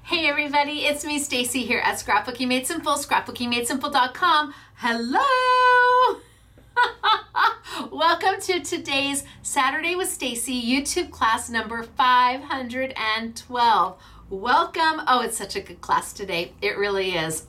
Hey everybody, it's me Stacy here at Scrapbooking Made Simple, scrapbookingmadesimple.com. Hello! Welcome to today's Saturday with Stacy YouTube class number 512. Welcome. Oh, it's such a good class today. It really is.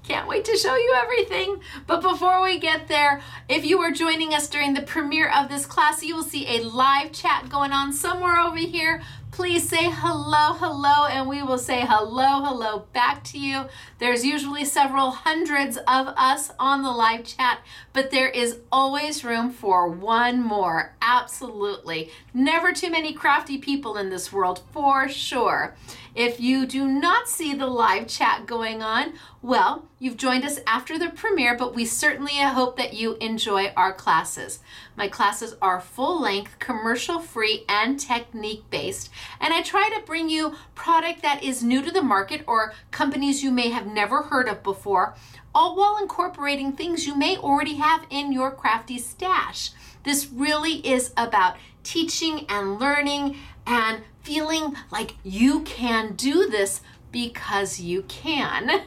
Can't wait to show you everything. But before we get there, if you are joining us during the premiere of this class, you will see a live chat going on somewhere over here. Please say hello, hello, and we will say hello, hello back to you. There's usually several hundreds of us on the live chat, but there is always room for one more. Absolutely. Never too many crafty people in this world, for sure. If you do not see the live chat going on, well, you've joined us after the premiere, but we certainly hope that you enjoy our classes. My classes are full-length, commercial-free, and technique-based, and I try to bring you product that is new to the market or companies you may have never heard of before, all while incorporating things you may already have in your crafty stash. This really is about teaching and learning and feeling like you can do this because you can.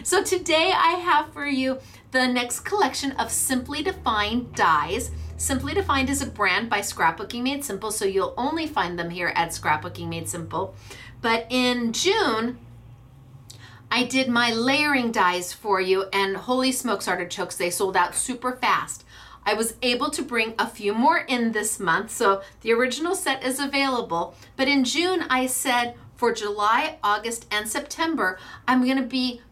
So today I have for you the next collection of Simply Defined dies. Simply Defined is a brand by Scrapbooking Made Simple, so you'll only find them here at Scrapbooking Made Simple. But in June, I did my layering dies for you, and holy smokes artichokes, they sold out super fast. I was able to bring a few more in this month, so the original set is available. But in June, I said for July, August, and September, I'm going to be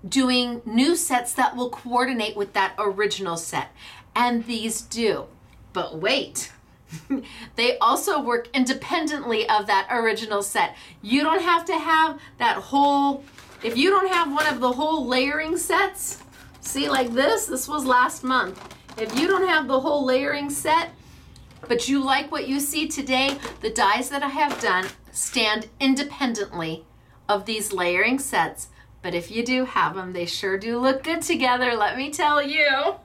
doing new sets that will coordinate with that original set. And these do. But wait, they also work independently of that original set. You don't have to have that whole, if you don't have one of the whole layering sets, see like this was last month. If you don't have the whole layering set, but you like what you see today, the dies that I have done stand independently of these layering sets. But if you do have them, they sure do look good together, let me tell you.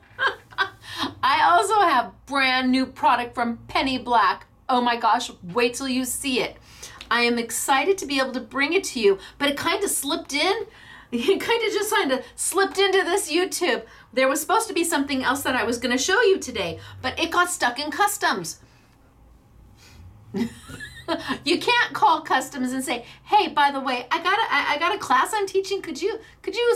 I also have brand new product from Penny Black. Oh my gosh, wait till you see it. I am excited to be able to bring it to you, but it kind of slipped in. It kind of slipped into this YouTube. There was supposed to be something else that I was going to show you today, but it got stuck in customs. You can't call customs and say, hey, by the way, I got a class I'm teaching. Could you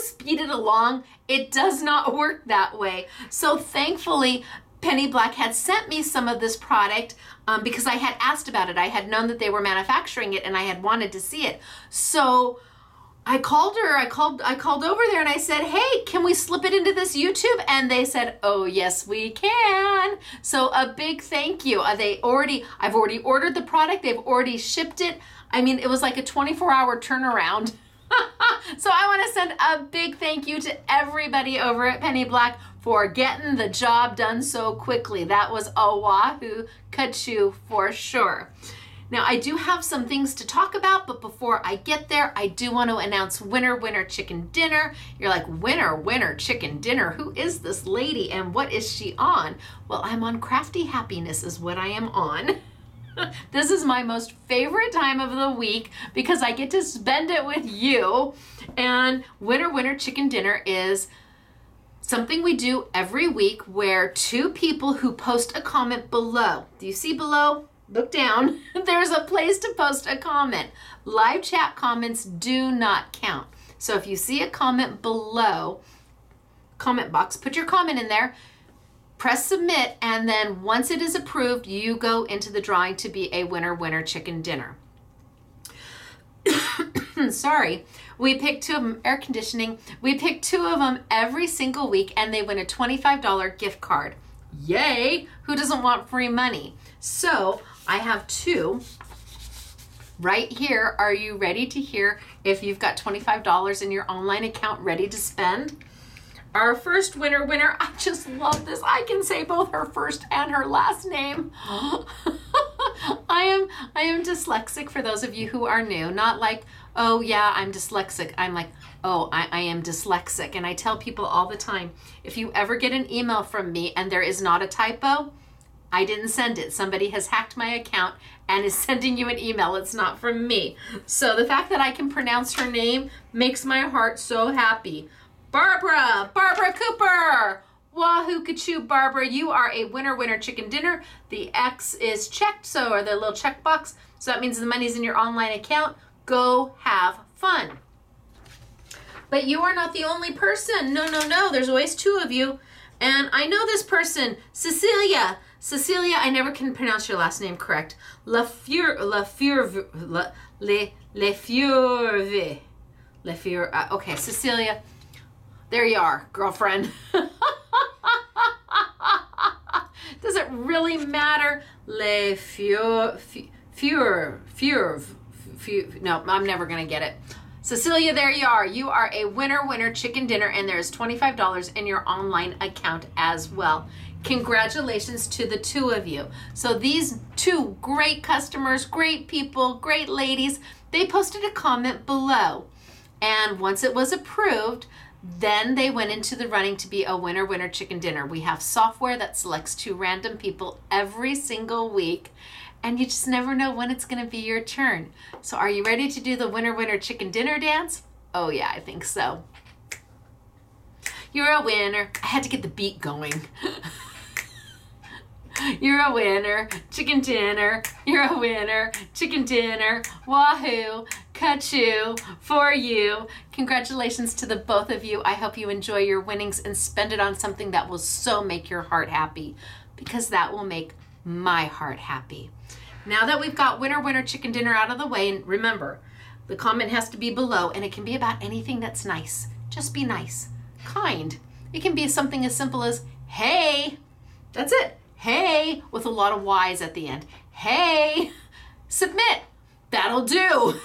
speed it along? It does not work that way. So thankfully, Penny Black had sent me some of this product because I had asked about it. I had known that they were manufacturing it and I had wanted to see it. So I called her, I called over there and I said, hey, can we slip it into this YouTube? And they said, oh, yes, we can. So a big thank you. I've already ordered the product. They've already shipped it. I mean, it was like a 24-hour turnaround. So I want to send a big thank you to everybody over at Penny Black for getting the job done so quickly. That was a wahoo kachoo for sure. Now, I do have some things to talk about, but before I get there, I do want to announce Winner, Winner, Chicken Dinner. You're like, Winner, Winner, Chicken Dinner. Who is this lady and what is she on? Well, I'm on Crafty Happiness is what I am on. This is my most favorite time of the week because I get to spend it with you. And Winner, Winner, Chicken Dinner is something we do every week where two people who post a comment below. Do you see below? Look down. There's a place to post a comment. Live chat comments do not count. So if you see a comment below, comment box, put your comment in there, press submit, and then once it is approved, you go into the drawing to be a winner, winner, chicken dinner. Sorry. We pick two of them, air conditioning. We pick two of them every single week and they win a $25 gift card. Yay! Who doesn't want free money? So I have two right here. Are you ready to hear if you've got $25 in your online account ready to spend? Our first winner, I just love this. I can say both her first and her last name. I am dyslexic for those of you who are new. Not like, oh yeah, I'm dyslexic. I'm like, oh, I am dyslexic. And I tell people all the time, if you ever get an email from me and there is not a typo, I didn't send it. Somebody has hacked my account and is sending you an email. It's not from me. So the fact that I can pronounce her name makes my heart so happy. Barbara Cooper. Wahoo Kachoo, Barbara, you are a winner chicken dinner. The X is checked, or the little check box. So that means the money's in your online account. Go have fun. But you are not the only person. No. There's always two of you. And I know this person, Cecilia. Cecilia, I never can pronounce your last name correct. Okay, Cecilia. There you are, girlfriend. Does it really matter? No, I'm never gonna get it. Cecilia, there you are. You are a winner chicken dinner, and there's $25 in your online account as well. Congratulations to the two of you. So these two great customers, great people, great ladies, they posted a comment below. And once it was approved, then they went into the running to be a winner chicken dinner. We have software that selects 2 random people every single week, and you just never know when it's gonna be your turn. So are you ready to do the winner chicken dinner dance? Oh yeah, I think so. You're a winner. I had to get the beat going. You're a winner, chicken dinner. You're a winner, chicken dinner. Wahoo, kachoo, for you. Congratulations to the both of you. I hope you enjoy your winnings and spend it on something that will so make your heart happy, because that will make my heart happy. Now that we've got winner chicken dinner out of the way, and remember, the comment has to be below, and it can be about anything that's nice. Just be nice, kind. It can be something as simple as, hey, that's it. Hey, with a lot of Y's at the end. Hey, submit. That'll do.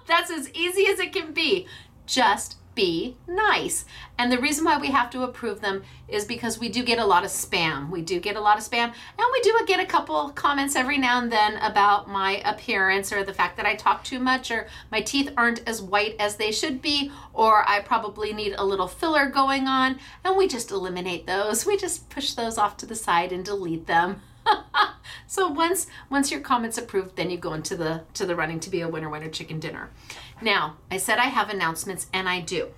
That's as easy as it can be. Just be nice. And the reason why we have to approve them is because we do get a lot of spam. We do get a lot of spam, and we do get a couple comments every now and then about my appearance, or the fact that I talk too much, or my teeth aren't as white as they should be, or I probably need a little filler going on, and we just eliminate those. We just push those off to the side and delete them. So once your comment's approved, then you go into the running to be a winner chicken dinner. Now, I said I have announcements, and I do.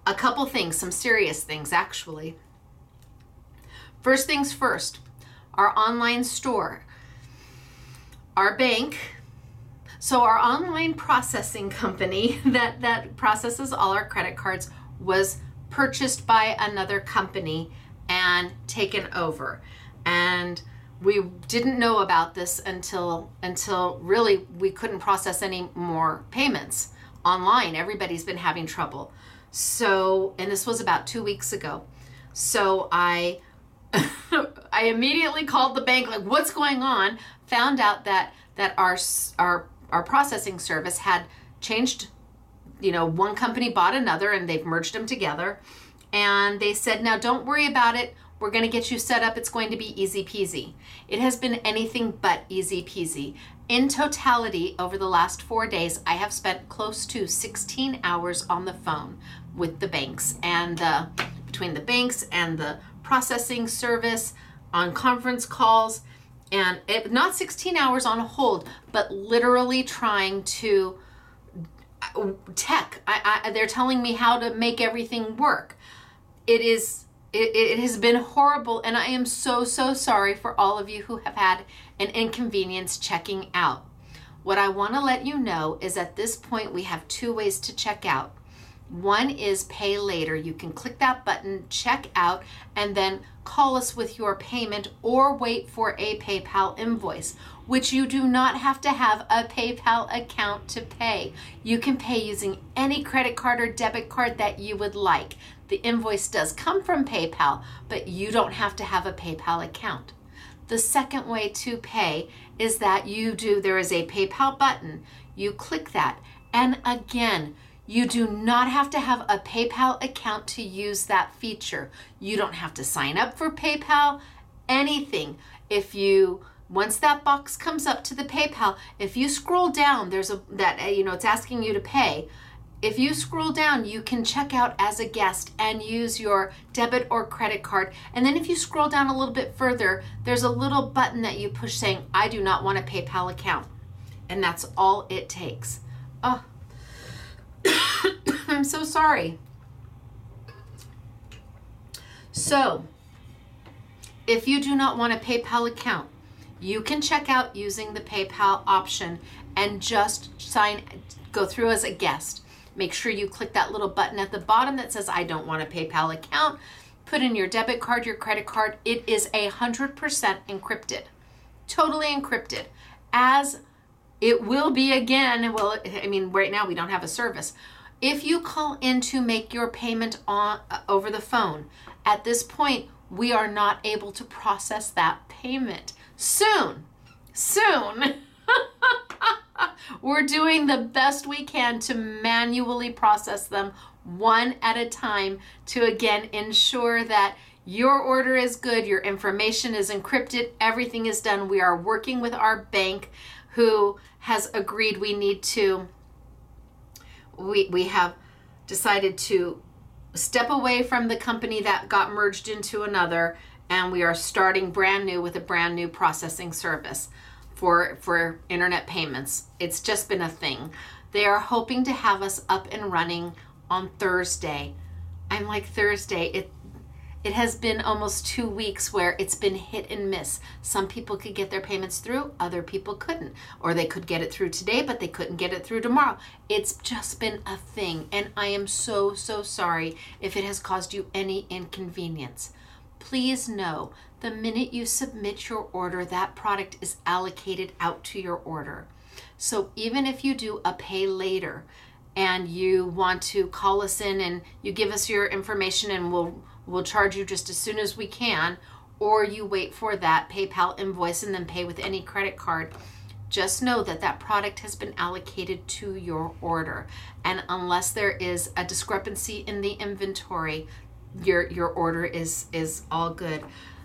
A couple things, some serious things actually. First things first, our online store, our bank, so our online processing company that processes all our credit cards was purchased by another company and taken over. And we didn't know about this until really we couldn't process any more payments online. Everybody's been having trouble. So, and this was about 2 weeks ago. So I immediately called the bank, like, what's going on? Found out that our processing service had changed. One company bought another, and they've merged them together. And they said, now don't worry about it. We're going to get you set up. It's going to be easy peasy. It has been anything but easy peasy. In totality, over the last 4 days, I have spent close to 16 hours on the phone with the banks, and between the banks and the processing service, on conference calls, and not 16 hours on hold, but literally trying to they're telling me how to make everything work. It has been horrible, and I am so sorry for all of you who have had an inconvenience checking out. What I want to let you know is at this point we have 2 ways to check out. One is pay later. You can click that button, check out, and then call us with your payment, or wait for a PayPal invoice, which you do not have to have a PayPal account to pay. You can pay using any credit card or debit card that you would like. The invoice does come from PayPal, but you don't have to have a PayPal account. The second way to pay is that there is a PayPal button. You click that, and again, you do not have to have a PayPal account to use that feature. You don't have to sign up for PayPal, anything. Once that box comes up to the PayPal, if you scroll down, it's asking you to pay. if you scroll down, you can check out as a guest and use your debit or credit card. And then if you scroll down a little bit further, there's a little button that you push saying, I do not want a PayPal account. And that's all it takes. Oh, I'm so sorry. So, if you do not want a PayPal account, you can check out using the PayPal option and just go through as a guest. Make sure you click that little button at the bottom that says, I don't want a PayPal account. Put in your debit card, your credit card. It is 100% encrypted, totally encrypted, as it will be again. Well, I mean, right now we don't have a service. If you call in to make your payment over the phone, at this point, we are not able to process that payment. Soon. We're doing the best we can to manually process them one at a time to, again, ensure that your order is good, your information is encrypted, everything is done. We are working with our bank who has agreed we have decided to step away from the company that got merged into another, and we are starting brand new with a brand new processing service for internet payments. It's just been a thing. They are hoping to have us up and running on Thursday. I'm like, Thursday, it has been almost 2 weeks where it's been hit and miss. Some people could get their payments through, other people couldn't. Or they could get it through today, but they couldn't get it through tomorrow. It's just been a thing, and I am so sorry if it has caused you any inconvenience. Please know, the minute you submit your order, that product is allocated out to your order. So even if you do a pay later and you want to call us in and you give us your information and we'll charge you just as soon as we can, or you wait for that PayPal invoice and then pay with any credit card, just know that that product has been allocated to your order. And unless there is a discrepancy in the inventory, your order is all good.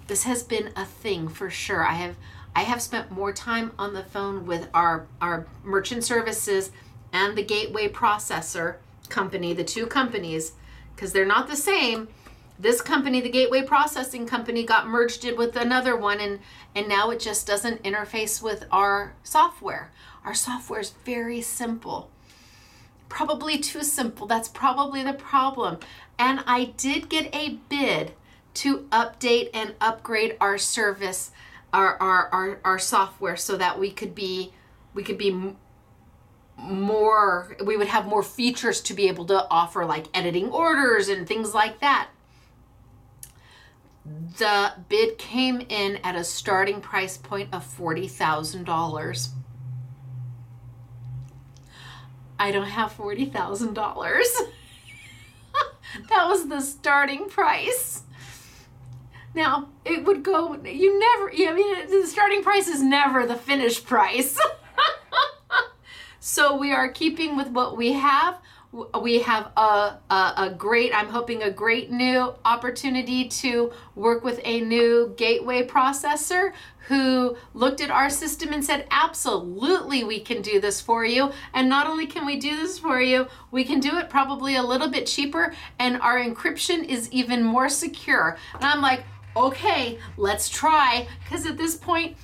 This has been a thing for sure. I have spent more time on the phone with our merchant services and the gateway processor company, the two companies, because they're not the same. This company, the gateway processing company, got merged in with another one, and now it just doesn't interface with our software. Our software is very simple. Probably too simple. That's probably the problem. And I did get a bid to update and upgrade our service, our software, so that we would have more features to be able to offer, like editing orders and things like that. The bid came in at a starting price point of $40,000. I don't have $40,000. That was the starting price. Now, it would go, the starting price is never the finished price. So we are keeping with what we have. We have I'm hoping a great new opportunity to work with a new gateway processor who looked at our system and said, absolutely, we can do this for you. And not only can we do this for you, we can do it probably a little bit cheaper, and our encryption is even more secure. And I'm like, okay, let's try, because at this point,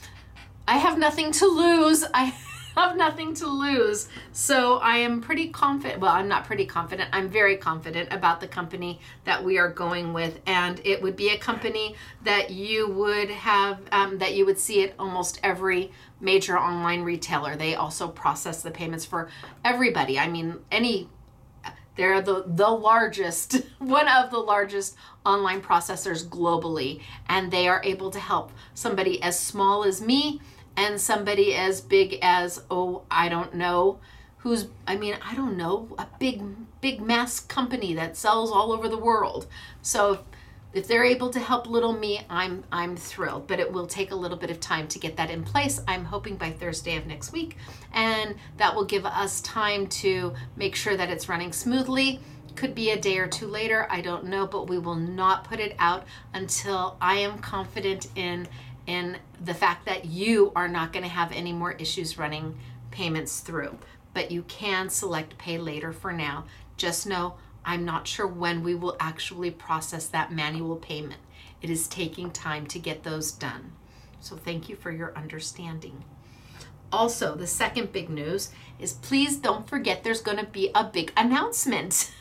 I have nothing to lose. I have nothing to lose. So I am pretty confident. Well, I'm not pretty confident. I'm very confident about the company that we are going with. And it would be a company that you would have, that you would see at almost every major online retailer. They also process the payments for everybody. I mean, they're the largest, one of the largest online processors globally. And they are able to help somebody as small as me and somebody as big as, I don't know, a big mass company that sells all over the world. So if they're able to help little me, I'm thrilled, but it will take a little bit of time to get that in place. I'm hoping by Thursday of next week, and that will give us time to make sure that it's running smoothly. Could be a day or two later, I don't know, but we will not put it out until I am confident in the fact that you are not going to have any more issues running payments through. But you can select pay later for now. Just know I'm not sure when we will actually process that manual payment. It is taking time to get those done. So thank you for your understanding. Also, the second big news is please don't forget there's going to be a big announcement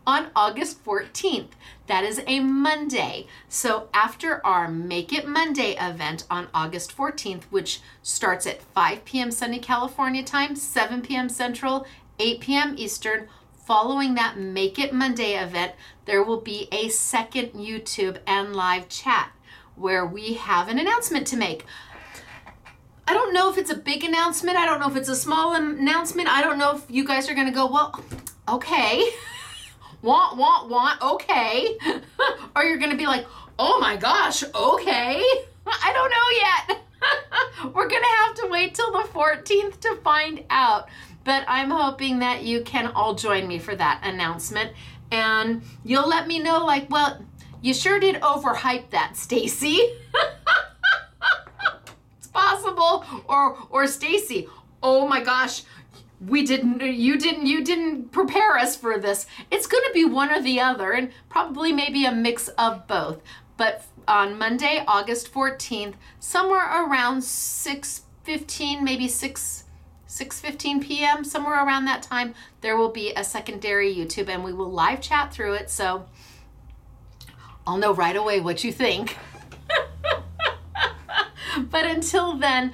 on August 14th. That is a Monday. So after our Make It Monday event on August 14th, which starts at 5 p.m. Sunny California time, 7 p.m. Central, 8 p.m. Eastern, following that Make It Monday event, there will be a second YouTube and live chat where we have an announcement to make. I don't know if it's a big announcement. I don't know if it's a small announcement. I don't know if you guys are going to go, well, okay. want, okay. Or you're going to be like, oh my gosh, okay. I don't know yet. We're going to have to wait till the 14th to find out. But I'm hoping that you can all join me for that announcement. And you'll let me know, like, well, you sure did overhype that, Stacy. It's possible. Or Stacy, oh my gosh, you didn't prepare us for this. It's going to be one or the other, and probably maybe a mix of both. But on Monday, August 14th, somewhere around 6:15, maybe 6:15 p.m., somewhere around that time, there will be a secondary YouTube, and we will live chat through it. So I'll know right away what you think. But until then,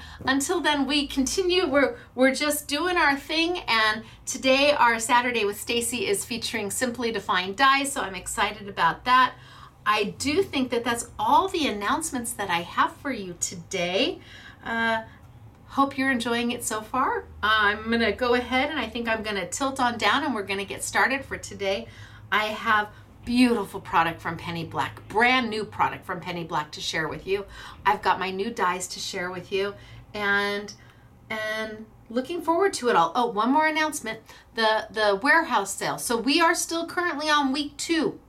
we continue. We're just doing our thing, and today our Saturday with Stacy is featuring Simply Defined Dies, so I'm excited about that. I do think that that's all the announcements that I have for you today. Hope you're enjoying it so far. I'm gonna go ahead and I think I'm gonna tilt on down and we're gonna get started for today. I have beautiful product from Penny Black, brand new product from Penny Black to share with you. I've got my new dies to share with you, and looking forward to it all. Oh, one more announcement, the warehouse sale. So we are still currently on week 2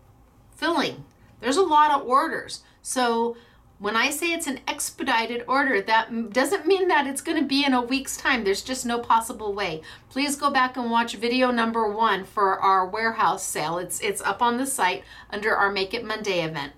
filling. There's a lot of orders. So when I say it's an expedited order, that doesn't mean that it's going to be in a week's time. There's just no possible way. Please go back and watch video number 1 for our warehouse sale. It's up on the site under our Make It Monday event.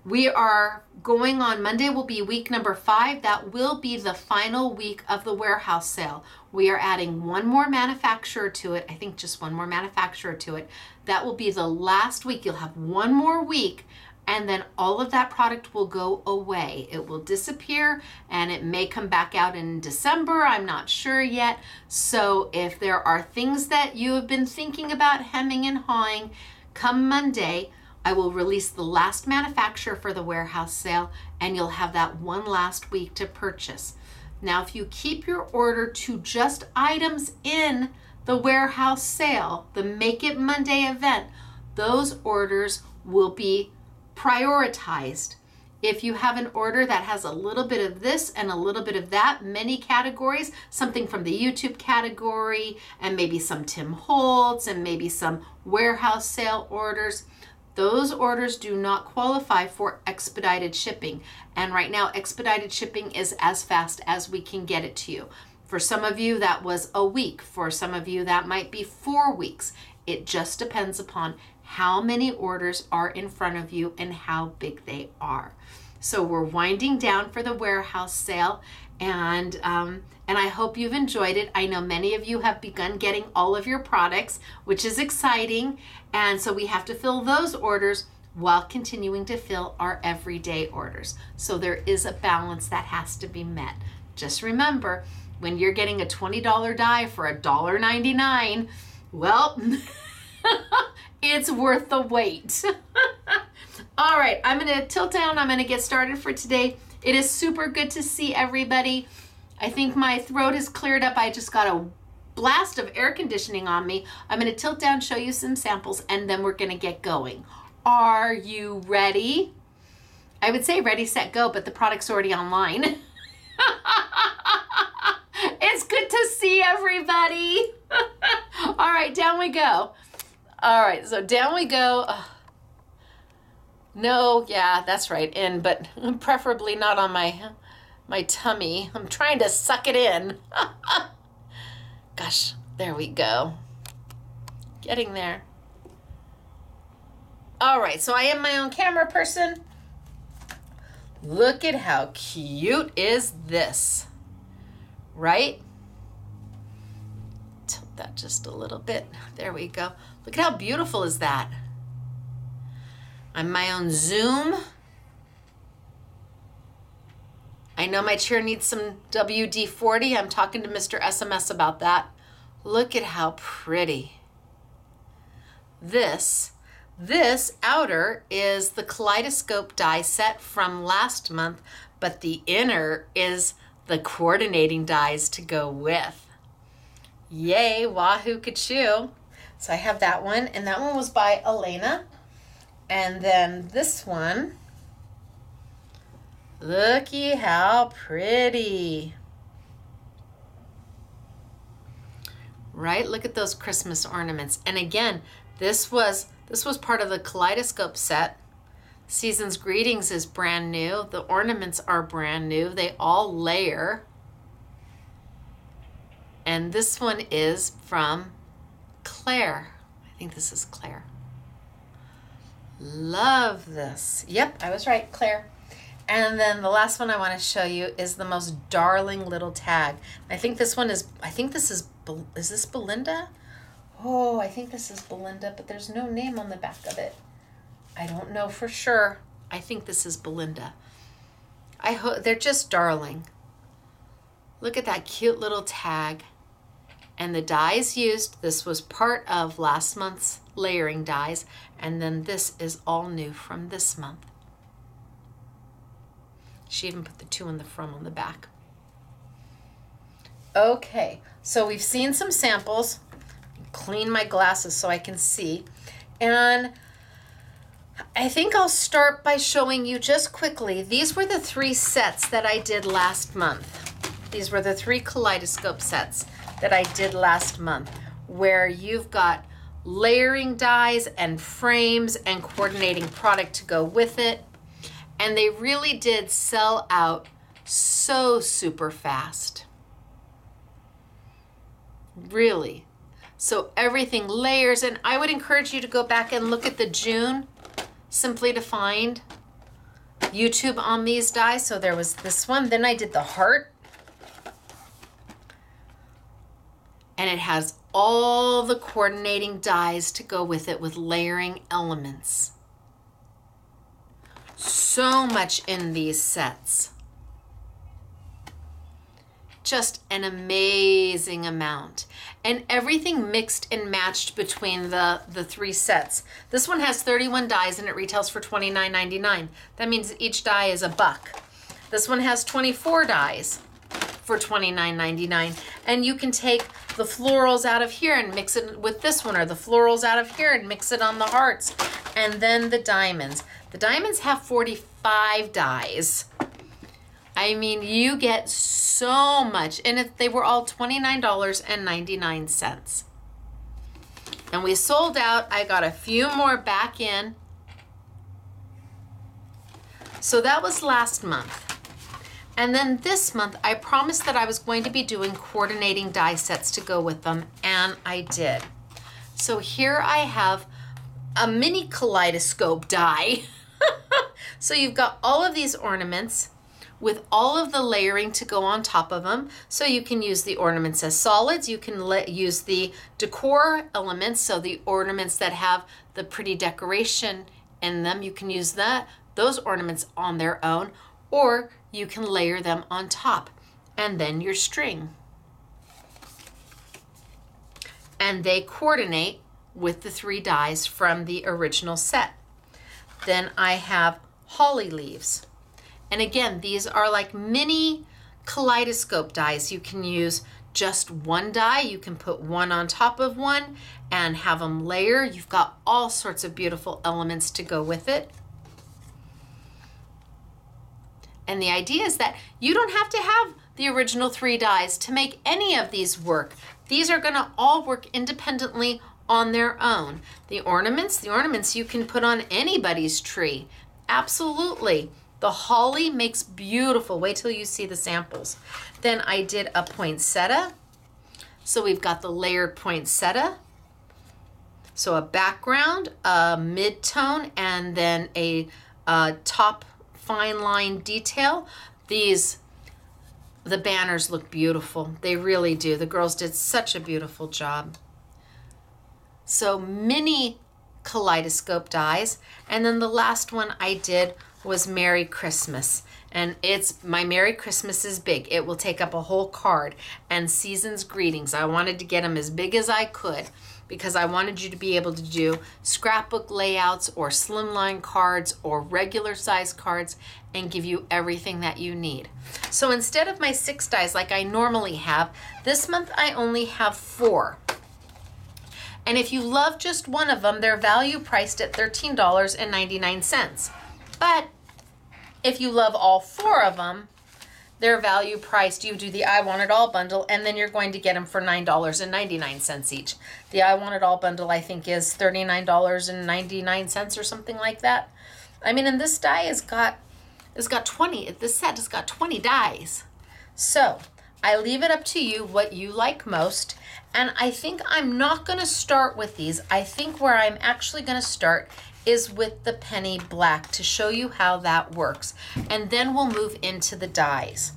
We are going on, Monday will be week number 5. That will be the final week of the warehouse sale. We are adding one more manufacturer to it. I think just one more manufacturer to it. That will be the last week. You'll have one more week, and then all of that product will go away. It will disappear, and it may come back out in December. I'm not sure yet. So if there are things that you have been thinking about hemming and hawing, come Monday, I will release the last manufacturer for the warehouse sale, and you'll have that one last week to purchase. Now, if you keep your order to just items in the warehouse sale, the Make It Monday event, those orders will be prioritized. If you have an order that has a little bit of this and a little bit of that, many categories, something from the YouTube category, and maybe some Tim Holtz, and maybe some warehouse sale orders, those orders do not qualify for expedited shipping. And right now, expedited shipping is as fast as we can get it to you. For some of you, that was a week. For some of you, that might be 4 weeks. It just depends upon how many orders are in front of you and how big they are. So we're winding down for the warehouse sale, and I hope you've enjoyed it. I know many of you have begun getting all of your products, which is exciting, and so we have to fill those orders while continuing to fill our everyday orders. So there is a balance that has to be met. Just remember, when you're getting a $20 die for $1.99, well, it's worth the wait. All right, I'm gonna tilt down. I'm gonna get started for today. It is super good to see everybody. I think my throat is cleared up. I just got a blast of air conditioning on me. I'm gonna tilt down, show you some samples, and then we're gonna get going. Are you ready? I would say ready, set, go, but the product's already online. It's good to see everybody. All right, down we go. All right, so down we go. No, yeah, that's right. In, but preferably not on my tummy. I'm trying to suck it in. Gosh, there we go. Getting there. All right, so I am my own camera person. Look at how cute is this, right? Tilt that just a little bit. There we go. Look at how beautiful is that. I'm my own zoom. I know my chair needs some WD-40. I'm talking to Mr. SMS about that. Look at how pretty. This outer is the kaleidoscope die set from last month, but the inner is the coordinating dies to go with. Yay, wahoo kachoo. So I have that one, and that one was by Elena. And then this one, looky how pretty. Right, look at those Christmas ornaments. And again, this was part of the kaleidoscope set. Season's Greetings is brand new. The ornaments are brand new. They all layer. And this one is from Claire. I think this is Claire. Love this. Yep, I was right, Claire. And then the last one I want to show you is the most darling little tag. I think this one is this Belinda? Oh, I think this is Belinda, but there's no name on the back of it. I don't know for sure. I think this is Belinda. I hope they're just darling. Look at that cute little tag. And the dies used, this was part of last month's layering dies, and then this is all new from this month. She even put the 2 in the front on the back. Okay, so we've seen some samples. Clean my glasses so I can see. And I think I'll start by showing you just quickly. These were the 3 sets that I did last month. These were the 3 kaleidoscope sets that I did last month, where you've got layering dies and frames and coordinating product to go with it. And they really did sell out so super fast. Really. So everything layers, and I would encourage you to go back and look at the June Simply Defined YouTube on these dies. So there was this one, then I did the heart. And it has all the coordinating dies to go with it with layering elements. So much in these sets. Just an amazing amount. And everything mixed and matched between the 3 sets. This one has 31 dies and it retails for $29.99. That means each die is $1. This one has 24 dies for $29.99. And you can take the florals out of here and mix it with this one, or the florals out of here and mix it on the hearts. And then the diamonds. The diamonds have 45 dies. I mean, you get so much. And they were all $29.99. And we sold out. I got a few more back in. So that was last month. And then this month, I promised that I was going to be doing coordinating die sets to go with them, and I did. So here I have a mini kaleidoscope die. So you've got all of these ornaments with all of the layering to go on top of them. So you can use the ornaments as solids. You can use the decor elements, so the ornaments that have the pretty decoration in them, you can use those ornaments on their own, or you can layer them on top, and then your string. And they coordinate with the 3 dies from the original set. Then I have holly leaves. And again, these are like mini kaleidoscope dies. You can use just 1 die. You can put 1 on top of 1 and have them layer. You've got all sorts of beautiful elements to go with it. And the idea is that you don't have to have the original 3 dies to make any of these work. These are going to all work independently on their own. The ornaments you can put on anybody's tree. Absolutely. The holly makes beautiful. Wait till you see the samples. Then I did a poinsettia. So we've got the layered poinsettia. So a background, a mid-tone, and then a top fine line detail. The banners look beautiful. They really do. The girls did such a beautiful job. So mini kaleidoscope dies. And then the last one I did was Merry Christmas. And my Merry Christmas is big. It will take up a whole card. And Season's Greetings. I wanted to get them as big as I could because I wanted you to be able to do scrapbook layouts or slimline cards or regular size cards and give you everything that you need. So instead of my 6 dies like I normally have, this month I only have 4. And if you love just one of them, they're value priced at $13.99. But if you love all 4 of them, they're value priced. You do the I Want It All bundle, and then you're going to get them for $9.99 each. The I Want It All bundle, I think, is $39.99 or something like that. I mean, and this die has got 20. This set has got 20 dies. So I leave it up to you what you like most. And I think I'm not going to start with these. I think where I'm actually going to start is with the penny black to show you how that works. And then we'll move into the dies.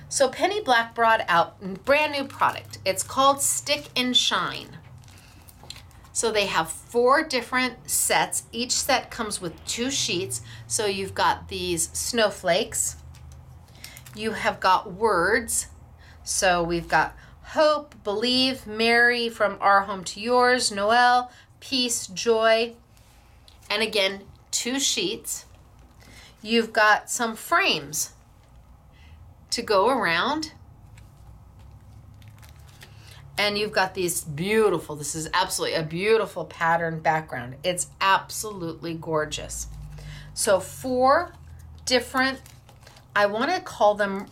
So Penny Black brought out a brand new product. It's called Stick and Shine. So they have 4 different sets. Each set comes with 2 sheets. So you've got these snowflakes. You have got words. So we've got hope, believe, merry, from our home to yours, Noel, peace, joy. And again, 2 sheets. You've got some frames to go around. And you've got these beautiful, this is absolutely a beautiful pattern background. It's absolutely gorgeous. So 4 different, I want to call them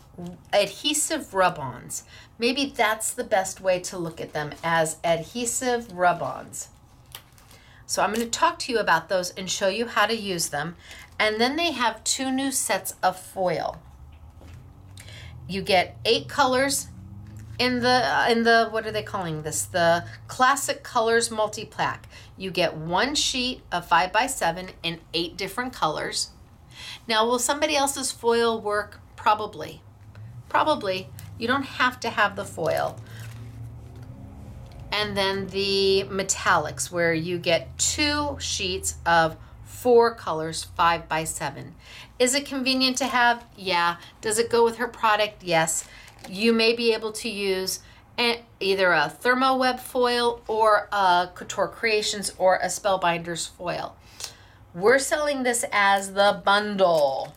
adhesive rub-ons. Maybe that's the best way to look at them, as adhesive rub-ons. So I'm going to talk to you about those and show you how to use them. And then they have 2 new sets of foil. You get 8 colors in the what are they calling this? The Classic Colors Multi-Pack. You get 1 sheet of 5x7 in 8 different colors. Now, will somebody else's foil work? Probably. Probably. You don't have to have the foil. And then the metallics, where you get 2 sheets of 4 colors, 5x7. Is it convenient to have? Yeah. Does it go with her product? Yes. You may be able to use either a Thermo Web foil or a Couture Creations or a Spellbinders foil. We're selling this as the bundle.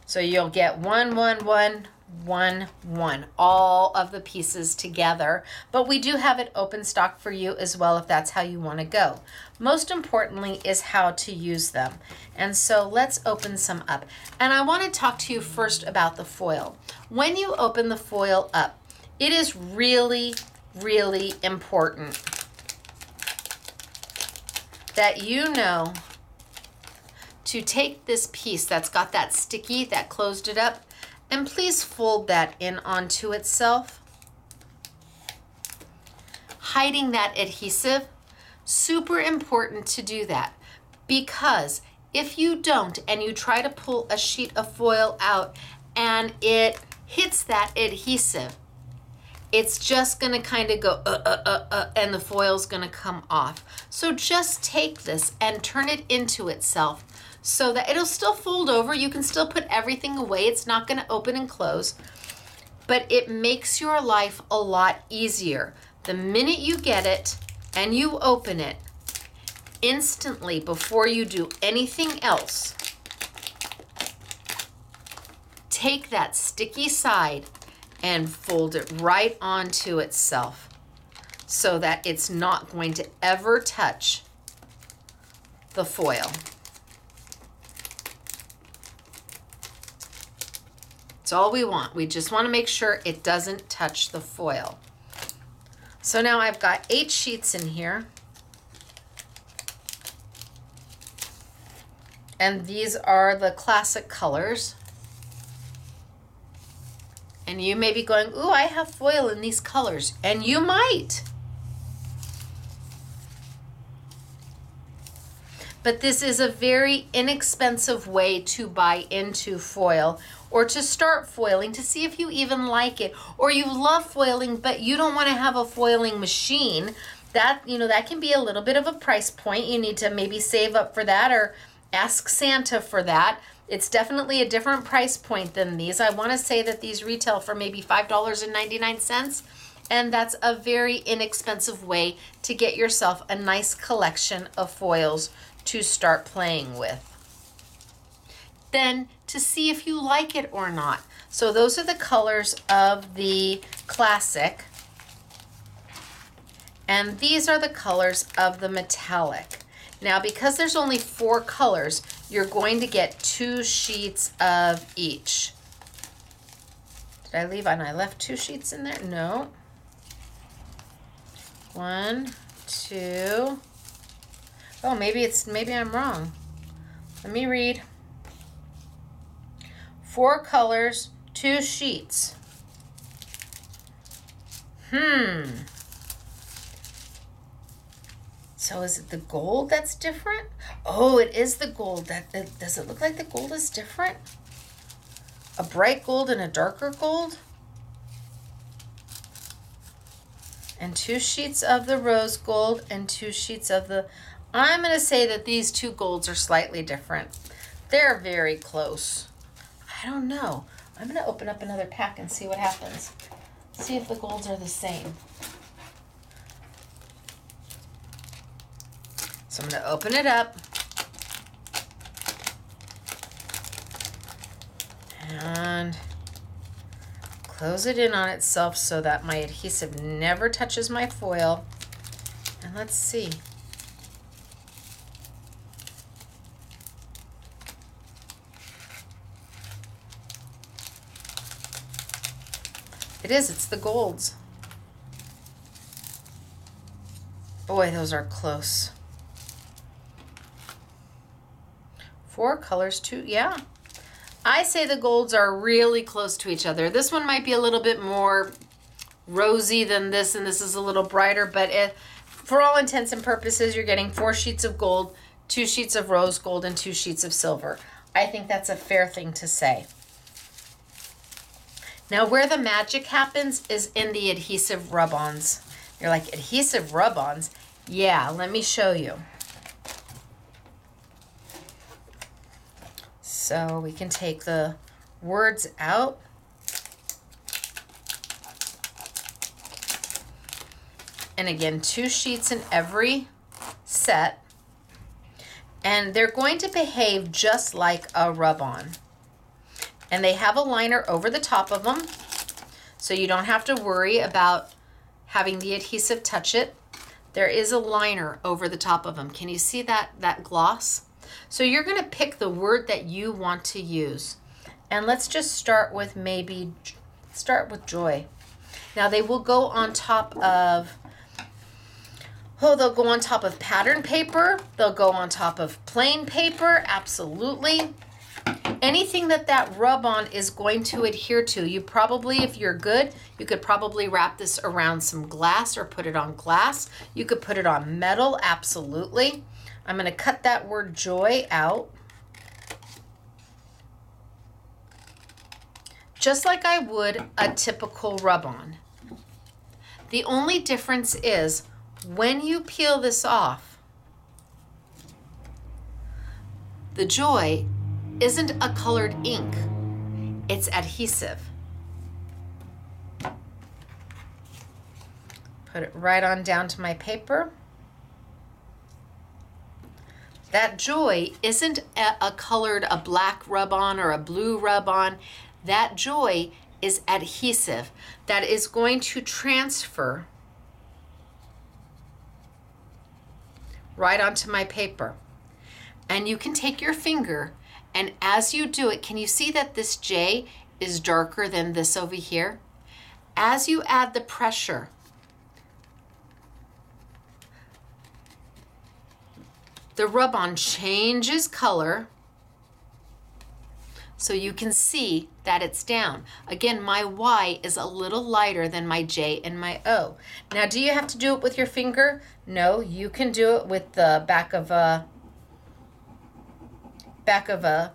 So you'll get 1, 1, 1, 1, 1, all of the pieces together. But we do have it open stock for you as well if that's how you want to go. Most importantly is how to use them. And so let's open some up. And I want to talk to you first about the foil. When you open the foil up, it is really, really important that you know to take this piece that's got that sticky that closed it up, and please fold that in onto itself, hiding that adhesive. Super important to do that, because if you don't and you try to pull a sheet of foil out and it hits that adhesive, it's just gonna kind of go and the foil's gonna come off. So just take this and turn it into itself so that it'll still fold over. You can still put everything away. It's not gonna open and close, but it makes your life a lot easier. The minute you get it and you open it, instantly before you do anything else, take that sticky side and fold it right onto itself so that it's not going to ever touch the foil. It's all we want. We just want to make sure it doesn't touch the foil. So now I've got 8 sheets in here. And these are the classic colors. And you may be going, ooh, I have foil in these colors. And you might. but this is a very inexpensive way to buy into foil or to start foiling to see if you even like it, or you love foiling but you don't want to have a foiling machine. That, you know, that can be a little bit of a price point. You need to maybe save up for that or ask Santa for that. It's definitely a different price point than these. I want to say that these retail for maybe $5.99, and that's a very inexpensive way to get yourself a nice collection of foils to start playing with. Then to see if you like it or not. So those are the colors of the classic, and these are the colors of the metallic. Now, because there's only 4 colors, you're going to get 2 sheets of each. Did I leave? And I left 2 sheets in there? No. 1, 2. Oh, maybe I'm wrong. Let me read. 4 colors, 2 sheets. So is it the gold that's different? Oh, it is the gold. Does it look like the gold is different? A bright gold and a darker gold? And 2 sheets of the rose gold and 2 sheets of the... I'm going to say that these 2 golds are slightly different. They're very close. I don't know. I'm going to open up another pack and see what happens. See if the golds are the same. So I'm going to open it up. And close it in on itself so that my adhesive never touches my foil. And let's see. It's the golds. Boy, those are close. 4 colors, 2, yeah. I say the golds are really close to each other. This one might be a little bit more rosy than this, and this is a little brighter, but for all intents and purposes, you're getting 4 sheets of gold, 2 sheets of rose gold, and 2 sheets of silver. I think that's a fair thing to say. Now, where the magic happens is in the adhesive rub-ons. You're like, adhesive rub-ons? Yeah, let me show you. So we can take the words out. And again, 2 sheets in every set. And they're going to behave just like a rub-on. And they have a liner over the top of them, so you don't have to worry about having the adhesive touch it. There is a liner over the top of them. Can you see that gloss? So you're going to pick the word that you want to use. And let's just start with joy. Now they will go on top of, they'll go on top of pattern paper. They'll go on top of plain paper, absolutely. Anything that rub-on is going to adhere to. You probably, if you're good, you could probably wrap this around some glass or put it on glass. You could put it on metal, absolutely. I'm going to cut that word joy out. Just like I would a typical rub-on. The only difference is when you peel this off, the joy isn't a colored ink, it's adhesive. Put it right on down to my paper. That joy isn't a black rub-on or a blue rub-on. That joy is adhesive that is going to transfer right onto my paper. And you can take your finger, and as you do it, can you see that this J is darker than this over here? As you add the pressure, the rub-on changes color so you can see that it's down. Again, my Y is a little lighter than my J and my O. Now, do you have to do it with your finger? No, you can do it with the back of a back of a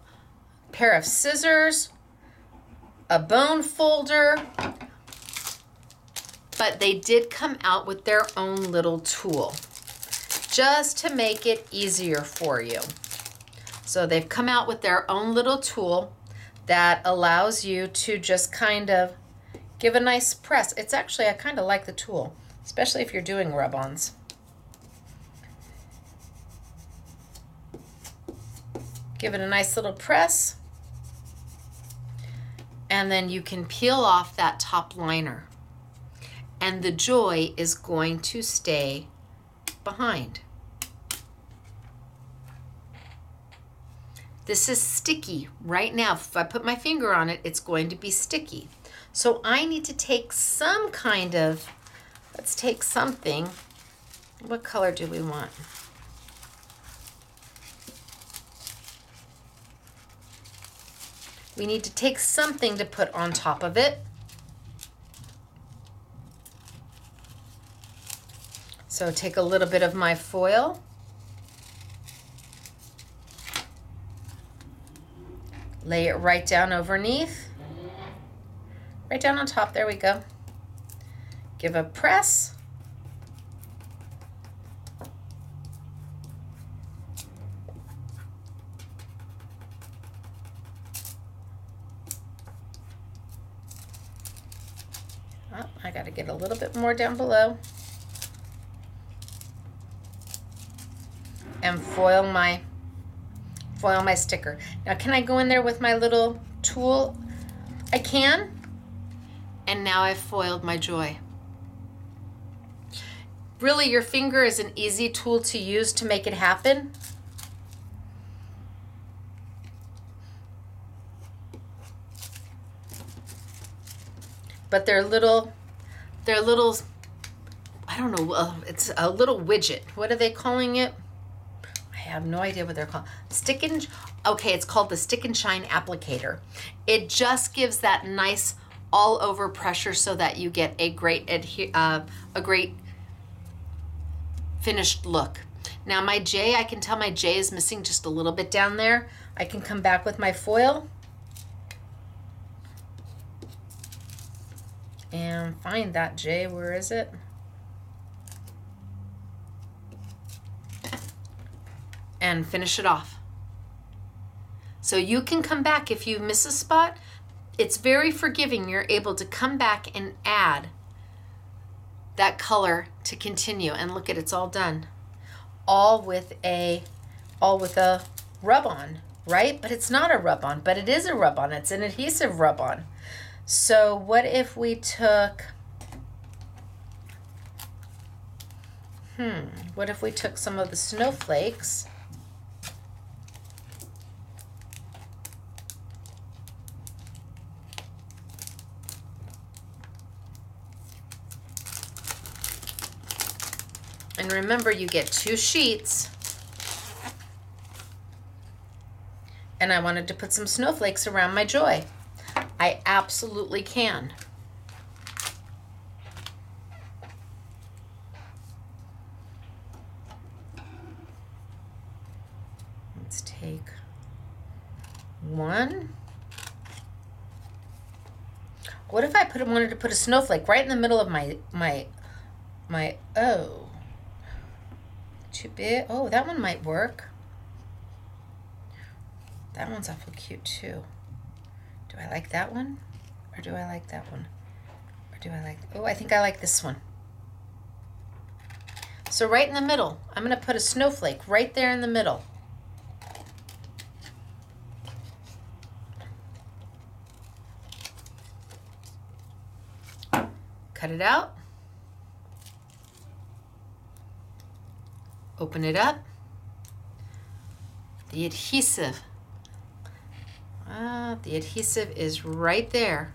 pair of scissors, a bone folder, but they did come out with their own little tool just to make it easier for you. So they've come out with their own little tool that allows you to just kind of give a nice press. It's actually, I kind of like the tool, especially if you're doing rub-ons. Give it a nice little press, and then you can peel off that top liner, and the joy is going to stay behind. This is sticky right now. If I put my finger on it, it's going to be sticky. So I need to take some kind of, let's take something. What color do we want? We need to take something to put on top of it. So take a little bit of my foil. Lay it right down underneath. Right down on top, there we go. Give a press. Oh, I gotta get a little bit more down below. And foil my sticker. Now, can I go in there with my little tool? I can. And now I've foiled my joy. Really, your finger is an easy tool to use to make it happen. But they're little, I don't know, it's a little widget. What are they calling it? I have no idea what they're called. Okay, it's called the Stick and Shine applicator. It just gives that nice all over pressure so that you get a great finished look. Now my J, I can tell my J is missing just a little bit down there. I can come back with my foil and find that J. Where is it? And finish it off. So you can come back if you miss a spot. It's very forgiving. You're able to come back and add that color to continue. And look at, it's all done. All with a rub-on, right? But it's not a rub-on, but it is a rub-on. It's an adhesive rub-on. So what if we took, what if we took some of the snowflakes and remember, you get 2 sheets. And I wanted to put some snowflakes around my joy. I absolutely can. Let's take one. What if I wanted to put a snowflake right in the middle of my oh. Too big. Oh, that one might work. That one's awful cute too. Do I like that one? Or do I like that one? Or do I like, oh, I think I like this one. So right in the middle, I'm gonna put a snowflake right there in the middle. Cut it out. Open it up. The adhesive. The adhesive is right there.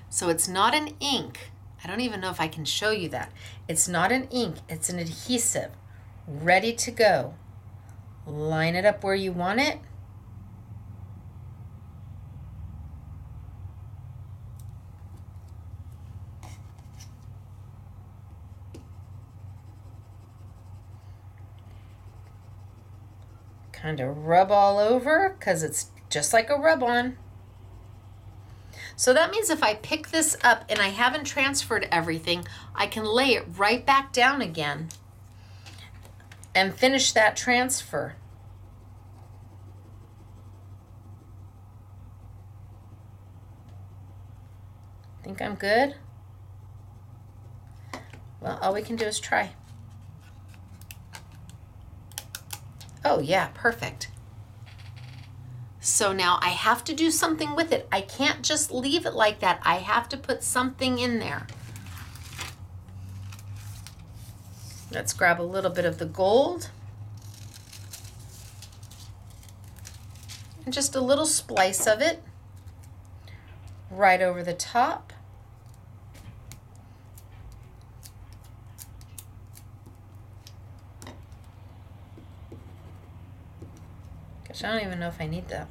So it's not an ink. I don't even know if I can show you that. It's not an ink, it's an adhesive. Ready to go. Line it up where you want it. kind of rub all over because it's just like a rub-on. So that means if I pick this up and I haven't transferred everything, I can lay it right back down again and finish that transfer. Think I'm good? Well, all we can do is try. Oh yeah, perfect. So now I have to do something with it. I can't just leave it like that. I have to put something in there. Let's grab a little bit of the gold. And just a little splice of it right over the top. Gosh, I don't even know if I need that.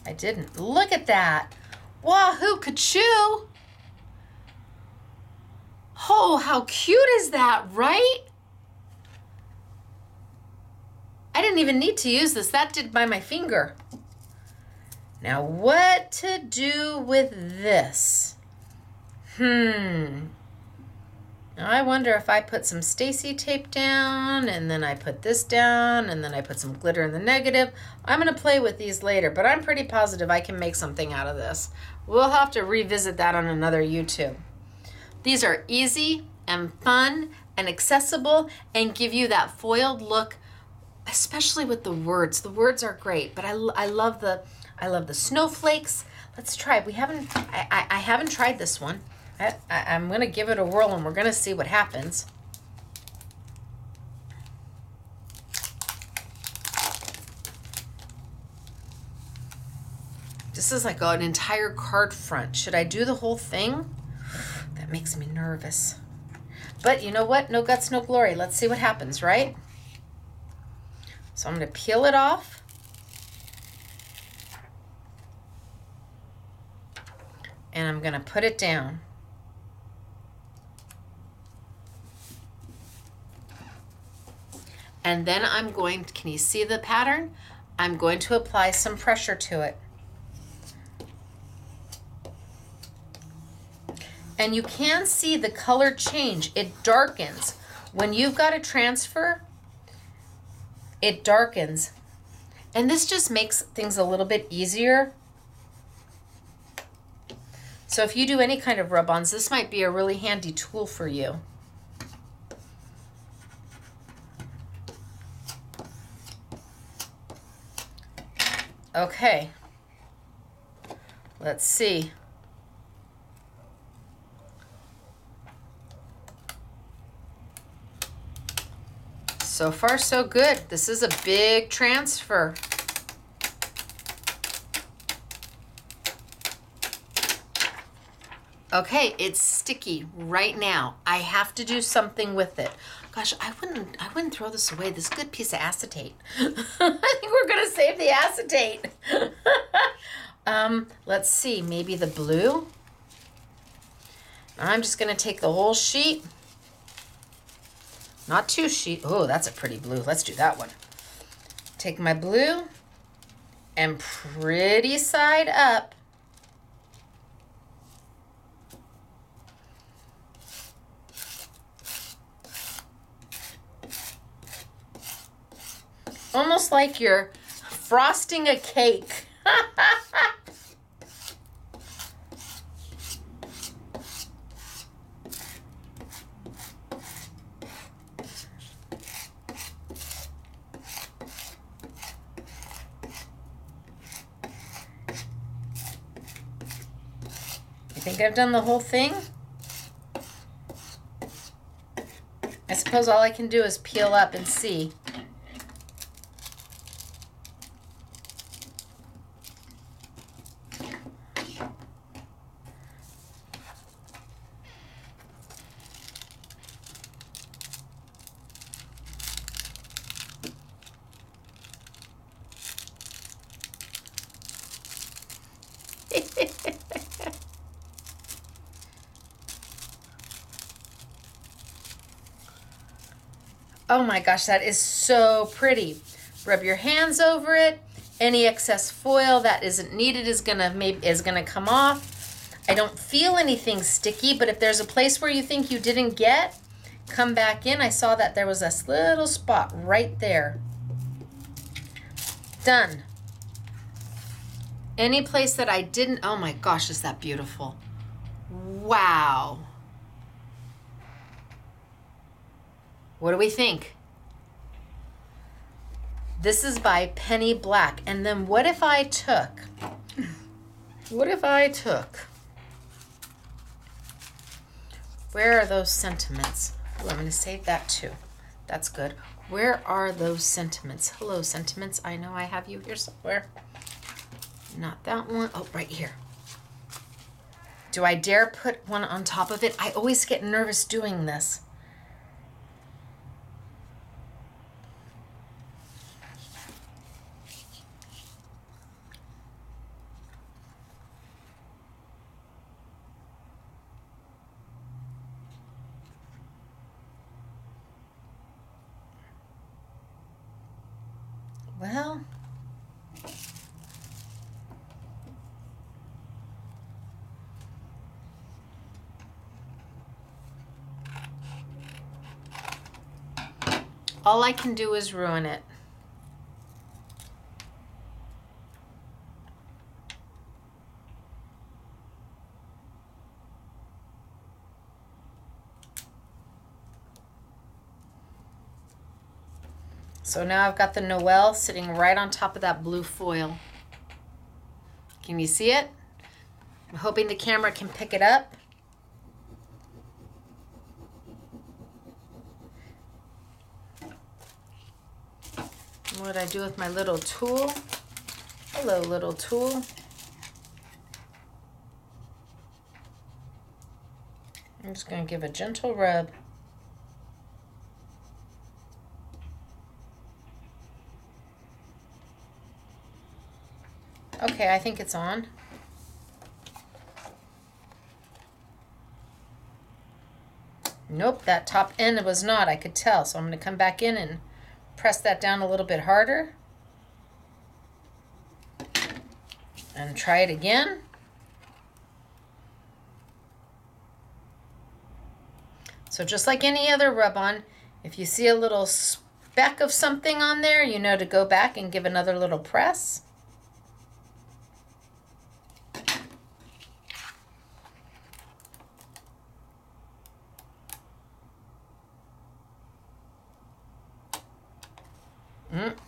I didn't. Look at that. Wahoo, ka-choo. Oh, how cute is that, right? I didn't even need to use this. That did by my finger. Now, what to do with this? Now I wonder if I put some Stacy tape down, and then I put this down, and then I put some glitter in the negative. I'm going to play with these later, but I'm pretty positive I can make something out of this. We'll have to revisit that on another YouTube. These are easy and fun and accessible and give you that foiled look, especially with the words. The words are great, but I love the snowflakes. Let's try. I haven't tried this one. I'm going to give it a whirl and we're going to see what happens. This is like an entire card front. Should I do the whole thing? That makes me nervous. But you know what? No guts, no glory. Let's see what happens, right? So I'm going to peel it off. And I'm going to put it down. And then I'm going, can you see the pattern? I'm going to apply some pressure to it. And you can see the color change. It darkens. When you've got a transfer, it darkens. And this just makes things a little bit easier. So if you do any kind of rub-ons, this might be a really handy tool for you. Okay, let's see. So far, so good. This is a big transfer. Okay, it's sticky right now. I have to do something with it. Gosh, I wouldn't throw this away. This is a good piece of acetate. I think we're gonna save the acetate. Let's see, maybe the blue. I'm just gonna take the whole sheet. Not two sheets. Oh, that's a pretty blue. Let's do that one. Take my blue and pretty side up. Almost like you're frosting a cake. You think I've done the whole thing? I suppose all I can do is peel up and see. Oh my gosh, that is so pretty. Rub your hands over it. Any excess foil that isn't needed is gonna come off. I don't feel anything sticky, but if there's a place where you think you didn't get, come back in. I saw that there was this little spot right there. Done. Any place that I didn't, oh my gosh, is that beautiful. Wow. What do we think? This is by Penny Black. And then what if I took, where are those sentiments? Ooh, I'm going to save that too. That's good. Where are those sentiments? Hello, sentiments. I know I have you here somewhere. Not that one. Oh, right here. Do I dare put one on top of it? I always get nervous doing this. Well, all I can do is ruin it. So now I've got the Noel sitting right on top of that blue foil. Can you see it? I'm hoping the camera can pick it up. What did I do with my little tool? Hello, little tool. I'm just going to give a gentle rub. Okay, I think it's on. Nope, that top end was not, I could tell. So I'm going to come back in and press that down a little bit harder. And try it again. So just like any other rub-on, if you see a little speck of something on there, you know to go back and give another little press.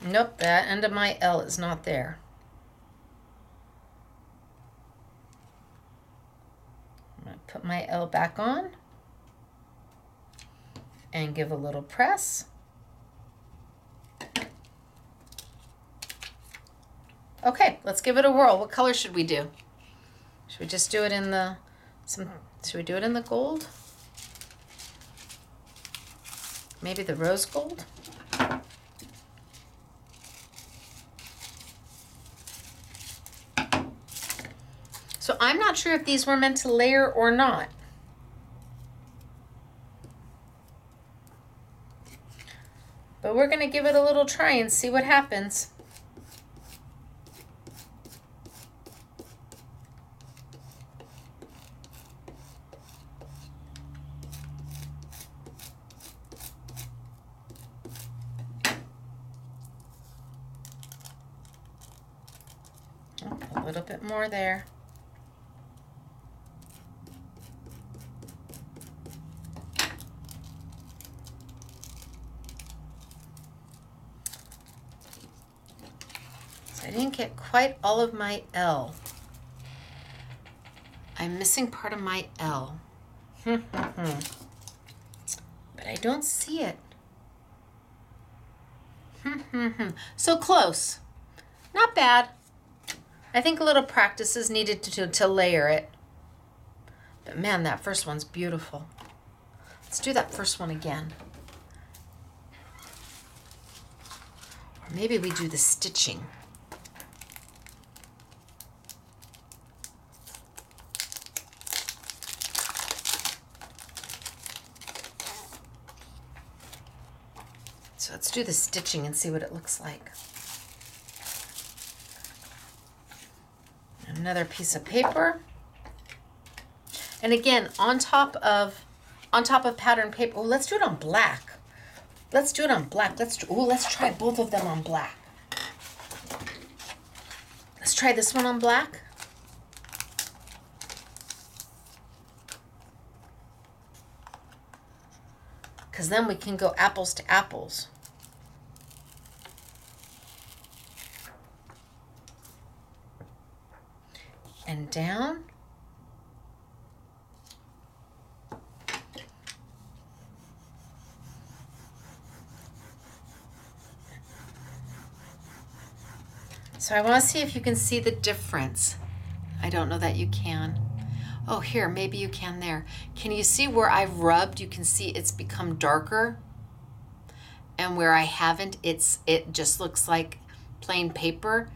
Nope, that end of my L is not there. I'm going to put my L back on and give a little press. Okay, let's give it a whirl. What color should we do? Should we just do it in the should we do it in the gold? Maybe the rose gold? So I'm not sure if these were meant to layer or not. But we're going to give it a little try and see what happens. Oh, a little bit more there. I didn't get quite all of my L. I'm missing part of my L. But I don't see it. So close. Not bad. I think a little practice is needed to layer it. But man, that first one's beautiful. Let's do that first one again. Or maybe we do the stitching. So let's do the stitching and see what it looks like. Another piece of paper. And again, on top of pattern paper. Oh, let's do it on black. Let's do it on black. Let's try both of them on black. Let's try this one on black. Because then we can go apples to apples. And down. So I want to see if you can see the difference. I don't know that you can. Oh, here, maybe you can there. Can you see where I've rubbed? You can see it's become darker. And where I haven't, it just looks like plain paper.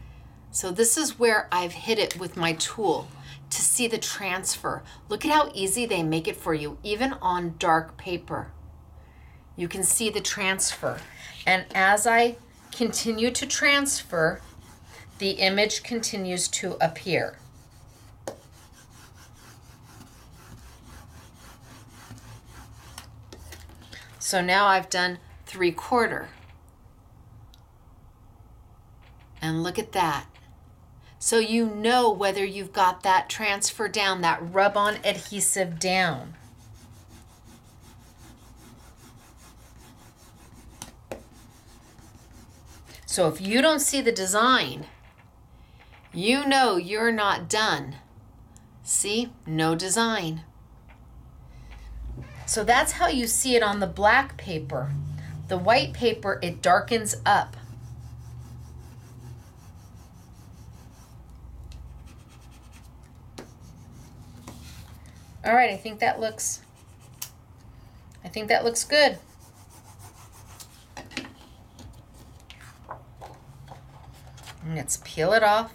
So this is where I've hit it with my tool to see the transfer. Look at how easy they make it for you, even on dark paper. You can see the transfer. And as I continue to transfer, the image continues to appear. So now I've done 3/4. And look at that. So you know whether you've got that transfer down, that rub-on adhesive down. So if you don't see the design, you know you're not done. See, no design. So that's how you see it on the black paper. The white paper, it darkens up. All right, I think that looks good. And let's peel it off.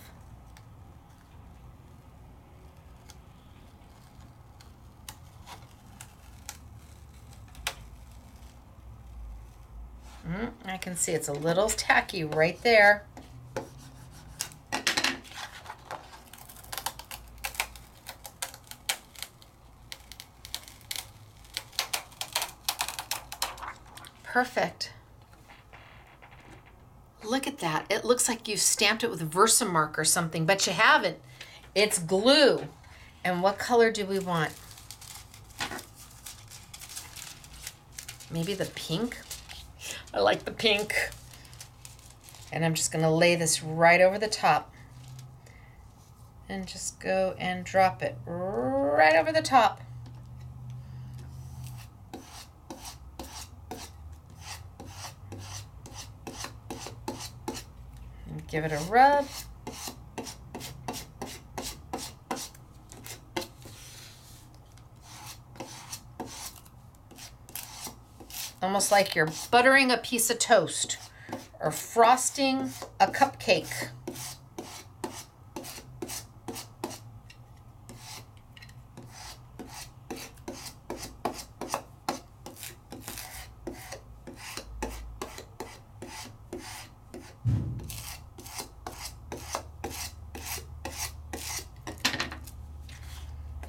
I can see it's a little tacky right there. Perfect. Look at that. It looks like you stamped it with Versamark or something, but you haven't. It's glue. And what color do we want? Maybe the pink? I like the pink. And I'm just going to lay this right over the top. And just go and drop it right over the top. And give it a rub. Almost like you're buttering a piece of toast or frosting a cupcake.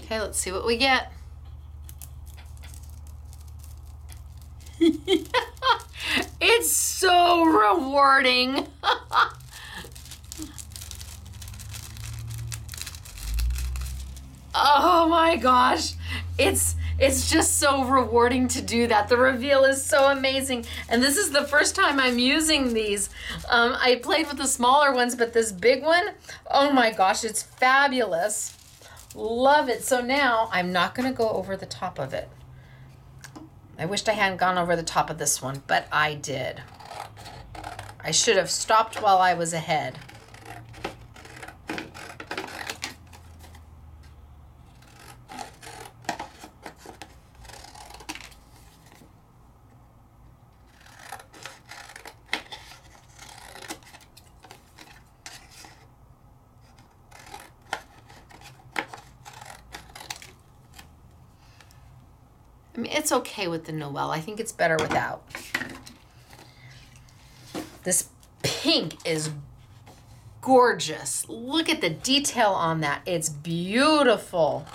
Okay, let's see what we get. It's so rewarding. Oh my gosh. It's just so rewarding to do that. The reveal is so amazing. And this is the first time I'm using these. I played with the smaller ones, but this big one, oh my gosh, it's fabulous. Love it. So now I'm not going to go over the top of it. I wished I hadn't gone over the top of this one, but I did. I should have stopped while I was ahead. I mean, it's okay with the Noel. I think it's better without. This pink is gorgeous. Look at the detail on that. It's beautiful.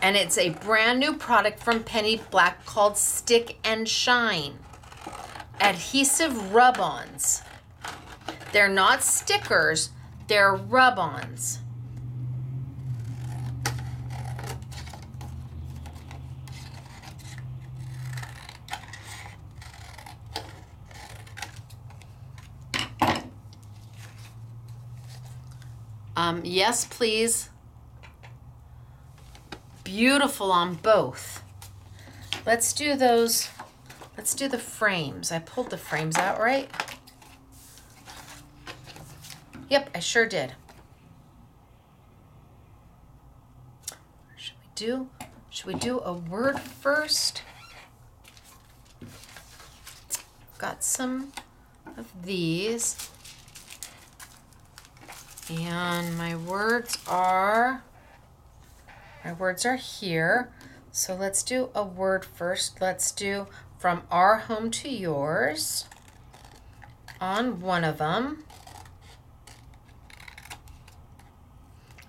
And it's a brand new product from Penny Black called Stick and Shine. Adhesive rub-ons. They're not stickers, they're rub-ons. Yes, please. Beautiful on both. Let's do those. Let's do the frames. I pulled the frames out, right? Yep, I sure did. Should we do a word first? Got some of these. And my words are here. So let's do a word first. Let's do from our home to yours on one of them.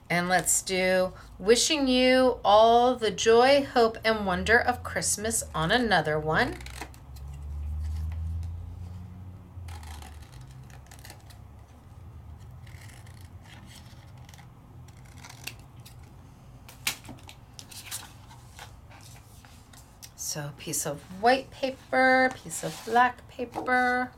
And let's do wishing you all the joy, hope, and wonder of Christmas on another one. So piece of white paper, piece of black paper.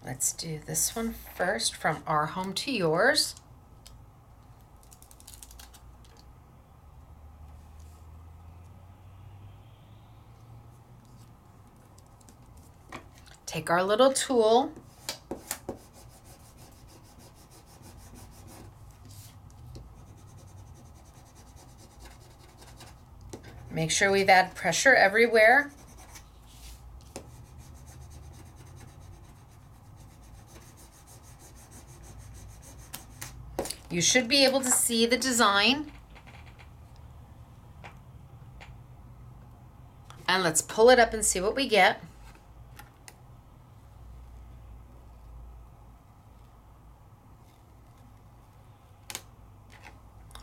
Let's do this one first, from our home to yours. Take our little tool. Make sure we've added pressure everywhere. You should be able to see the design. And let's pull it up and see what we get.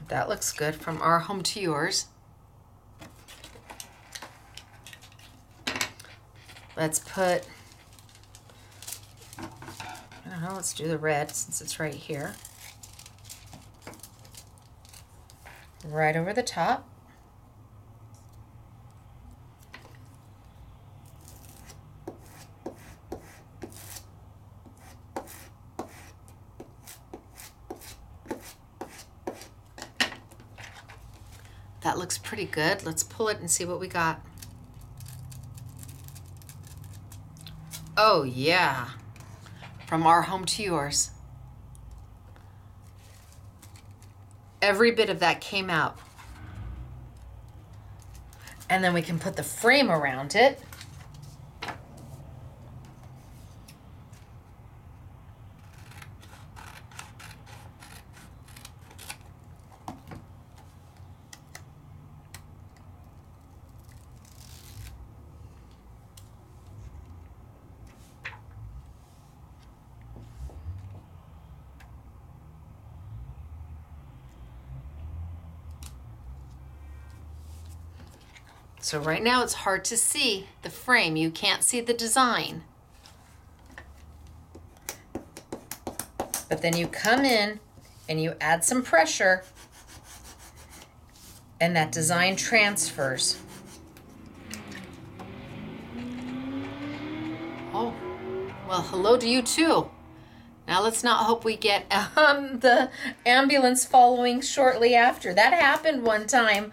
That looks good, from our home to yours. Let's put, I don't know, let's do the red since it's right here. Right over the top. That looks pretty good. Let's pull it and see what we got. Oh yeah, from our home to yours. Every bit of that came out. And then we can put the frame around it. So right now it's hard to see the frame. You can't see the design. But then you come in and you add some pressure and that design transfers. Oh, well, hello to you too. Now let's not hope we get the ambulance following shortly after. That happened one time.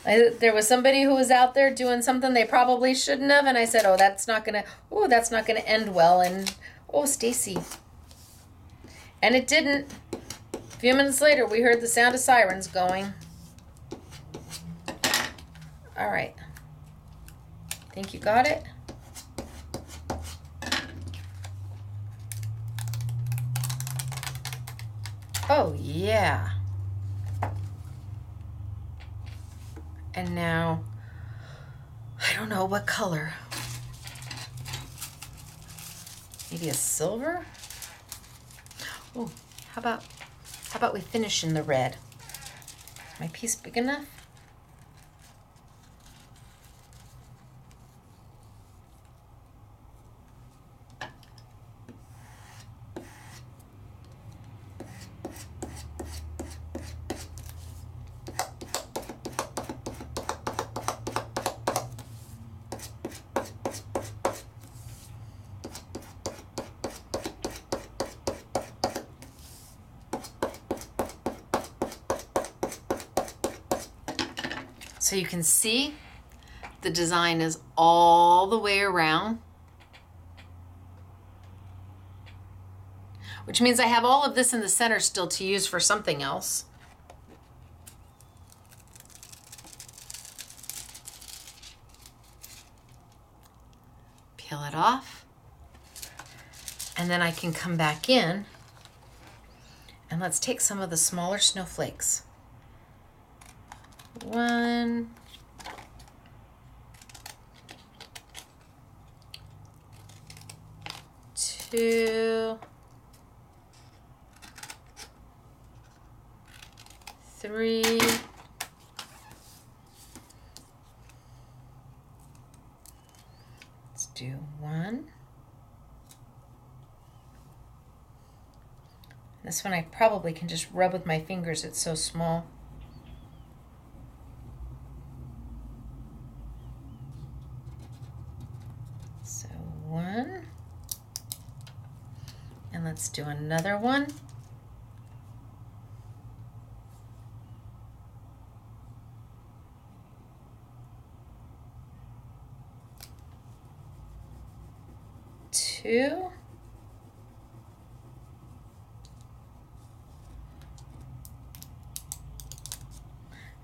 There was somebody who was out there doing something they probably shouldn't have, and I said, "Oh, that's not gonna end well." And oh, Stacy, and it didn't. A few minutes later, we heard the sound of sirens going. All right, think you got it? Oh yeah. And now, I don't know what color. Maybe a silver? Oh, how about we finish in the red? My piece big enough? So you can see the design is all the way around, which means I have all of this in the center still to use for something else. Peel it off, and then I can come back in and let's take some of the smaller snowflakes. 1, 2, 3, let's do 1. This one I probably can just rub with my fingers, it's so small. So 1, and let's do another one. Two.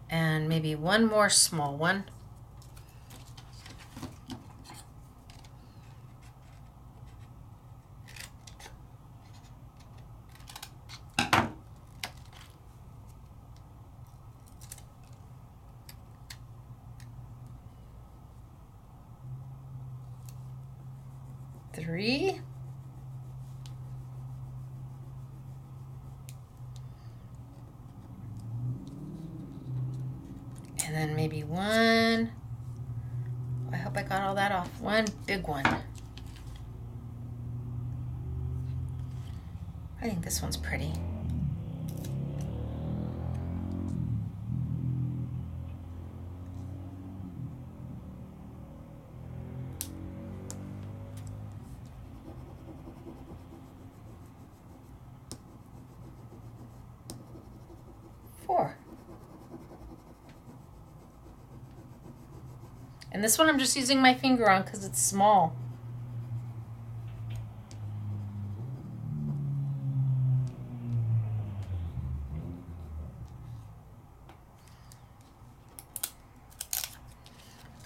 And maybe one more small one. Three. And then maybe one. I hope I got all that off. One big one. I think this one's pretty. Four. And this one I'm just using my finger on because it's small.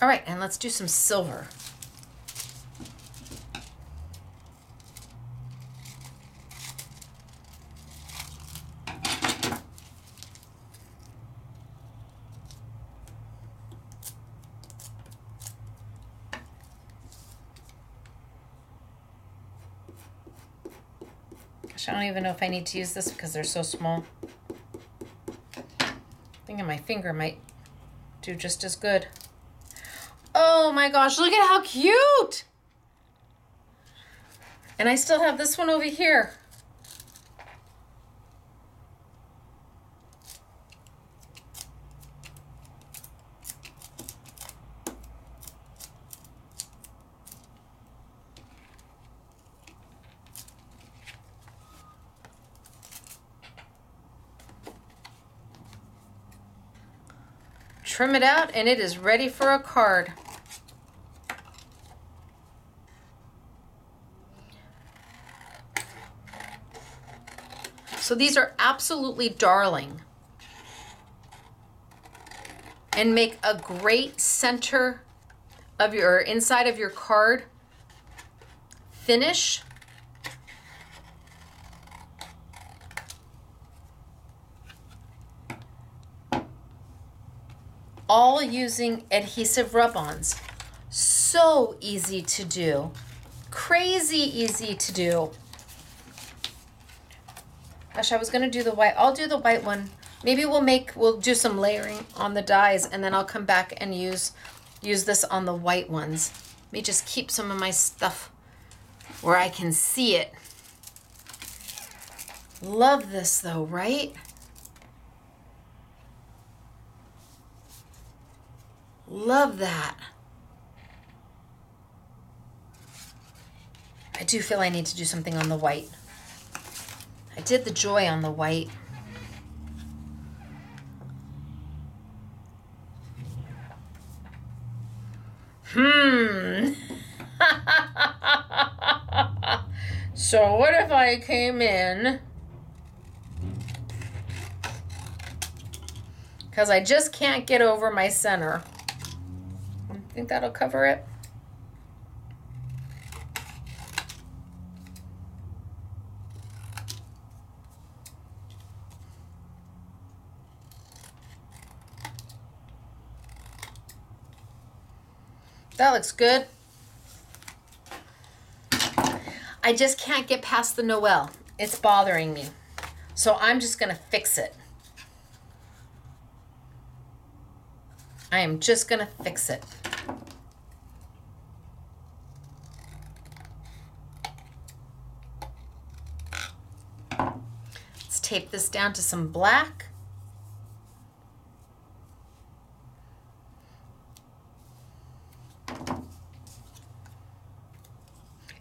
All right, and let's do some silver. Gosh, I don't even know if I need to use this because they're so small. Thinking my finger might do just as good. Oh my gosh, look at how cute! And I still have this one over here. Trim it out and it is ready for a card. So these are absolutely darling and make a great center of your inside of your card finish. all using adhesive rub-ons. So easy to do. Crazy easy to do. Gosh, I was gonna do the white. I'll do the white one. Maybe we'll do some layering on the dies, and then I'll come back and use this on the white ones. Let me just keep some of my stuff where I can see it. Love this though, right? Love that. I do feel I need to do something on the white. I did the joy on the white. So what if I came in, because I just can't get over my center. I think that'll cover it. That looks good. I just can't get past the Noel. It's bothering me. So I'm just gonna fix it. I am just gonna fix it. Let's tape this down to some black.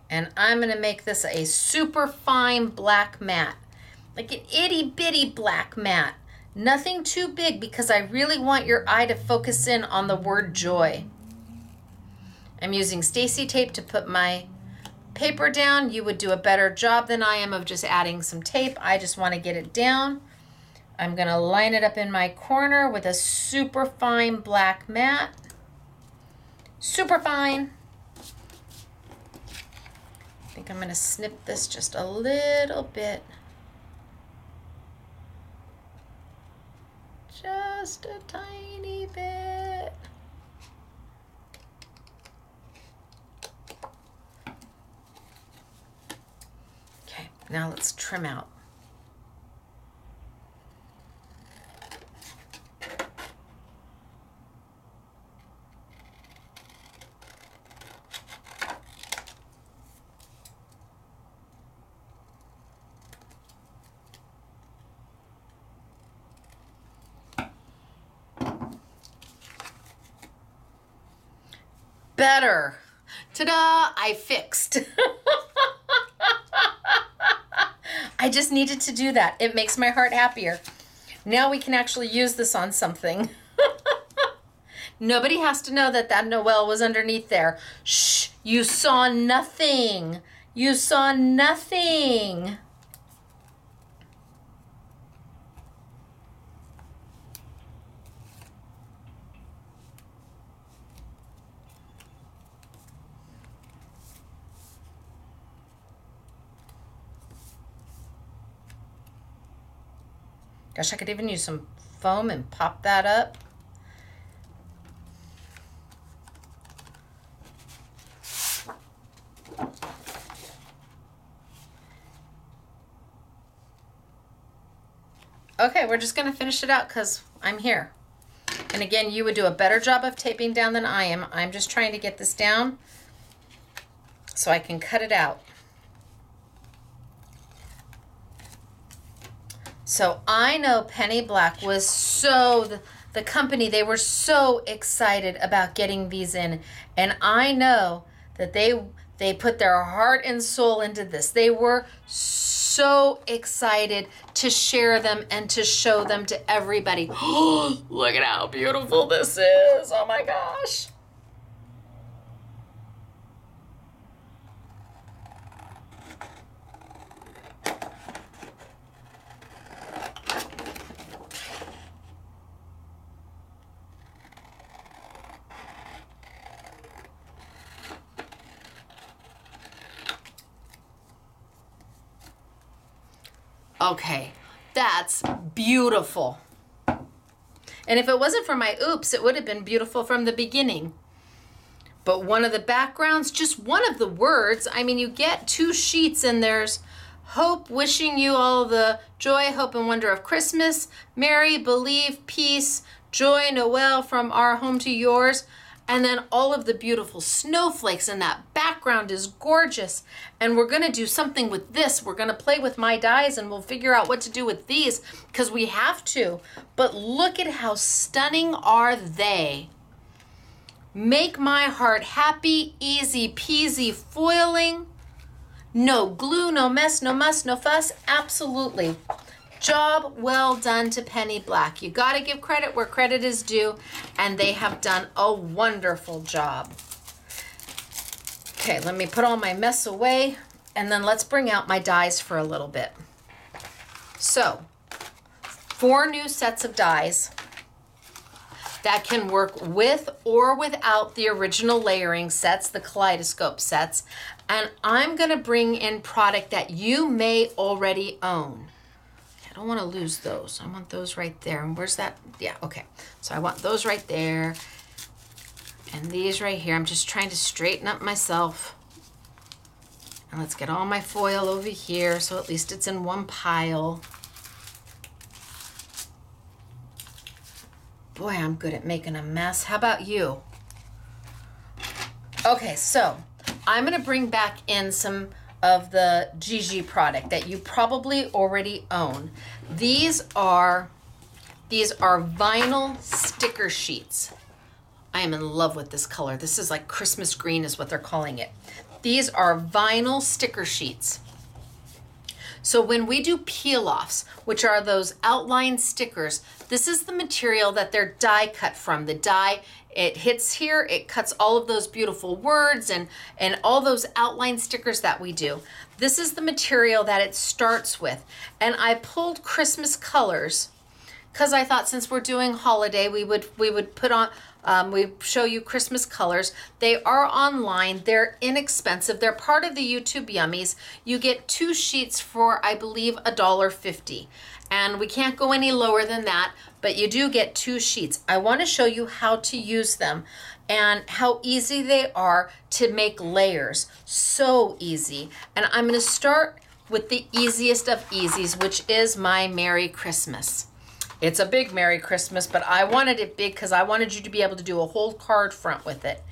And I'm gonna make this a super fine black matte, like an itty bitty black matte. Nothing too big, because I really want your eye to focus in on the word joy. I'm using Stacy tape to put my paper down. You would do a better job than I am of just adding some tape. I just want to get it down. I'm gonna line it up in my corner with a super fine black matte. Super fine. I think I'm gonna snip this just a little bit. Just a tiny bit. Okay, now let's trim out. Better. Ta-da, I fixed. I just needed to do that. It makes my heart happier. Now we can actually use this on something. Nobody has to know that that Noel was underneath there. Shh, you saw nothing. You saw nothing. Gosh, I could even use some foam and pop that up. Okay, we're just gonna finish it out because I'm here. And again, you would do a better job of taping down than I am. I'm just trying to get this down so I can cut it out. So I know Penny Black was the company, they were so excited about getting these in. And I know that they put their heart and soul into this. They were so excited to share them and to show them to everybody. Look at how beautiful this is. Oh my gosh. Okay, that's beautiful. And if it wasn't for my oops, it would have been beautiful from the beginning. But one of the backgrounds, just one of the words, I mean, you get 2 sheets and there's hope, wishing you all the joy, hope, and wonder of Christmas, Mary, believe, peace, joy, Noel, from our home to yours. And then all of the beautiful snowflakes, and that background is gorgeous. And we're gonna do something with this. We're gonna play with my dies and we'll figure out what to do with these because we have to. But look at how stunning are they. Make my heart happy, easy peasy foiling. No glue, no mess, no muss, no fuss, absolutely. Job well done to Penny Black. You gotta give credit where credit is due, and they have done a wonderful job. Okay, let me put all my mess away, and then let's bring out my dies for a little bit. So, 4 new sets of dies that can work with or without the original layering sets, the kaleidoscope sets, and I'm gonna bring in product that you may already own. I don't want to lose those. I want those right there. And where's that? Yeah, okay. So I want those right there. And these right here. I'm just trying to straighten up myself. And let's get all my foil over here so at least it's in one pile. Boy, I'm good at making a mess. How about you? Okay, so I'm going to bring back in some of the Gigi product that you probably already own. These are vinyl sticker sheets. I am in love with this color. This is like Christmas green is what they're calling it. These are vinyl sticker sheets. So when we do peel-offs, which are those outline stickers, this is the material that they're die cut from. The die, it hits here, it cuts all of those beautiful words and all those outline stickers that we do. This is the material that it starts with. And I pulled Christmas colors because I thought since we're doing holiday, we would put on, we show you Christmas colors. They are online, they're inexpensive. They're part of the YouTube Yummies. You get 2 sheets for, I believe, $1.50. And we can't go any lower than that, but you do get 2 sheets. I want to show you how to use them and how easy they are to make layers. So easy. And I'm going to start with the easiest of easies, which is my Merry Christmas. It's a big Merry Christmas, but I wanted it big because I wanted you to be able to do a whole card front with it.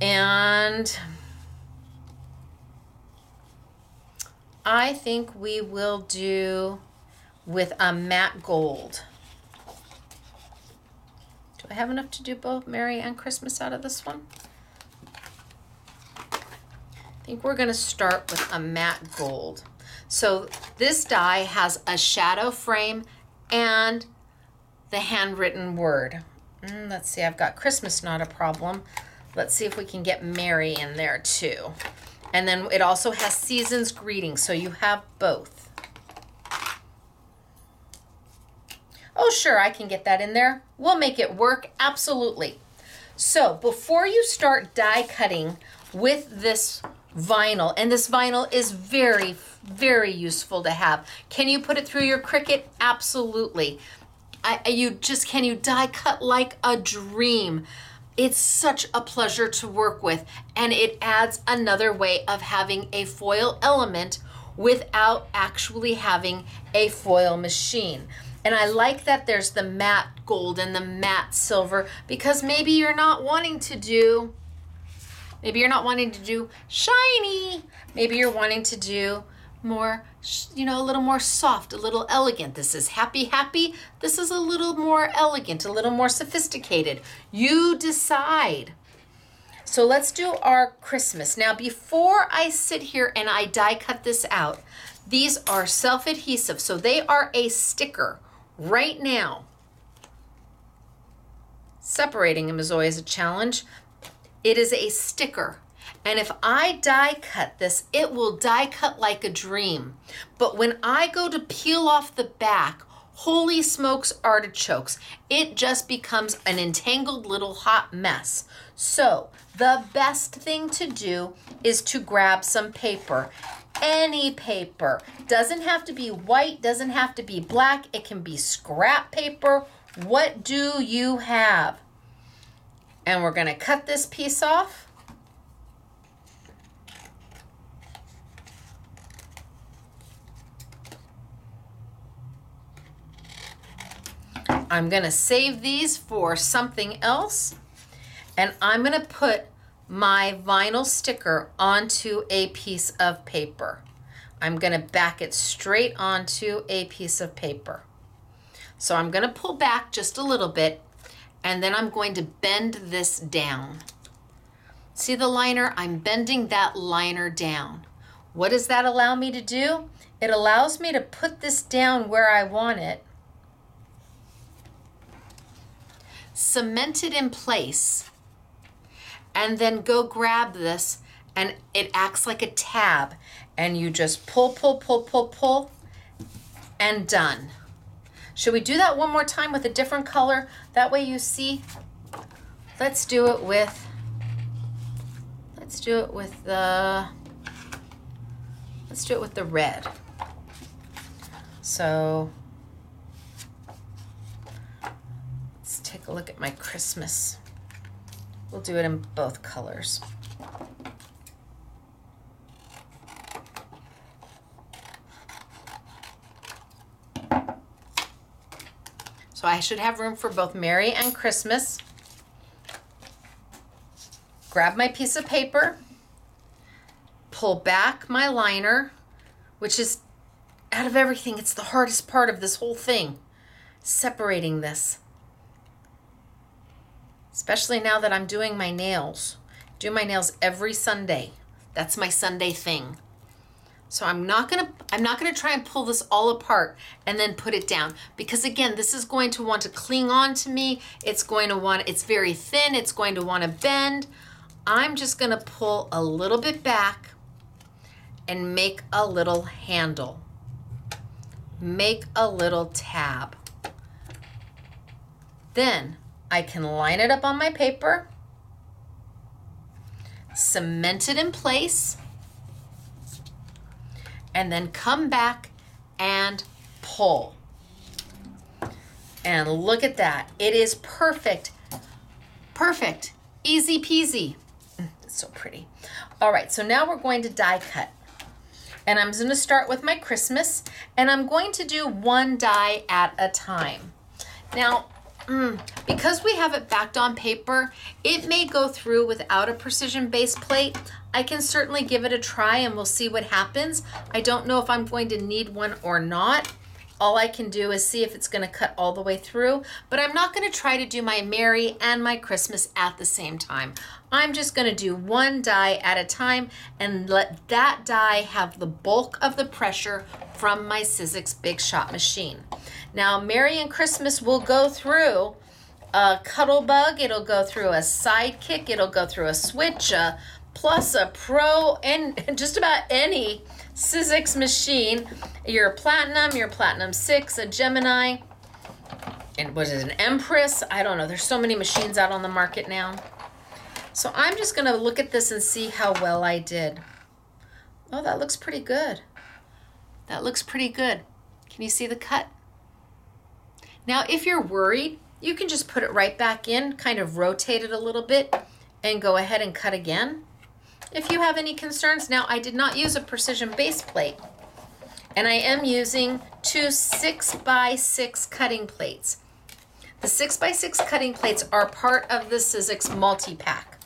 And I think we will do with a matte gold. Do I have enough to do both Merry and Christmas out of this one? I think we're going to start with a matte gold. So this die has a shadow frame and the handwritten word. Let's see, I've got Christmas, not a problem. Let's see if we can get Merry in there too. And then it also has Season's Greetings, so you have both. Oh, sure, I can get that in there. We'll make it work, absolutely. So before you start die cutting with this vinyl, and this vinyl is very, very useful to have. Can you put it through your Cricut? Absolutely. Can you die cut like a dream? It's such a pleasure to work with, and it adds another way of having a foil element without actually having a foil machine. And I like that there's the matte gold and the matte silver, because maybe you're not wanting to do shiny. Maybe you're wanting to do more, a little more soft, a little elegant. This is happy. This is a little more elegant, a little more sophisticated. You decide. So let's do our Christmas. Now, before I sit here and I die cut this out, these are self-adhesive. So they are a sticker right now. Separating them is always a challenge. It is a sticker. And if I die cut this, it will die cut like a dream. But when I go to peel off the back, holy smokes artichokes, it just becomes an entangled little hot mess. So the best thing to do is to grab some paper. Any paper. Doesn't have to be white, doesn't have to be black. It can be scrap paper, What do you have? And we're going to cut this piece off. I'm going to save these for something else, and I'm going to put my vinyl sticker onto a piece of paper. I'm going to back it straight onto a piece of paper. So I'm going to pull back just a little bit, and then I'm going to bend this down. See the liner? I'm bending that liner down. What does that allow me to do? It allows me to put this down where I want it, cement it in place, and then go grab this, and it acts like a tab, and you just pull, pull, pull, pull, pull, and done. Should we do that one more time with a different color? That way you see. Let's do it with the red. So let's take a look at my Christmas. We'll do it in both colors. So I should have room for both Merry and Christmas. Grab my piece of paper, pull back my liner, which is, out of everything, it's the hardest part of this whole thing, separating this. Especially now that I'm doing my nails. Do my nails every Sunday. That's my Sunday thing. So I'm not gonna try and pull this all apart and then put it down, because again, this is going to want to cling on to me. It's very thin, it's going to want to bend. I'm just gonna pull a little bit back and make a little handle. Make a little tab. Then I can line it up on my paper, cement it in place, and then come back and pull. And look at that. It is perfect. Perfect. Easy peasy. It's so pretty. All right, so now we're going to die cut. And I'm going to start with my Christmas, and I'm going to do one die at a time. Now, because we have it backed on paper, it may go through without a precision base plate. I can certainly give it a try and we'll see what happens. I don't know if I'm going to need one or not. All I can do is see if it's going to cut all the way through, but I'm not going to try to do my Merry and my Christmas at the same time. I'm just going to do one die at a time and let that die have the bulk of the pressure from my Sizzix Big Shot machine. Now, Merry and Christmas will go through a Cuttlebug, it'll go through a Sidekick, it'll go through a Switch, plus a Pro, and just about any Sizzix machine. Your Platinum 6, a Gemini, and was it an Empress? I don't know. There's so many machines out on the market now. So I'm just going to look at this and see how well I did. Oh, that looks pretty good. That looks pretty good. Can you see the cut? Now, if you're worried, you can just put it right back in, kind of rotate it a little bit, and go ahead and cut again. If you have any concerns, now I did not use a precision base plate, and I am using two 6x6 cutting plates. The 6x6 cutting plates are part of the Sizzix multi-pack.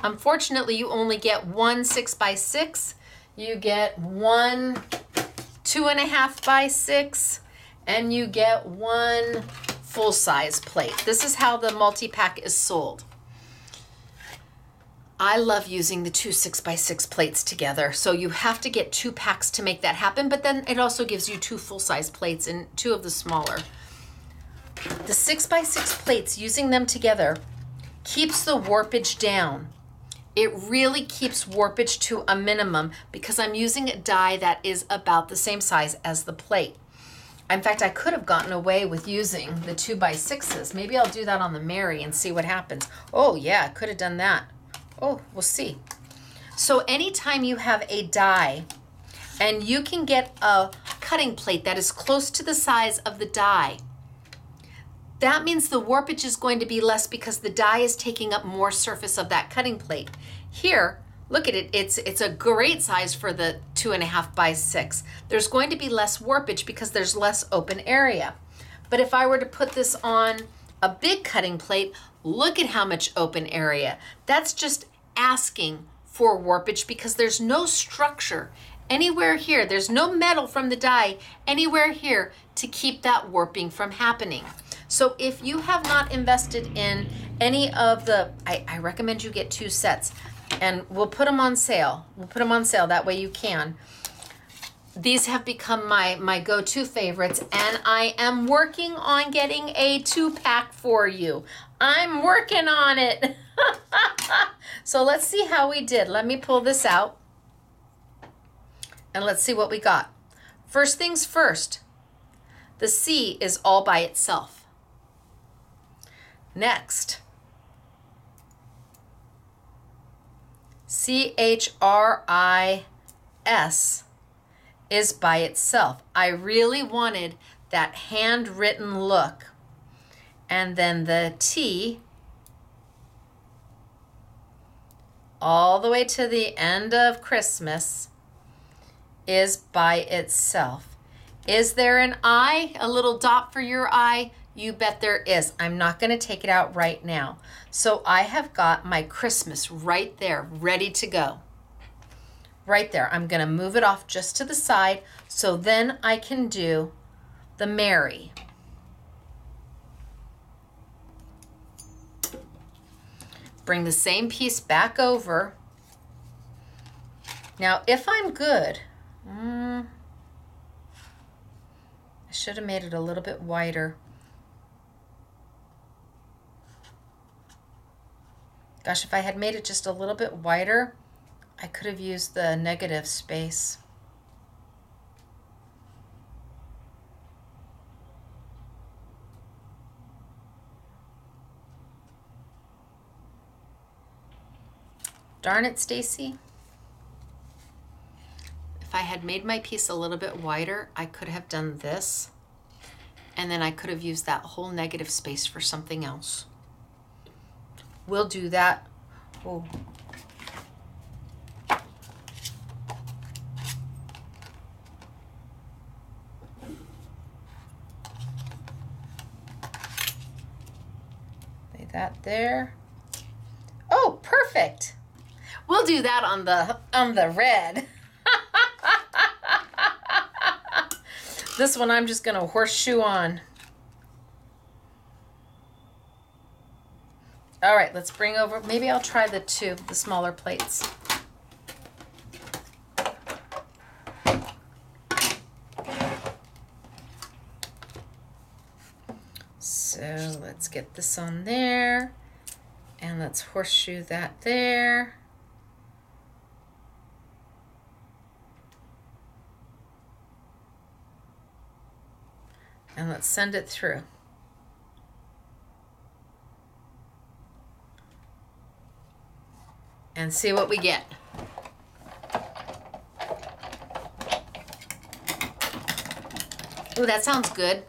Unfortunately, you only get one 6x6. You get one 2.5x6, and you get one full-size plate. This is how the multi-pack is sold. I love using the two 6x6 plates together. So you have to get 2 packs to make that happen, but then it also gives you 2 full-size plates and 2 of the smaller. The 6x6 plates, using them together, keeps the warpage down. It really keeps warpage to a minimum because I'm using a die that is about the same size as the plate. In fact, I could have gotten away with using the 2x6s. Maybe I'll do that on the Merry and see what happens. Oh yeah, I could have done that. Oh, we'll see. So anytime you have a die and you can get a cutting plate that is close to the size of the die, that means the warpage is going to be less because the die is taking up more surface of that cutting plate. Here, look at it, it's a great size for the 2.5 by 6. There's going to be less warpage because there's less open area. But if I were to put this on a big cutting plate, look at how much open area. That's just asking for warpage because there's no structure anywhere here. There's no metal from the die anywhere here to keep that warping from happening. So if you have not invested in any of the, I recommend you get 2 sets, and we'll put them on sale. We'll put them on sale, that way you can. These have become my go-to favorites, and I am working on getting a 2-pack for you. I'm working on it. So let's see how we did. Let me pull this out, and let's see what we got. First things first, the C is all by itself. Next, CHRIS is by itself. I really wanted that handwritten look. And then the T all the way to the end of Christmas is by itself. Is there an I, a little dot for your I? You bet there is. I'm not going to take it out right now. So I have got my Christmas right there, ready to go. Right there. I'm going to move it off just to the side so then I can do the Merry. Bring the same piece back over. Now, if I'm good, I should have made it a little bit wider. Gosh, if I had made it just a little bit wider, I could have used the negative space. Darn it, Stacy. If I had made my piece a little bit wider, I could have done this, and then I could have used that whole negative space for something else. We'll do that. Oh. Lay that there. Oh, perfect. We'll do that on the red. This one I'm just going to horseshoe on. All right, let's bring over, maybe I'll try the smaller plates. So let's get this on there, and let's horseshoe that there. And let's send it through. And see what we get. Ooh, that sounds good.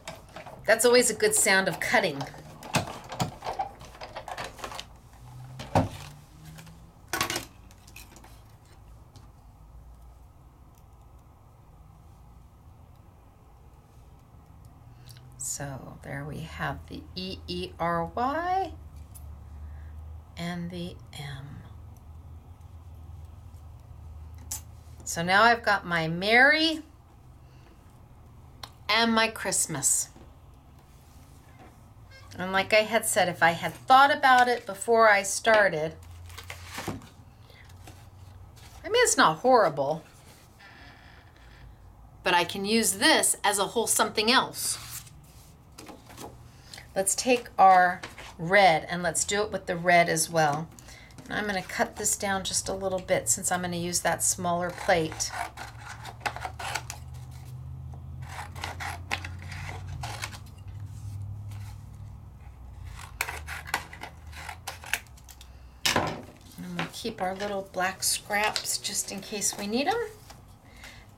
That's always a good sound of cutting. So there we have the E-E-R-Y and the M. So now I've got my Merry and my Christmas. And like I had said, if I had thought about it before I started, I mean, it's not horrible, but I can use this as a whole something else. Let's take our red and let's do it with the red as well. And I'm going to cut this down just a little bit since I'm going to use that smaller plate. And we'll keep our little black scraps just in case we need them.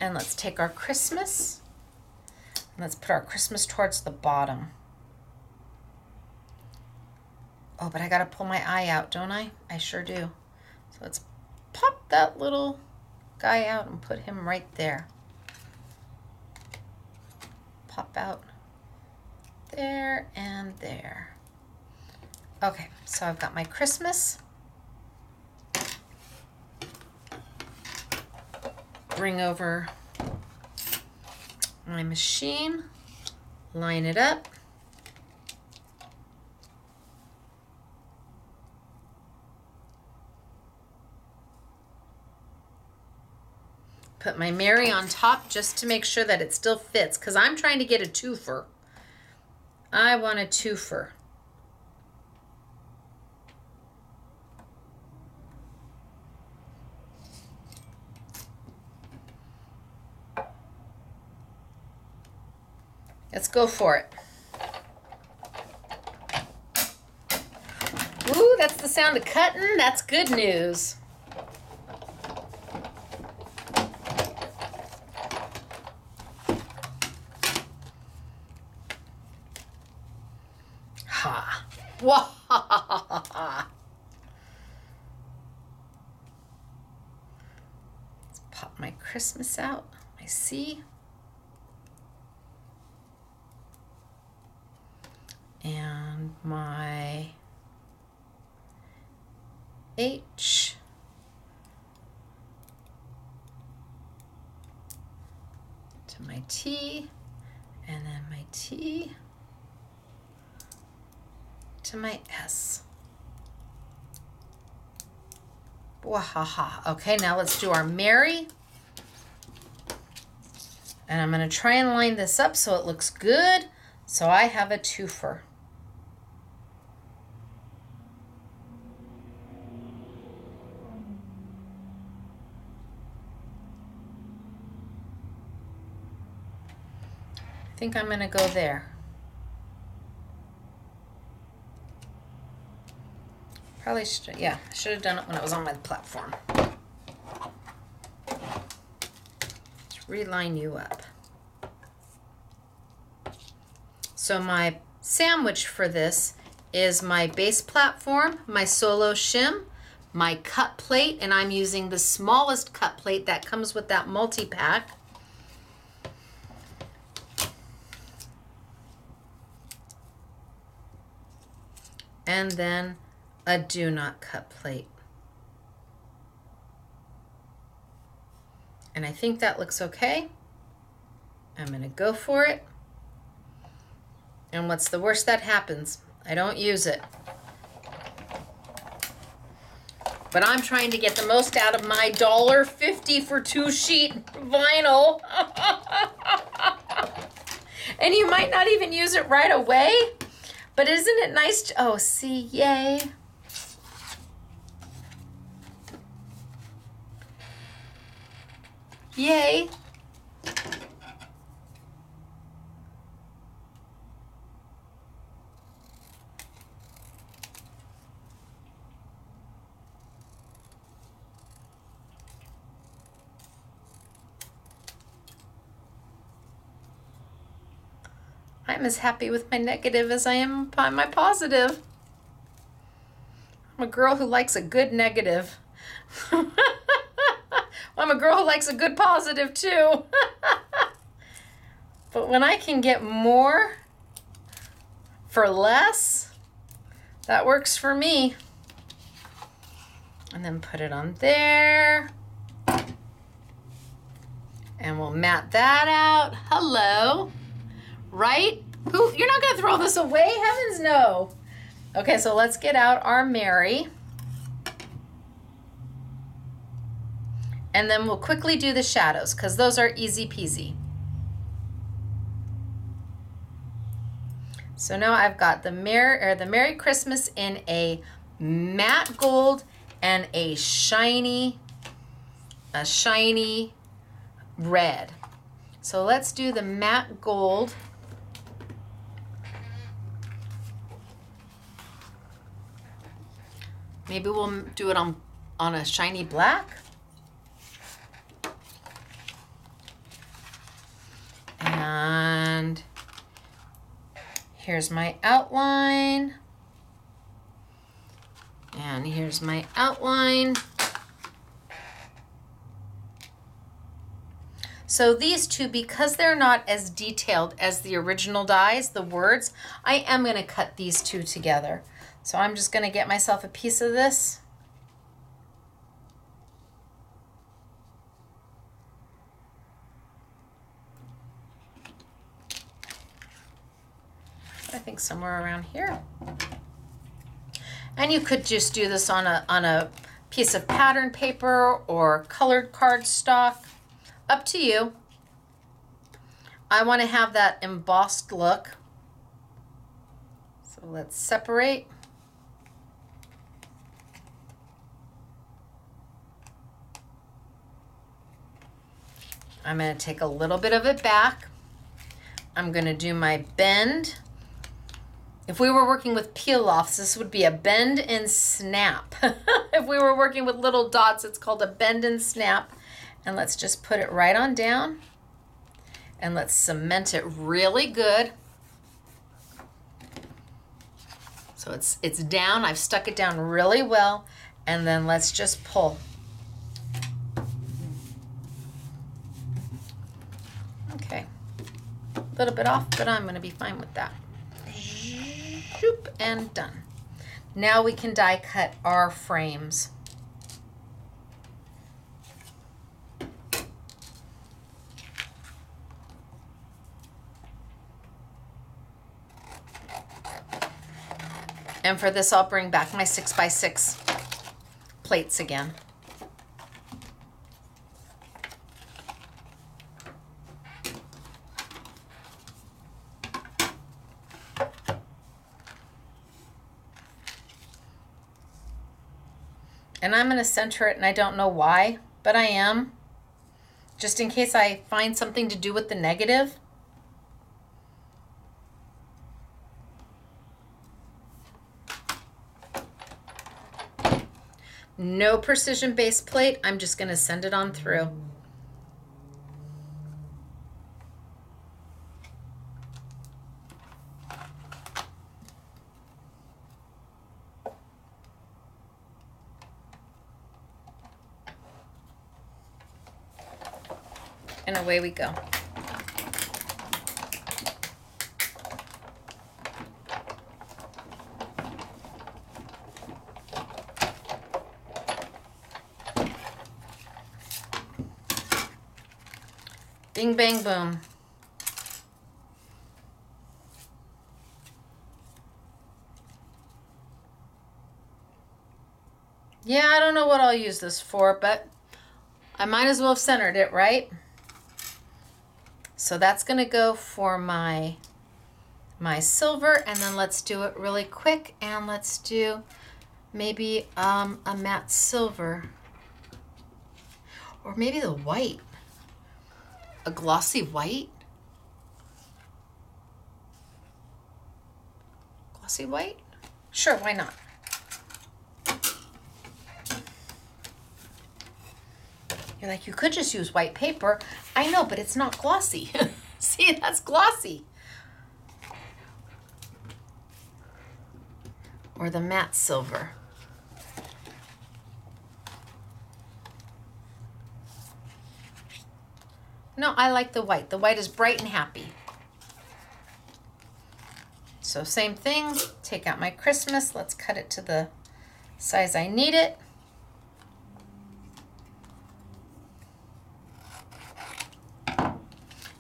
And let's take our Christmas and let's put our Christmas towards the bottom. Oh, but I gotta pull my eye out, don't I? I sure do. So let's pop that little guy out and put him right there. Pop out there and there. Okay, so I've got my Christmas. Bring over my machine, line it up. Put my Mary on top just to make sure that it still fits, because I'm trying to get a twofer. I want a twofer. Let's go for it. Ooh, that's the sound of cutting. That's good news. Ha. Wah. Let's pop my Christmas out. My C. And my H. To my T. And then my T. To my S. Wahaha. Okay, now let's do our Mary. And I'm going to try and line this up so it looks good. So I have a twofer. I think I'm going to go there. Probably should, yeah, I should have done it when it was on my platform. Let's reline you up. So my sandwich for this is my base platform, my solo shim, my cut plate, and I'm using the smallest cut plate that comes with that multi-pack. And then a do not cut plate. And I think that looks okay. I'm going to go for it. And what's the worst that happens? I don't use it. But I'm trying to get the most out of my $1.50 for 2-sheet vinyl. And you might not even use it right away. But isn't it nice to, oh, see, yay. Yay. I'm as happy with my negative as I am on my positive. I'm a girl who likes a good negative. I'm a girl who likes a good positive too. But when I can get more for less, that works for me. And then put it on there. And we'll mat that out. Hello. Right? Who? You're not going to throw this away? Heavens no. Okay, so let's get out our Mary. And then we'll quickly do the shadows because those are easy peasy. So now I've got the Merry Christmas in a matte gold and a shiny red. So let's do the matte gold. Maybe we'll do it on a shiny black. And here's my outline. And here's my outline. So these two, because they're not as detailed as the original dies, the words, I am going to cut these two together. So I'm just going to get myself a piece of this. I think somewhere around here. And you could just do this on a piece of pattern paper or colored cardstock. Up to you. I want to have that embossed look. So let's separate. I'm going to take a little bit of it back. I'm going to do my bend. If we were working with peel-offs, this would be a bend and snap. If we were working with little dots, it's called a bend and snap. And let's just put it right on down. And let's cement it really good. So it's down. I've stuck it down really well. And then let's just pull. Okay. A little bit off, but I'm going to be fine with that. Shoop, and done. Now we can die cut our frames. And for this, I'll bring back my 6x6 plates again. And I'm going to center it, and I don't know why, but I am. Just in case I find something to do with the negative. No precision base plate. I'm just going to send it on through. And away we go. Bing, bang, boom. Yeah, I don't know what I'll use this for, but I might as well have centered it, right? So that's going to go for my silver, and then let's do it really quick, and let's do maybe a matte silver, or maybe the white. A glossy white? Glossy white? Sure, why not? You're like, you could just use white paper. I know, but it's not glossy. See, that's glossy. Or the matte silver. No, I like the white. The white is bright and happy. So same thing, take out my Christmas. Let's cut it to the size I need it.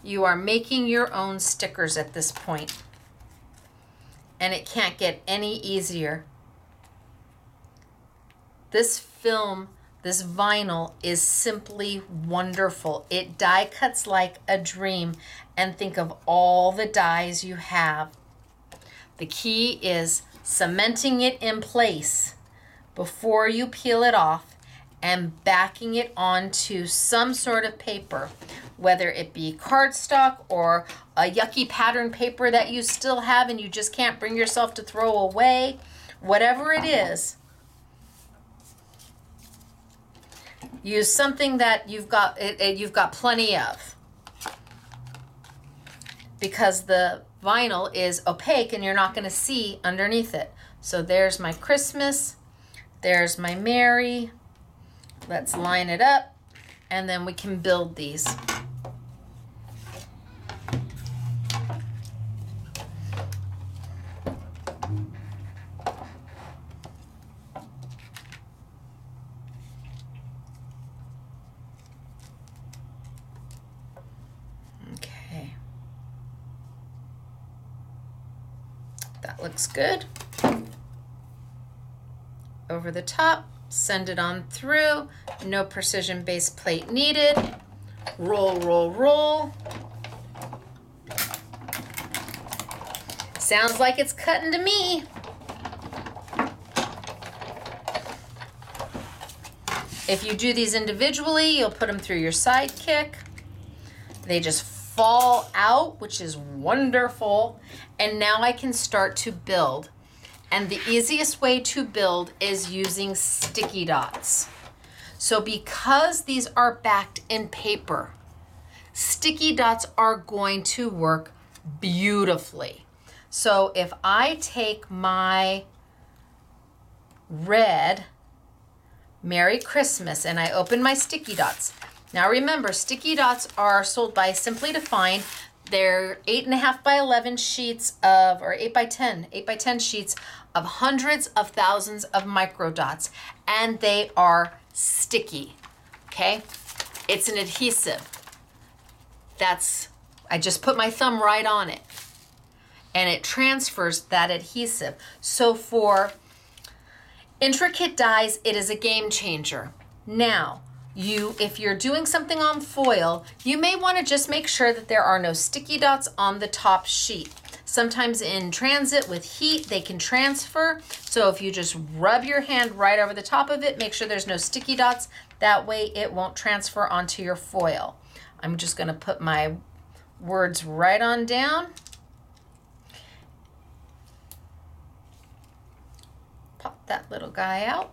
You are making your own stickers at this point, and it can't get any easier. This film, this vinyl is simply wonderful. It die cuts like a dream, and think of all the dies you have. The key is cementing it in place before you peel it off and backing it onto some sort of paper, whether it be cardstock or a yucky pattern paper that you still have and you just can't bring yourself to throw away, whatever it is. Use something that you've got plenty of, because the vinyl is opaque and you're not going to see underneath it. So there's my Christmas. There's my Mary. Let's line it up, and then we can build these. Okay. That looks good. Over the top, send it on through. No precision base plate needed. Roll, roll, roll. Sounds like it's cutting to me. If you do these individually, you'll put them through your sidekick. They just fall out, which is wonderful. And now I can start to build. And the easiest way to build is using sticky dots. So because these are backed in paper, sticky dots are going to work beautifully. So if I take my red Merry Christmas and I open my sticky dots. Now remember, sticky dots are sold by Simply Defined. They're 8.5 by 11 sheets of, or 8 by 10 sheets of hundreds of thousands of micro dots, and they are sticky, okay? It's an adhesive. I just put my thumb right on it, and it transfers that adhesive. So for intricate dies, it is a game changer. Now, if you're doing something on foil, you may want to just make sure that there are no sticky dots on the top sheet. Sometimes in transit with heat, they can transfer. So if you just rub your hand right over the top of it, make sure there's no sticky dots. That way it won't transfer onto your foil. I'm just going to put my words right on down. Pop that little guy out.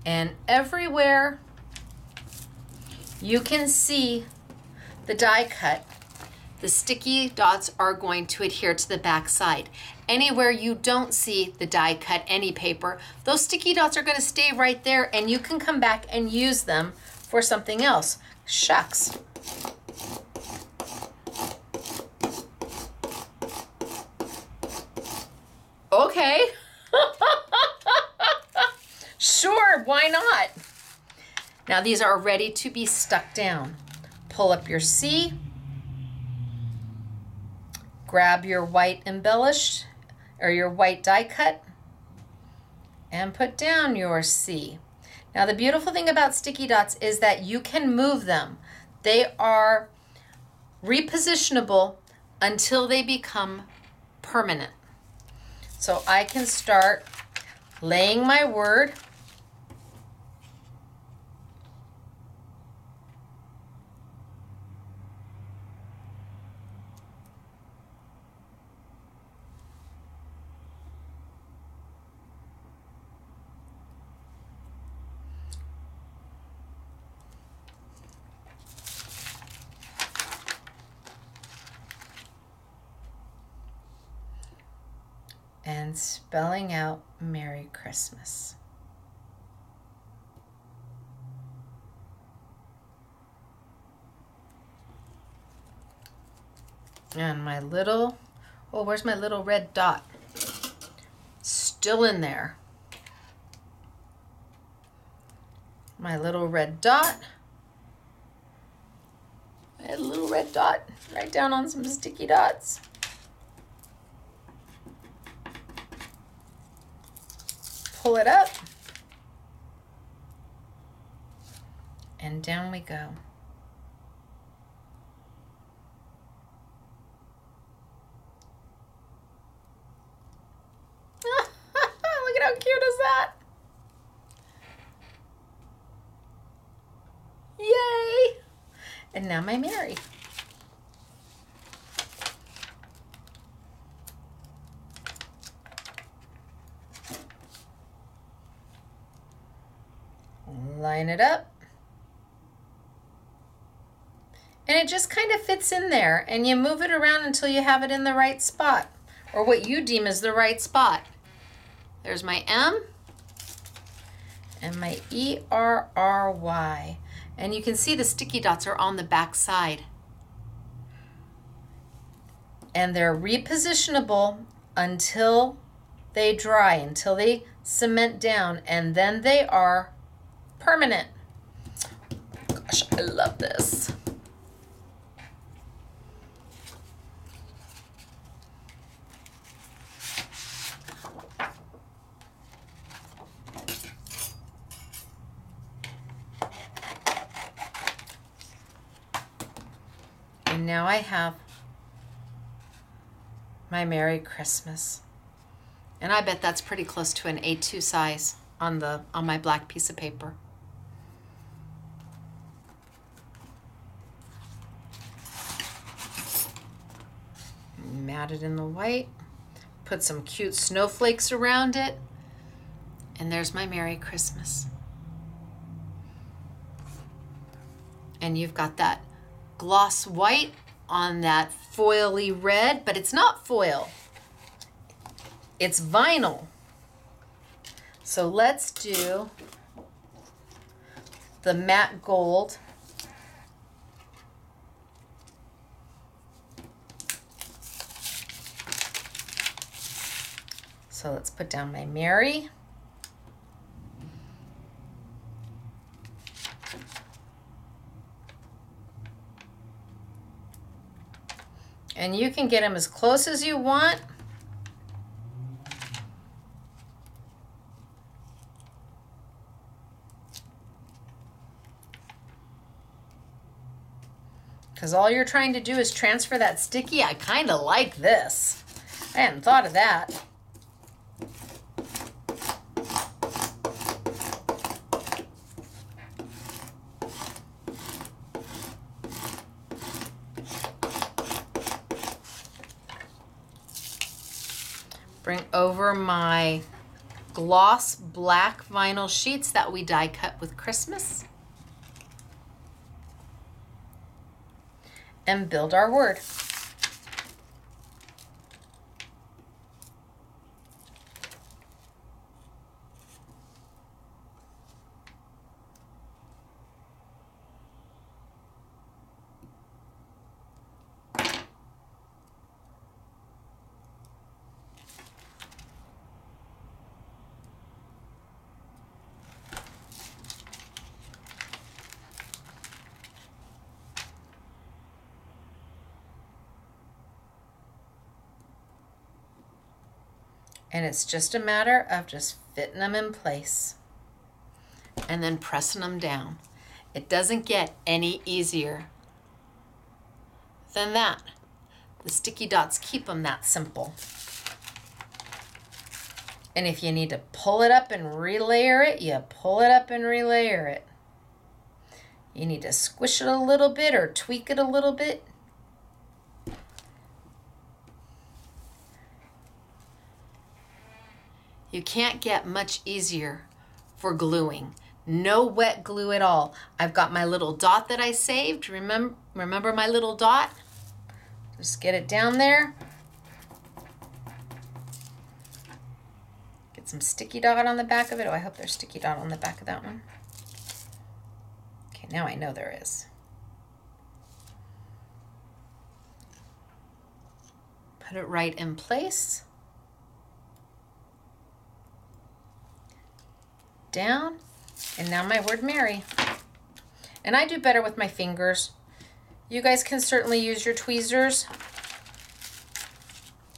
And everywhere you can see the die cut, the sticky dots are going to adhere to the back side. Anywhere you don't see the die cut, any paper, those sticky dots are going to stay right there, and you can come back and use them for something else. Shucks. Okay. Sure, why not? Now these are ready to be stuck down. Pull up your C, grab your white embellished or your white die cut, and put down your C. Now the beautiful thing about sticky dots is that you can move them. They are repositionable until they become permanent. So I can start laying my word. And spelling out Merry Christmas. And my little, oh, where's my little red dot? Still in there. My little red dot. I had a little red dot right down on some sticky dots. Pull it up, and down we go. Look at how cute is that? Yay! And now my Mary. Line it up. And it just kind of fits in there, and you move it around until you have it in the right spot, or what you deem is the right spot. There's my M and my ERRY. And you can see the sticky dots are on the back side. And they're repositionable until they dry, until they cement down, and then they are permanent. Gosh, I love this. And now I have my Merry Christmas. And I bet that's pretty close to an A2 size on my black piece of paper. Mat it in the white, put some cute snowflakes around it, and there's my Merry Christmas. And you've got that gloss white on that foily red, but it's not foil. It's vinyl. So let's do the matte gold. So let's put down my Mary. And you can get them as close as you want. Because all you're trying to do is transfer that sticky. I kind of like this. I hadn't thought of that. Bring over my gloss black vinyl sheets that we die cut with Christmas. And build our word. And it's just a matter of just fitting them in place and then pressing them down. It doesn't get any easier than that. The sticky dots keep them that simple. And if you need to pull it up and relayer it, you pull it up and relayer it. You need to squish it a little bit or tweak it a little bit. You can't get much easier for gluing. No wet glue at all. I've got my little dot that I saved. Remember my little dot? Just get it down there. Get some sticky dot on the back of it. Oh, I hope there's sticky dot on the back of that one. Okay, now I know there is. Put it right in place. Down, and now my word Mary. And I do better with my fingers. You guys can certainly use your tweezers,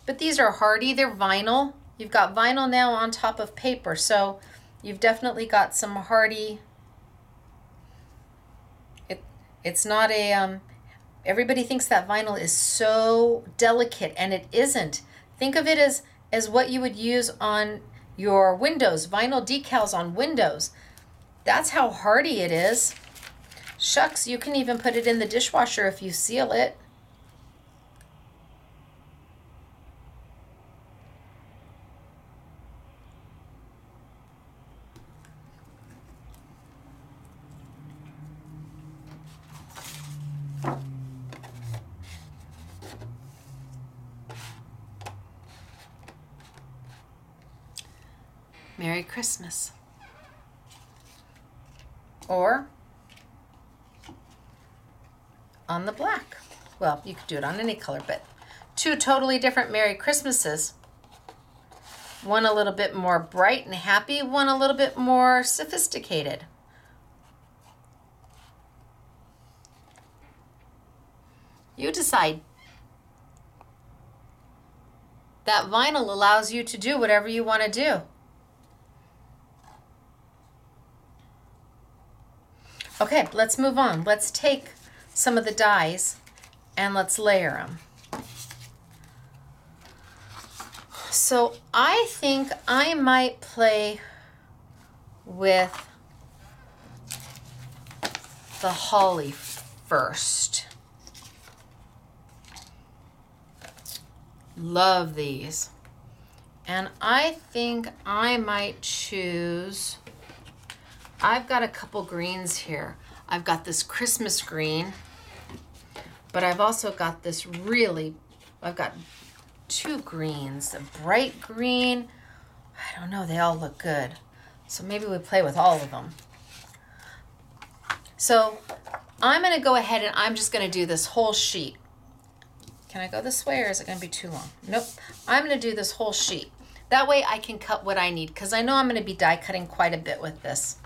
but these are hardy. They're vinyl. You've got vinyl now on top of paper, so you've definitely got some hardy. It's not a everybody thinks that vinyl is so delicate, and it isn't. Think of it as what you would use on your windows, vinyl decals on windows. That's how hardy it is. Shucks, you can even put it in the dishwasher if you seal it. Merry Christmas. Or on the black. Well, you could do it on any color, but two totally different Merry Christmases. One a little bit more bright and happy, one a little bit more sophisticated. You decide. That vinyl allows you to do whatever you want to do. Okay, let's move on. Let's take some of the dies and let's layer them. So I think I might play with the holly first. Love these. And I think I might choose, I've got a couple greens here. I've got this Christmas green, but I've also got this I've got two greens, a bright green. I don't know, they all look good. So maybe we play with all of them. So I'm gonna go ahead and I'm just gonna do this whole sheet. Can I go this way or is it gonna be too long? Nope, I'm gonna do this whole sheet. That way I can cut what I need because I know I'm gonna be die cutting quite a bit with this.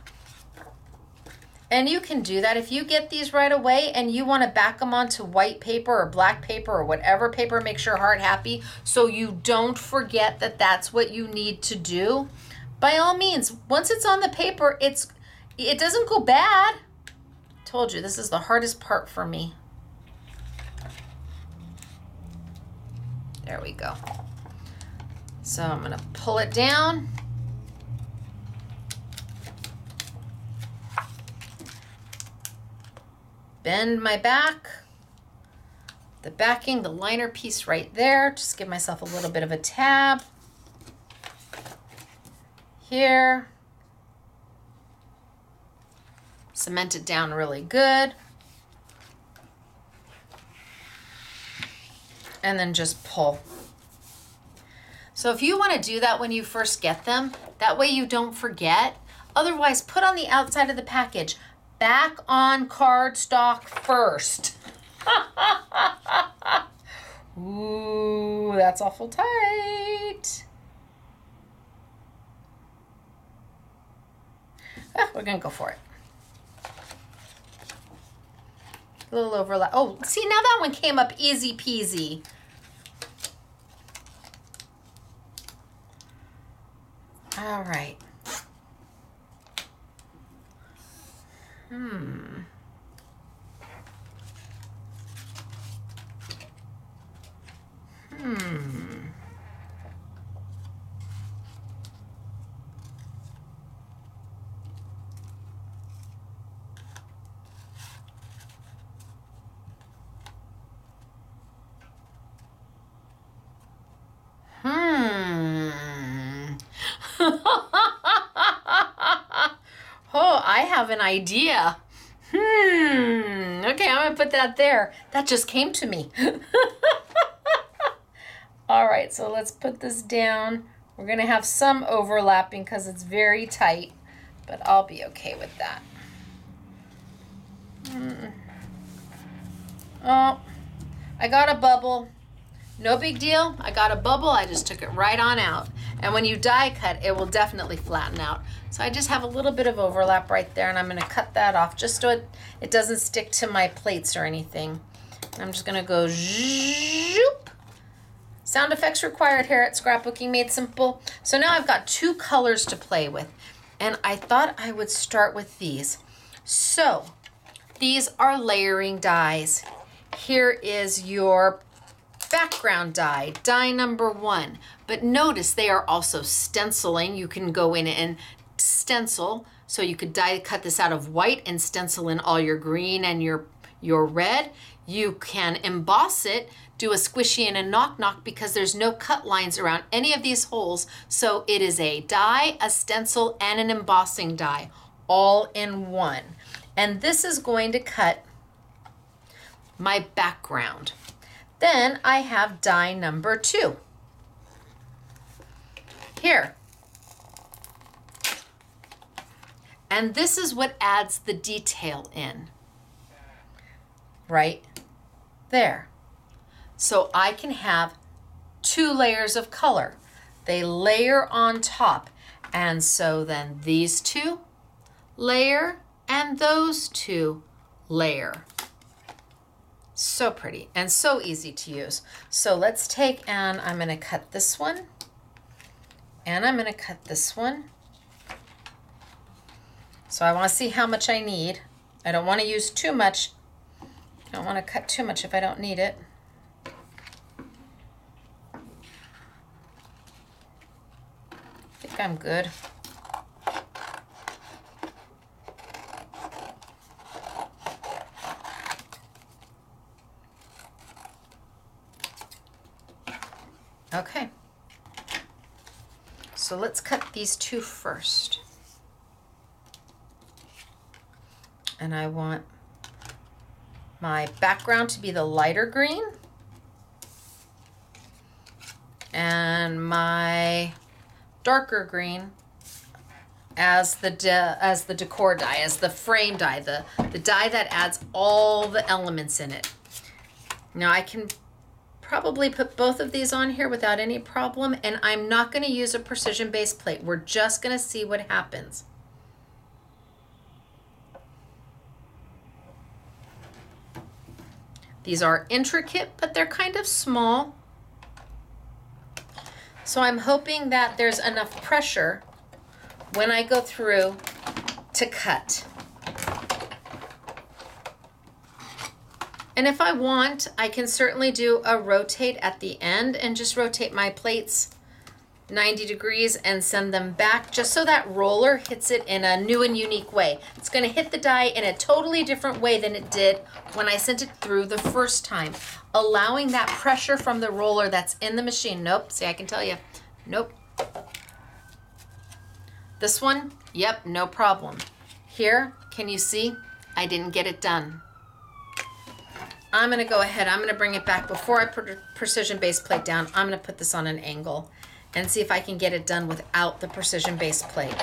And you can do that if you get these right away and you want to back them onto white paper or black paper or whatever paper makes your heart happy so you don't forget that that's what you need to do. By all means, once it's on the paper, it doesn't go bad. Told you, this is the hardest part for me. There we go. So I'm going to pull it down. Bend my back, the backing, the liner piece right there. Just give myself a little bit of a tab here. Cement it down really good. And then just pull. So if you want to do that when you first get them, that way you don't forget. Otherwise, put on the outside of the package, back on cardstock first. Ooh, that's awful tight. We're gonna go for it. A little overlap. Oh, see, now that one came up easy peasy. All right. Oh, I have an idea. Okay, I'm gonna put that there. That just came to me. All right, so let's put this down. We're gonna have some overlapping because it's very tight, but I'll be okay with that. Oh, I got a bubble. No big deal. I got a bubble. I just took it right on out. And when you die cut, it will definitely flatten out. So I just have a little bit of overlap right there, and I'm gonna cut that off just so it doesn't stick to my plates or anything. I'm just gonna go zoop. Sound effects required here at Scrapbooking Made Simple. So now I've got two colors to play with, and I thought I would start with these. So these are layering dies. Here is your background die, die number 1. But notice they are also stenciling. You can go in and stencil. So you could die cut this out of white and stencil in all your green and your red. You can emboss it, do a squishy and a knock-knock because there's no cut lines around any of these holes. So it is a die, a stencil, and an embossing die all in one. And this is going to cut my background. Then I have die number 2. Here. And this is what adds the detail in, right there. So I can have 2 layers of color. They layer on top. And so then these 2 layer and those 2 layer. So pretty and so easy to use. So let's take, and I'm going to cut this one, and I'm going to cut this one. So I want to see how much I need. I don't want to use too much. I don't want to cut too much if I don't need it. I think I'm good. Okay, so let's cut these 2 first. And I want my background to be the lighter green and my darker green as the decor dye, as the frame dye, the dye that adds all the elements in it. Now I can probably put both of these on here without any problem, and I'm not going to use a precision base plate. We're just going to see what happens. These are intricate, but they're kind of small. So I'm hoping that there's enough pressure when I go through to cut. And if I want, I can certainly do a rotate at the end and just rotate my plates 90 degrees and send them back just so that roller hits it in a new and unique way. It's going to hit the die in a totally different way than it did when I sent it through the first time, allowing that pressure from the roller that's in the machine. Nope, see, I can tell you, nope. This one, yep, no problem. Here, can you see? I didn't get it done. I'm going to go ahead, I'm going to bring it back before I put a precision base plate down. I'm going to put this on an angle and see if I can get it done without the precision base plate.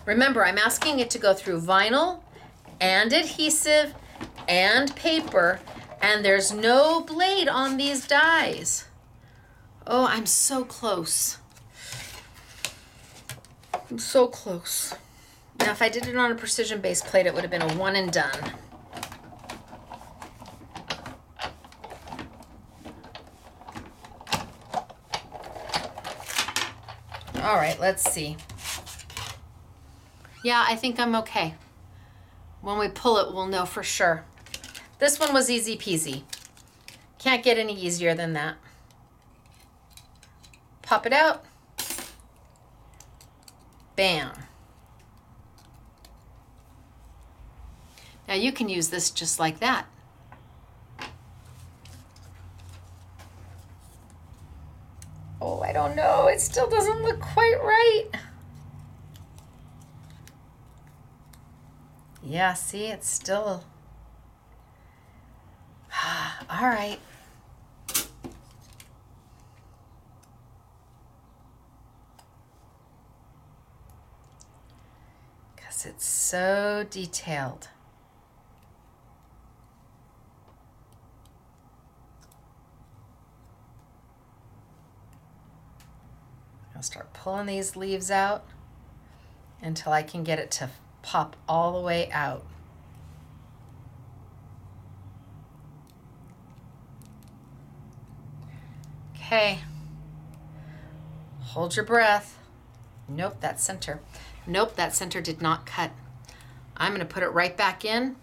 Remember, I'm asking it to go through vinyl and adhesive and paper, and there's no blade on these dies. Oh, I'm so close. I'm so close. Now, if I did it on a precision base plate, it would have been a one and done. All right, let's see. Yeah, I think I'm okay. When we pull it, we'll know for sure. This one was easy peasy. Can't get any easier than that. Pop it out. Bam. Now you can use this just like that. Oh, I don't know. It still doesn't look quite right. Yeah, see, it's still... All right. Because it's so detailed. I'll start pulling these leaves out until I can get it to pop all the way out. Okay. Hold your breath. Nope, that's center. Nope, that center did not cut. I'm going to put it right back in,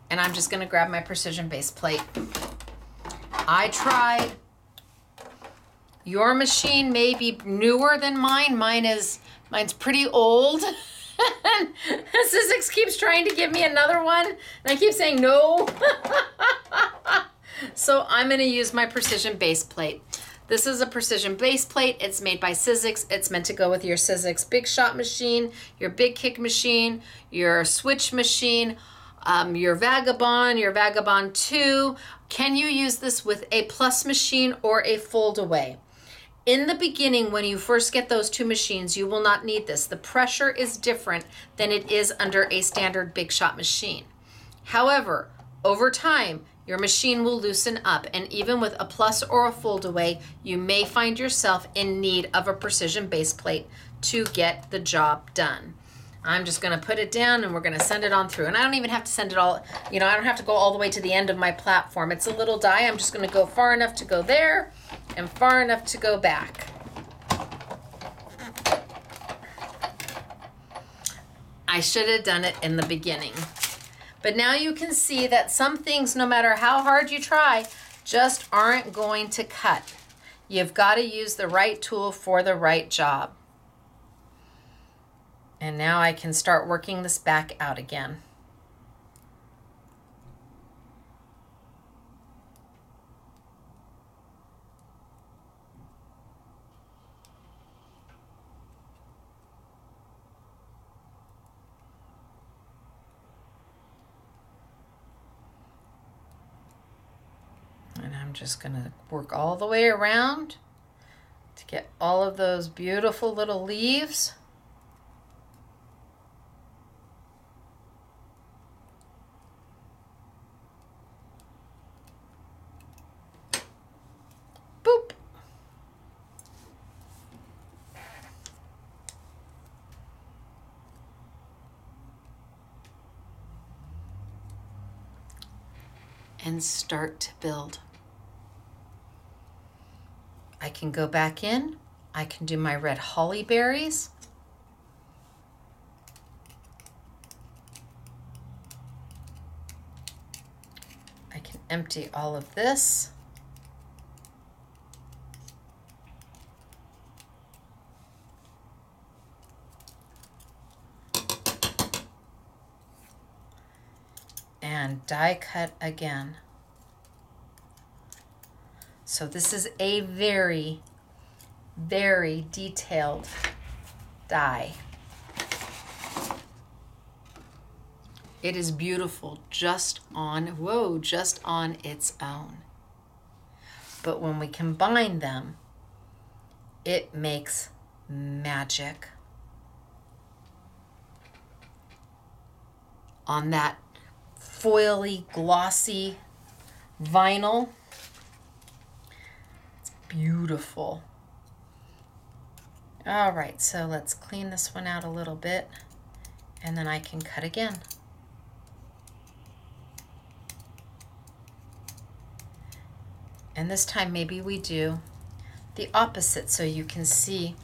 and I'm just going to grab my precision base plate. I tried. Your machine may be newer than mine. Mine's pretty old. Sizzix keeps trying to give me another one, and I keep saying no. So I'm going to use my precision base plate. This is a precision base plate. It's made by Sizzix. It's meant to go with your Sizzix Big Shot machine, your Big Kick machine, your Switch machine, your Vagabond 2. Can you use this with a plus machine or a fold away? In the beginning, when you first get those two machines, you will not need this. The pressure is different than it is under a standard Big Shot machine. However, over time, your machine will loosen up, and even with a plus or a fold away, you may find yourself in need of a precision base plate to get the job done. I'm just gonna put it down and we're gonna send it on through. And I don't even have to send it all, I don't have to go all the way to the end of my platform. It's a little die. I'm just gonna go far enough to go there and far enough to go back. I should have done it in the beginning. But now you can see that some things, no matter how hard you try, just aren't going to cut. You've got to use the right tool for the right job. And now I can start working this back out again. And I'm just going to work all the way around to get all of those beautiful little leaves. Boop. And start to build. I can go back in. I can do my red holly berries. I can empty all of this. And die cut again. So this is a very, very detailed die. It is beautiful just on its own. But when we combine them, it makes magic. On that foily, glossy vinyl. It's beautiful. All right, so let's clean this one out a little bit, and then I can cut again. And this time maybe we do the opposite so you can see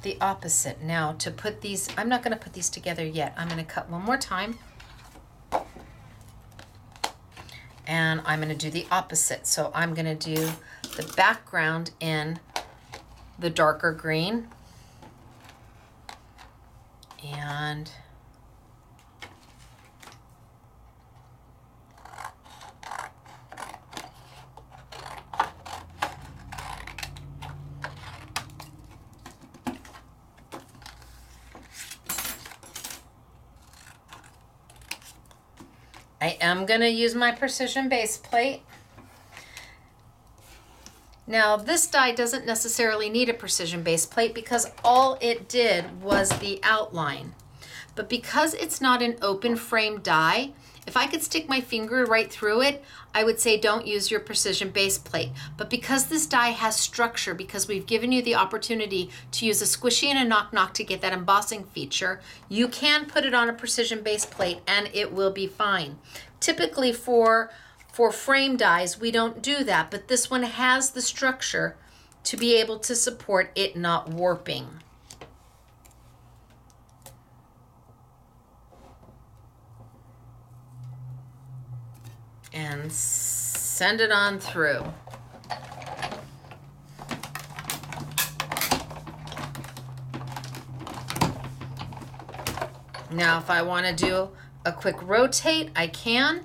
the opposite. Now to put these, I'm not going to put these together yet. I'm going to cut one more time. And I'm going to do the opposite. So I'm going to do the background in the darker green. And I am going to use my precision base plate. Now this die doesn't necessarily need a precision base plate because all it did was the outline. But because it's not an open frame die, if I could stick my finger right through it, I would say don't use your precision base plate. But because this die has structure, because we've given you the opportunity to use a squishy and a knock-knock to get that embossing feature, you can put it on a precision base plate and it will be fine. Typically for frame dies, we don't do that, but this one has the structure to be able to support it not warping. And send it on through. Now, if I want to do a quick rotate, I can.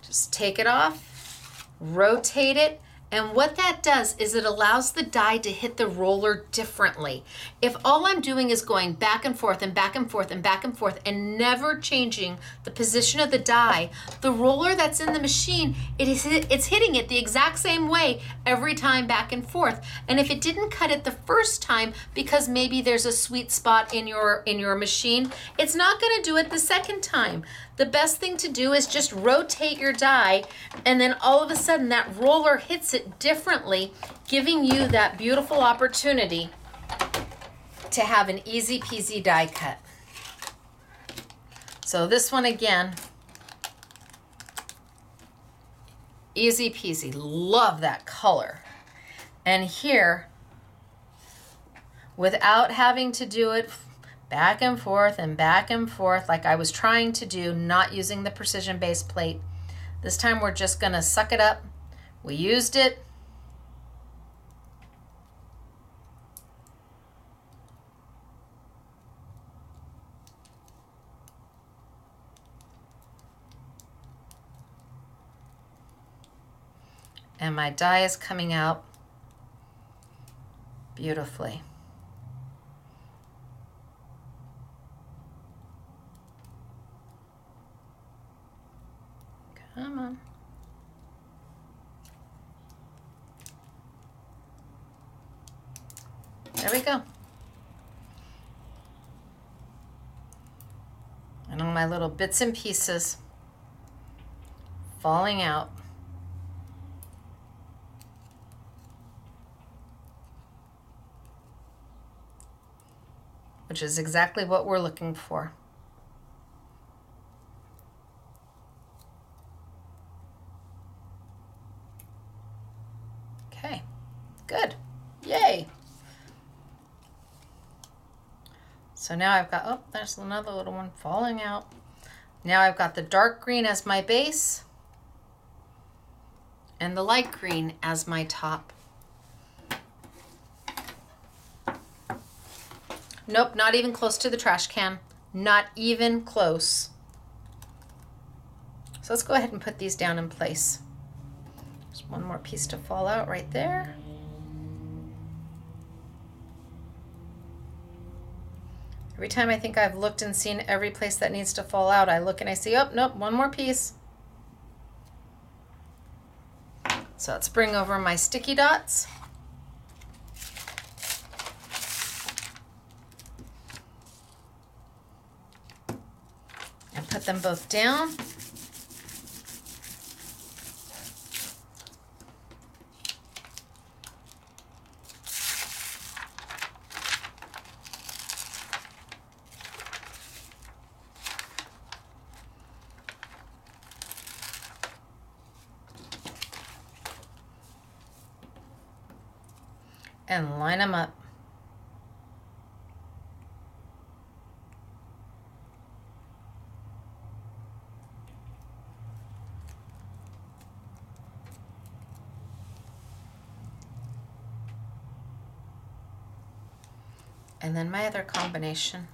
Just take it off, rotate it, And what that does is it allows the die to hit the roller differently. If all I'm doing is going back and forth and back and forth and back and forth and never changing the position of the die, the roller that's in the machine, it's hitting it the exact same way every time back and forth. And if it didn't cut it the first time because maybe there's a sweet spot in your machine, it's not going to do it the second time. The best thing to do is just rotate your die, and then all of a sudden that roller hits it differently, giving you that beautiful opportunity to have an easy peasy die cut. So this one again, easy peasy, love that color. And here, without having to do it back and forth like I was trying to do, not using the precision base plate. This time we're just gonna suck it up. We used it. And my die is coming out beautifully. Come on. There we go. And all my little bits and pieces falling out. Which is exactly what we're looking for. Okay, good, yay. So now I've got, oh, there's another little one falling out. Now I've got the dark green as my base and the light green as my top. Nope, not even close to the trash can. Not even close. So let's go ahead and put these down in place. There's one more piece to fall out right there. Every time I think I've looked and seen every place that needs to fall out, I look and I see, oh, nope, one more piece. So let's bring over my sticky dots. And put them both down. And line them up. And then my other combination.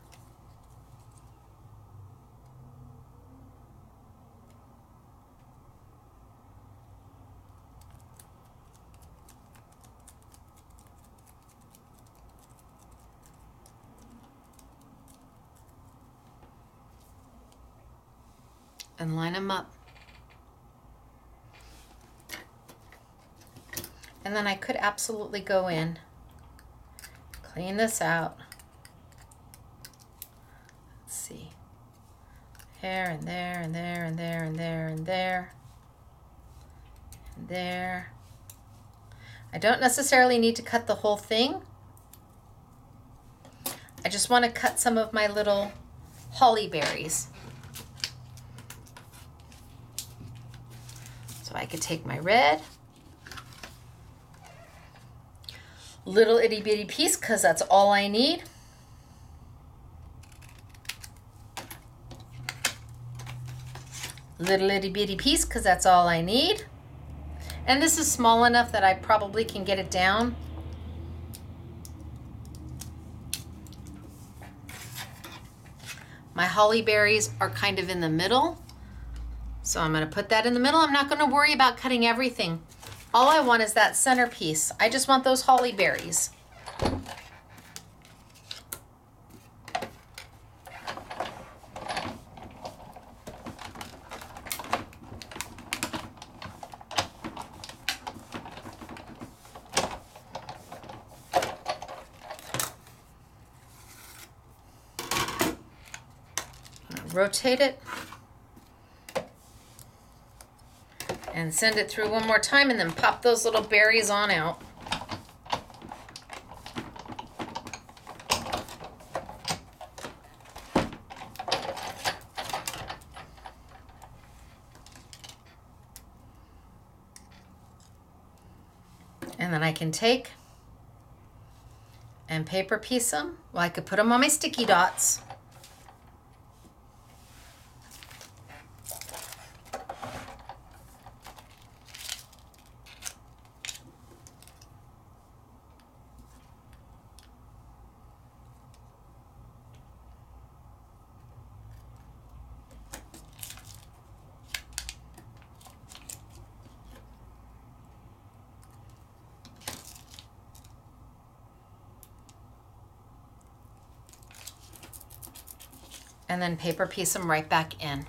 And line them up. And then I could absolutely go in, clean this out. Let's see. There and there and there and there and there and there and there. I don't necessarily need to cut the whole thing. I just want to cut some of my little holly berries. So I could take my red, little itty bitty piece, because that's all I need. Little itty bitty piece, because that's all I need. And this is small enough that I probably can get it down. My holly berries are kind of in the middle. So I'm going to put that in the middle. I'm not going to worry about cutting everything. All I want is that centerpiece. I just want those holly berries. Rotate it and send it through one more time, and then pop those little berries on out. And then I can take and paper piece them. Well, I could put them on my sticky dots. And then paper piece them right back in.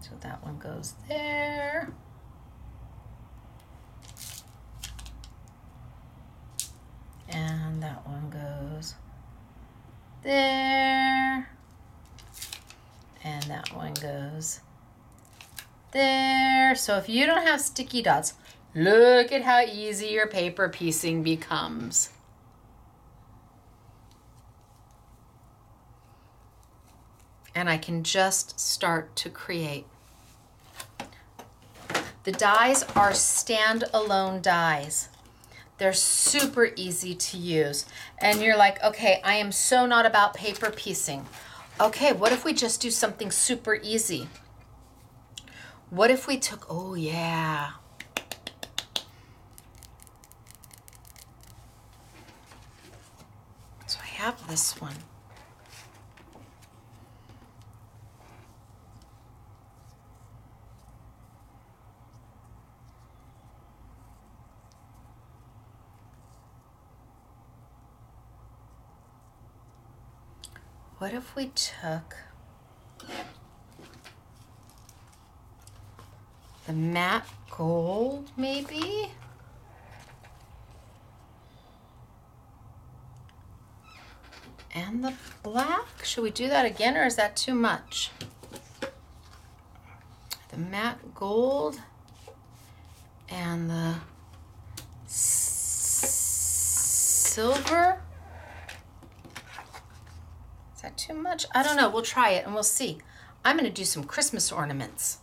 So that one goes there. And that one goes there. And that one goes there. So if you don't have sticky dots, look at how easy your paper piecing becomes. And I can just start to create. The dies are standalone dies. They're super easy to use. And you're like, okay, I am so not about paper piecing. Okay, what if we just do something super easy? What if we took, oh yeah. So I have this one. What if we took the matte gold, maybe? And the black? Should we do that again, or is that too much? The matte gold and the silver? Is that too much? I don't know. We'll try it and we'll see. I'm going to do some Christmas ornaments.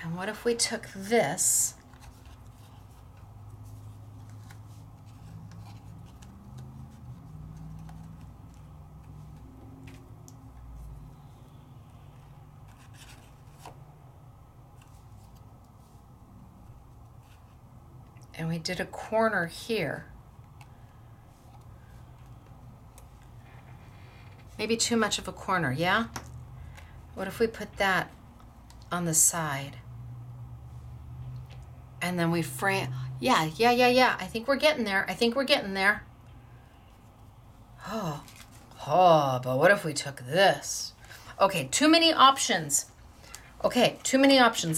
And what if we took this and we did a corner here? Maybe too much of a corner, yeah? What if we put that on the side? And then we frame, yeah. I think we're getting there. Oh, but what if we took this? Okay, too many options.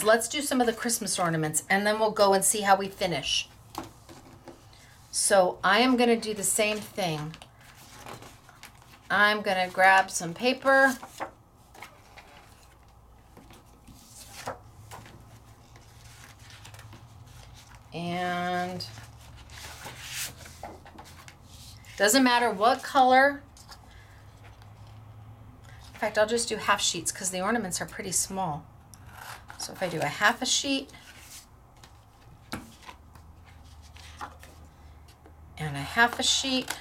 Let's do some of the Christmas ornaments and then we'll go and see how we finish. So I am gonna do the same thing. I'm gonna grab some paper. And doesn't matter what color. In fact, I'll just do half sheets because the ornaments are pretty small. So if I do a half a sheet and a half a sheet,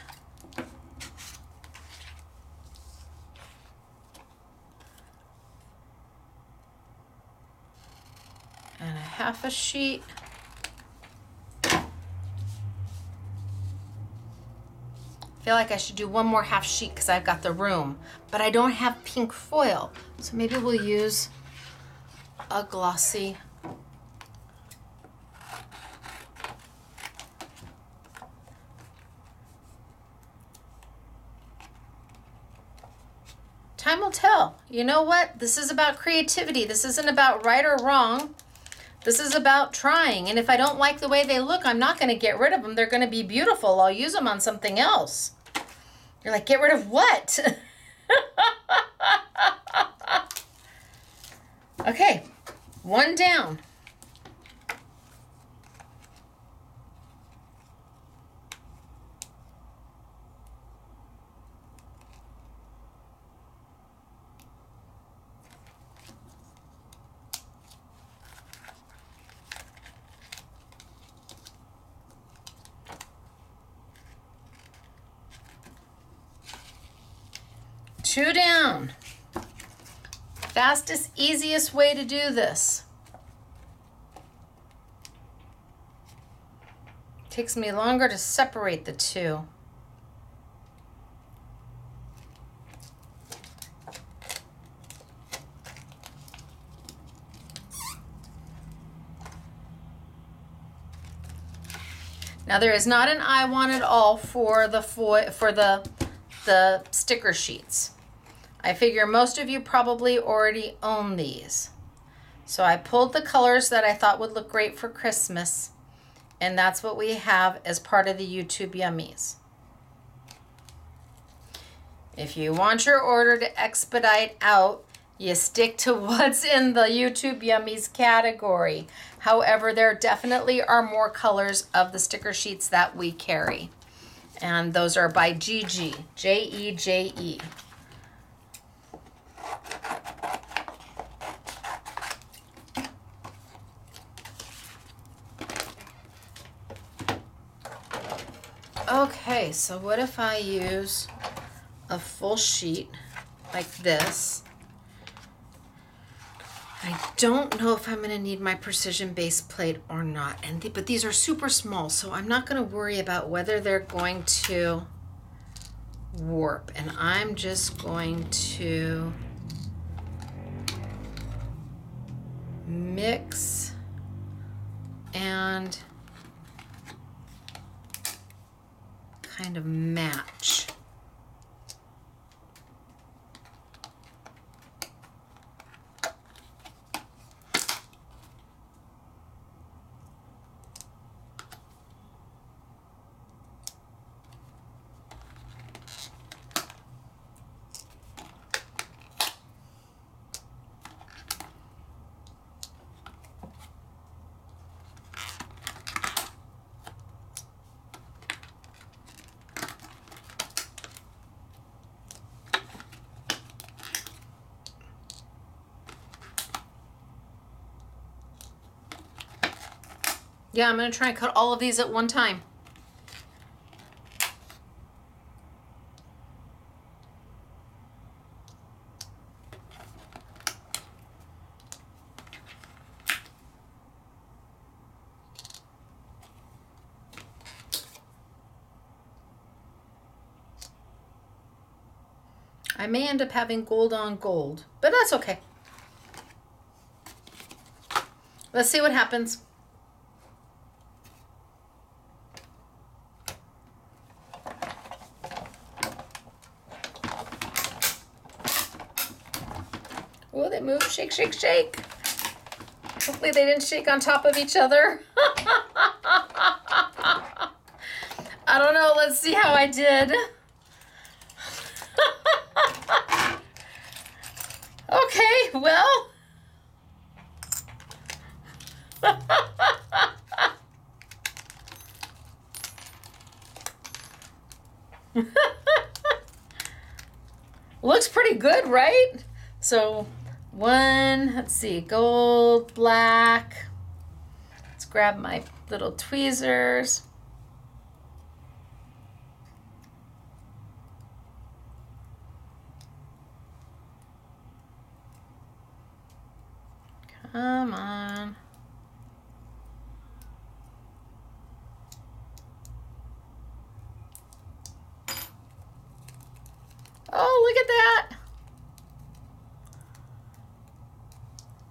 and a half a sheet, feel like I should do one more half sheet because I've got the room, but I don't have pink foil. So maybe we'll use a glossy. Time will tell. You know what? This is about creativity. This isn't about right or wrong. This is about trying. And if I don't like the way they look, I'm not going to get rid of them. They're going to be beautiful. I'll use them on something else. You're like, get rid of what? Okay, one down. Two down. Fastest, easiest way to do this. Takes me longer to separate the two. Now there is not an I want it all for the sticker sheets. I figure most of you probably already own these. So I pulled the colors that I thought would look great for Christmas, and that's what we have as part of the YouTube Yummies. If you want your order to expedite out, you stick to what's in the YouTube Yummies category. However, there definitely are more colors of the sticker sheets that we carry. And those are by Gigi, J-E-J-E. Okay, so what if I use a full sheet like this? I don't know if I'm going to need my precision base plate or not, but these are super small, so I'm not going to worry about whether they're going to warp. And I'm just going to mix and kind of match. Yeah, I'm going to try and cut all of these at one time. I may end up having gold on gold, but that's okay. Let's see what happens. Oh, they move. Shake, shake, shake. Hopefully they didn't shake on top of each other. I don't know. Let's see how I did. Okay, well. Looks pretty good, right? So let's see, gold, black. Let's grab my little tweezers. Come on. look at that.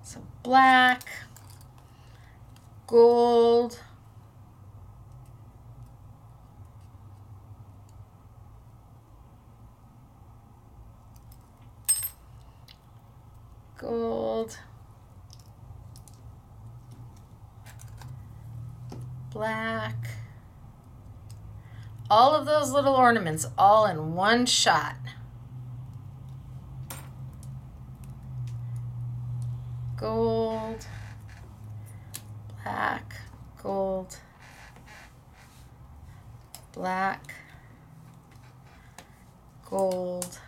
So black, gold, gold, black. All of those little ornaments all in one shot. Gold, black, gold, black, gold,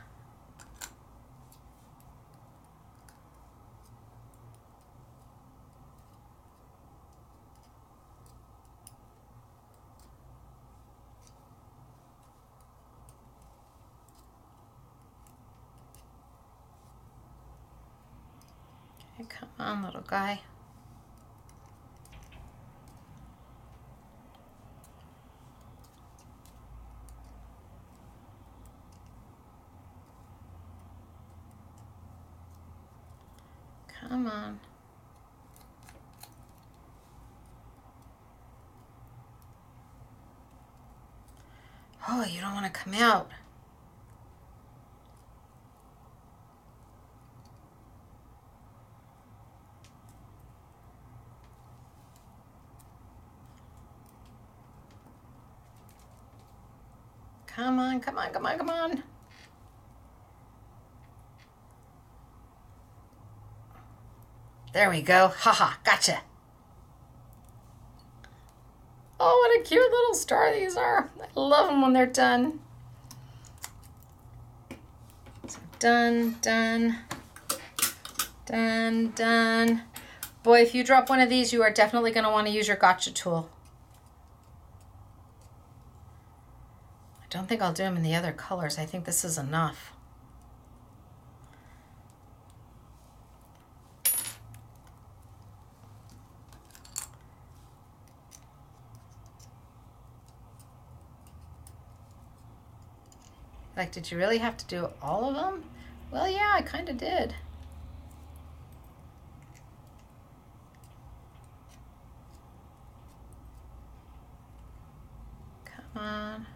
okay, come on, little guy. Come on. Oh, you don't want to come out. Come on, come on, come on, come on. There we go. Haha, gotcha. Oh, what a cute little star these are. I love them when they're done. So done, done, done, done. Boy, if you drop one of these, you are definitely going to want to use your gotcha tool. I don't think I'll do them in the other colors. I think this is enough. Like, did you really have to do all of them? Well, yeah, I kind of did. Come on.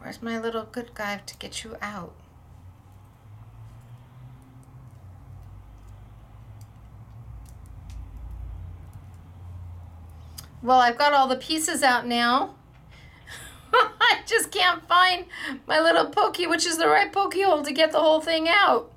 Where's my little good guy to get you out? Well, I've got all the pieces out now. I just can't find my little pokey, which is the right pokey hole to get the whole thing out.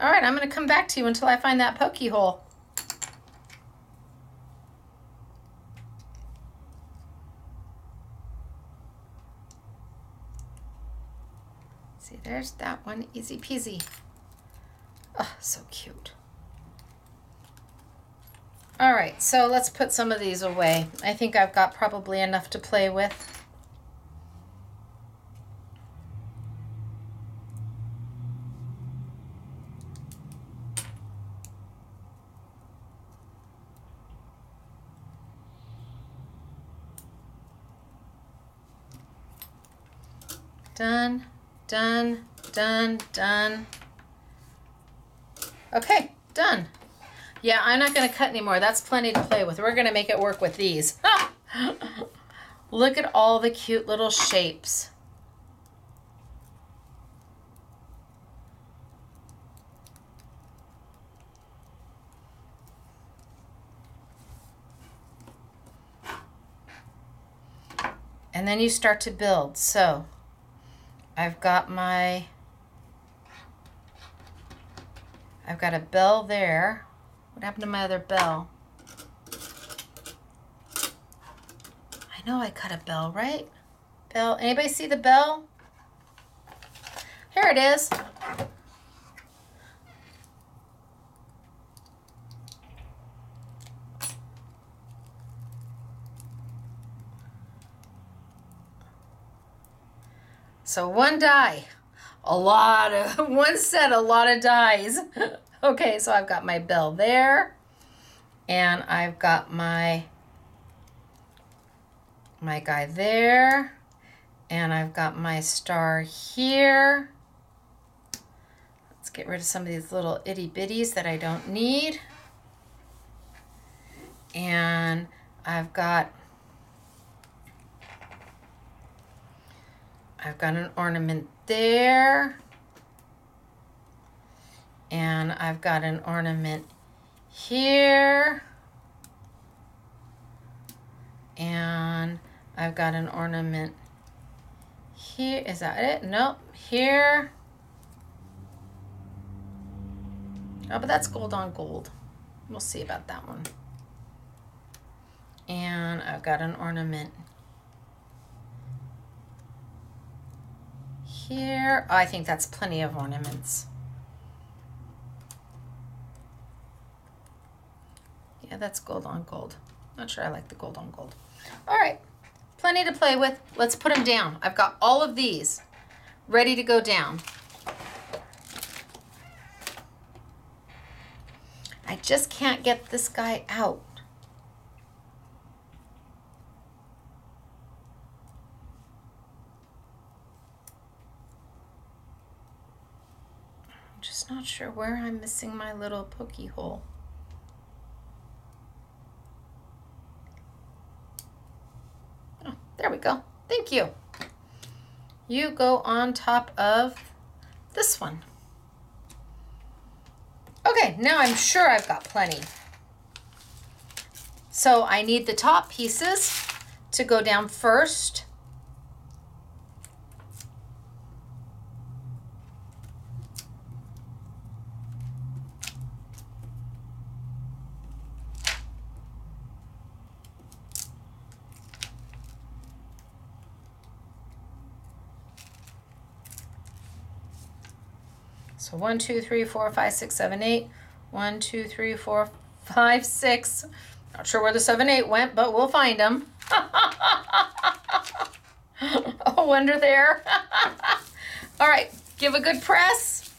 All right, I'm going to come back to you until I find that pokey hole. See, there's that one, easy peasy. Oh, so cute. All right, so let's put some of these away. I think I've got probably enough to play with. Done, done, done, done. Okay, done. Yeah, I'm not going to cut anymore. That's plenty to play with. We're going to make it work with these. Look at all the cute little shapes. And then you start to build. So I've got a bell there. What happened to my other bell? I know I cut a bell, right? Bell, anybody see the bell? Here it is. So one die, one set, a lot of dies. Okay, so I've got my bell there, and I've got my guy there, and I've got my star here. Let's get rid of some of these little itty bitties that I don't need. And I've got an ornament there. And I've got an ornament here. And I've got an ornament here. Is that it? Nope. Here. Oh, but that's gold on gold. We'll see about that one. And I've got an ornament here. Oh, I think that's plenty of ornaments. Yeah, that's gold on gold. Not sure I like the gold on gold. All right, plenty to play with. Let's put them down. I've got all of these ready to go down. I just can't get this guy out. I'm just not sure where I'm missing my little pokey hole. Oh, there we go. Thank you. You go on top of this one. Okay, now I'm sure I've got plenty. So I need the top pieces to go down first. So 1, 2, 3, 4, 5, 6, 7, 8. 1, 2, 3, 4, 5, 6. Not sure where the 7, 8 went, but we'll find them. Oh, under there. All right, give a good press.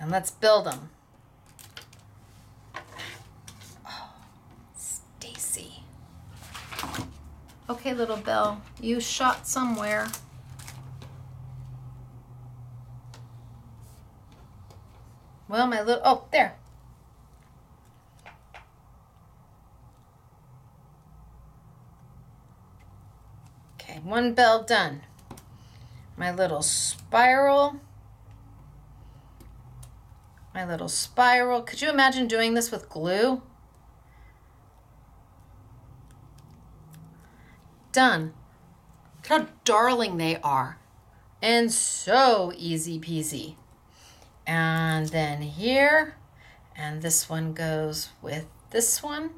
And let's build them. Okay, little bell, you shot somewhere. Well, my little, oh, there. Okay, one bell done. My little spiral. Could you imagine doing this with glue? Done. Look how darling they are. And so easy peasy. And then here, and this one goes with this one.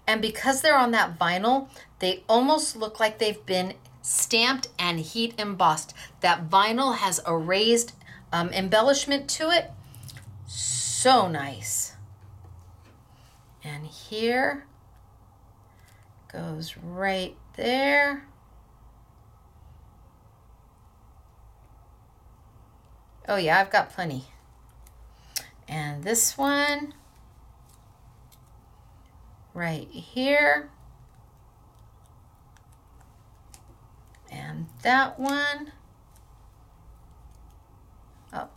And because they're on that vinyl, they almost look like they've been stamped and heat embossed. That vinyl has a raised embellishment to it. So nice. And here goes right there. Oh yeah, I've got plenty. And this one right here. And that one. Oh.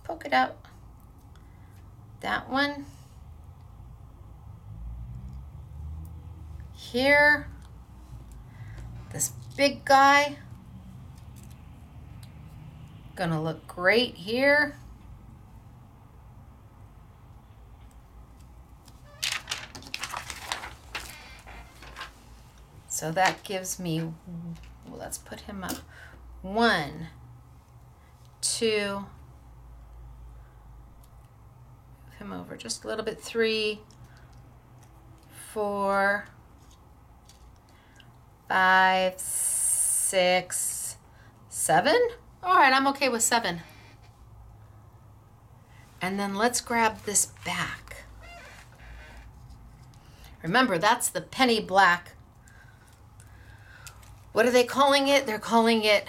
Poke it out. That one. Here. This big guy. Gonna look great here. So that gives me, well, let's put him up. 1, 2, move him over just a little bit. 3, 4, 5, 6, 7. All right, I'm okay with 7. And then let's grab this back. Remember, that's the penny black. What are they calling it? They're calling it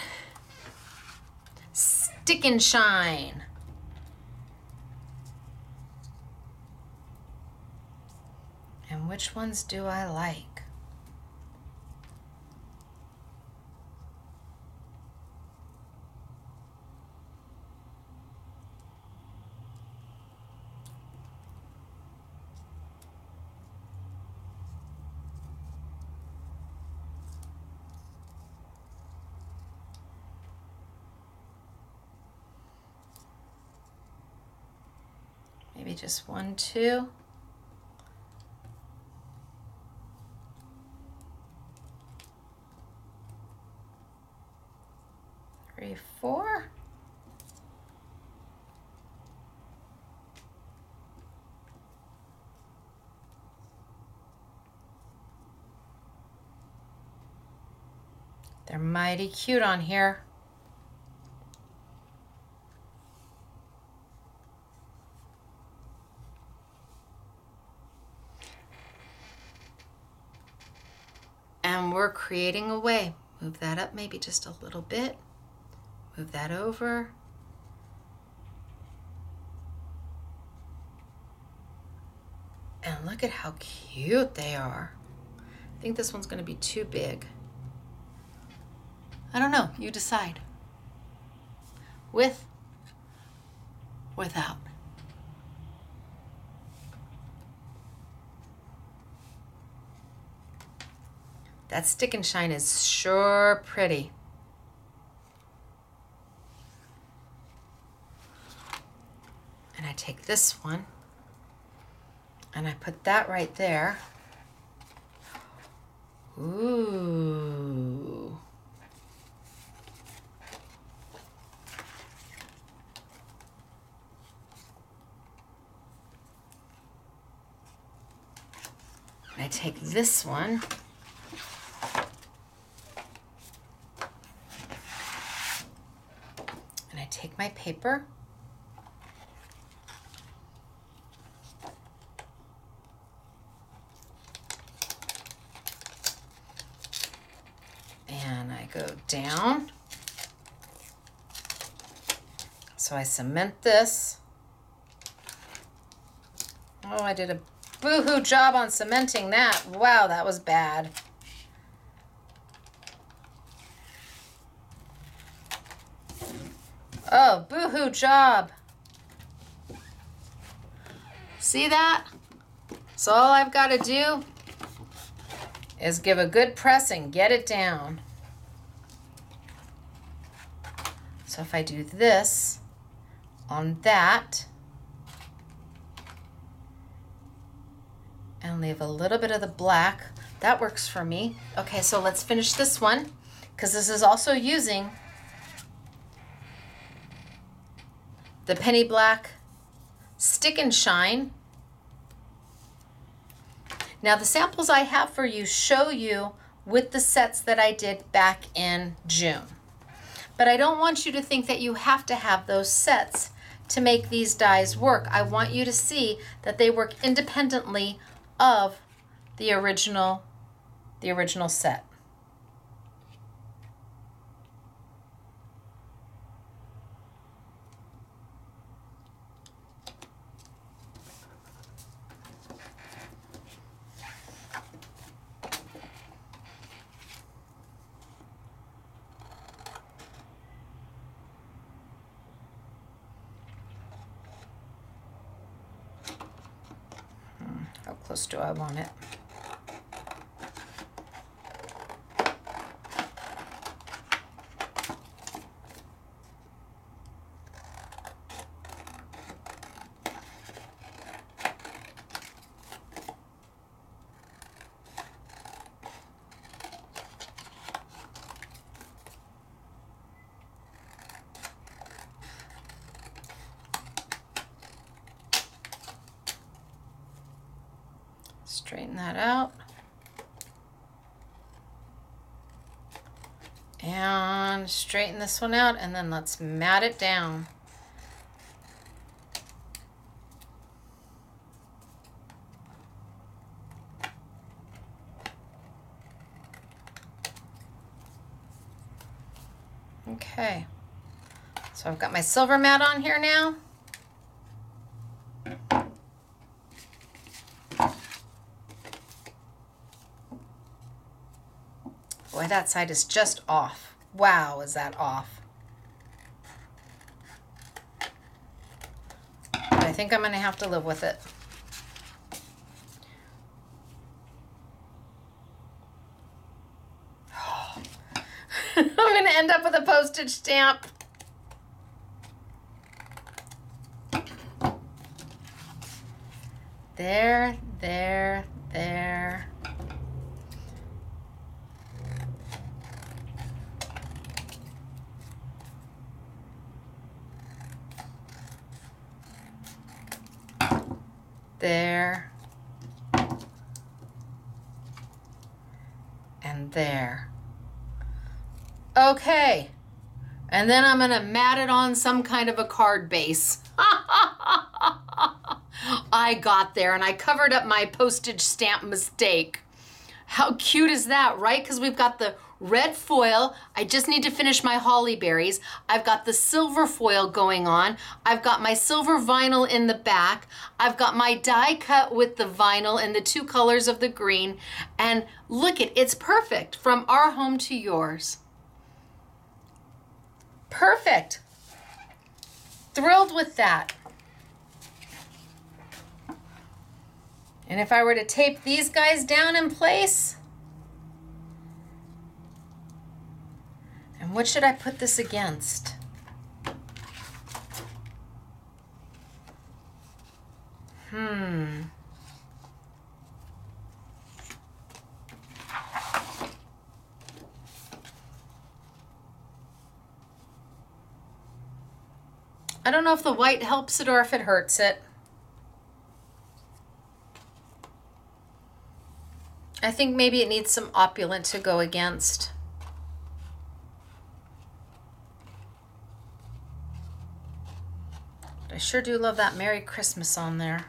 Stick and Shine. And which ones do I like? Maybe just 1, 2. 3, 4. They're mighty cute on here. And we're creating a way. Move that up maybe just a little bit. Move that over. And look at how cute they are. I think this one's going to be too big. I don't know, you decide. With, without. That Stick and Shine is sure pretty. And I take this one and I put that right there. Ooh. And I take this one and I take my paper and I go down. So I cement this. Oh, I did a boo-hoo job on cementing that. Wow, that was bad. Oh, boo-hoo job. See that? So all I've got to do is give a good press and get it down. So if I do this on that and leave a little bit of the black, that works for me. Okay, so let's finish this one because this is also using the penny black Stick and Shine. Now the samples I have for you show you with the sets that I did back in June. But I don't want you to think that you have to have those sets to make these dies work. I want you to see that they work independently of the original set. How close do I want it? Straighten that out. And straighten this one out, and then let's mat it down. Okay. So I've got my silver mat on here now. Boy, that side is just off. Wow, is that off. But I think I'm going to have to live with it. I'm going to end up with a postage stamp. There, there, there. There. And there. Okay. And then I'm going to mat it on some kind of a card base. I got there and I covered up my postage stamp mistake. How cute is that, right? Because we've got the red foil. I just need to finish my holly berries. I've got the silver foil going on. I've got my silver vinyl in the back. I've got my die cut with the vinyl in the two colors of the green. And look it's perfect. From our home to yours. Perfect. Thrilled with that. And if I were to tape these guys down in place, and what should I put this against? I don't know if the white helps it or if it hurts it. I think maybe it needs some opulent to go against. But I sure do love that Merry Christmas on there.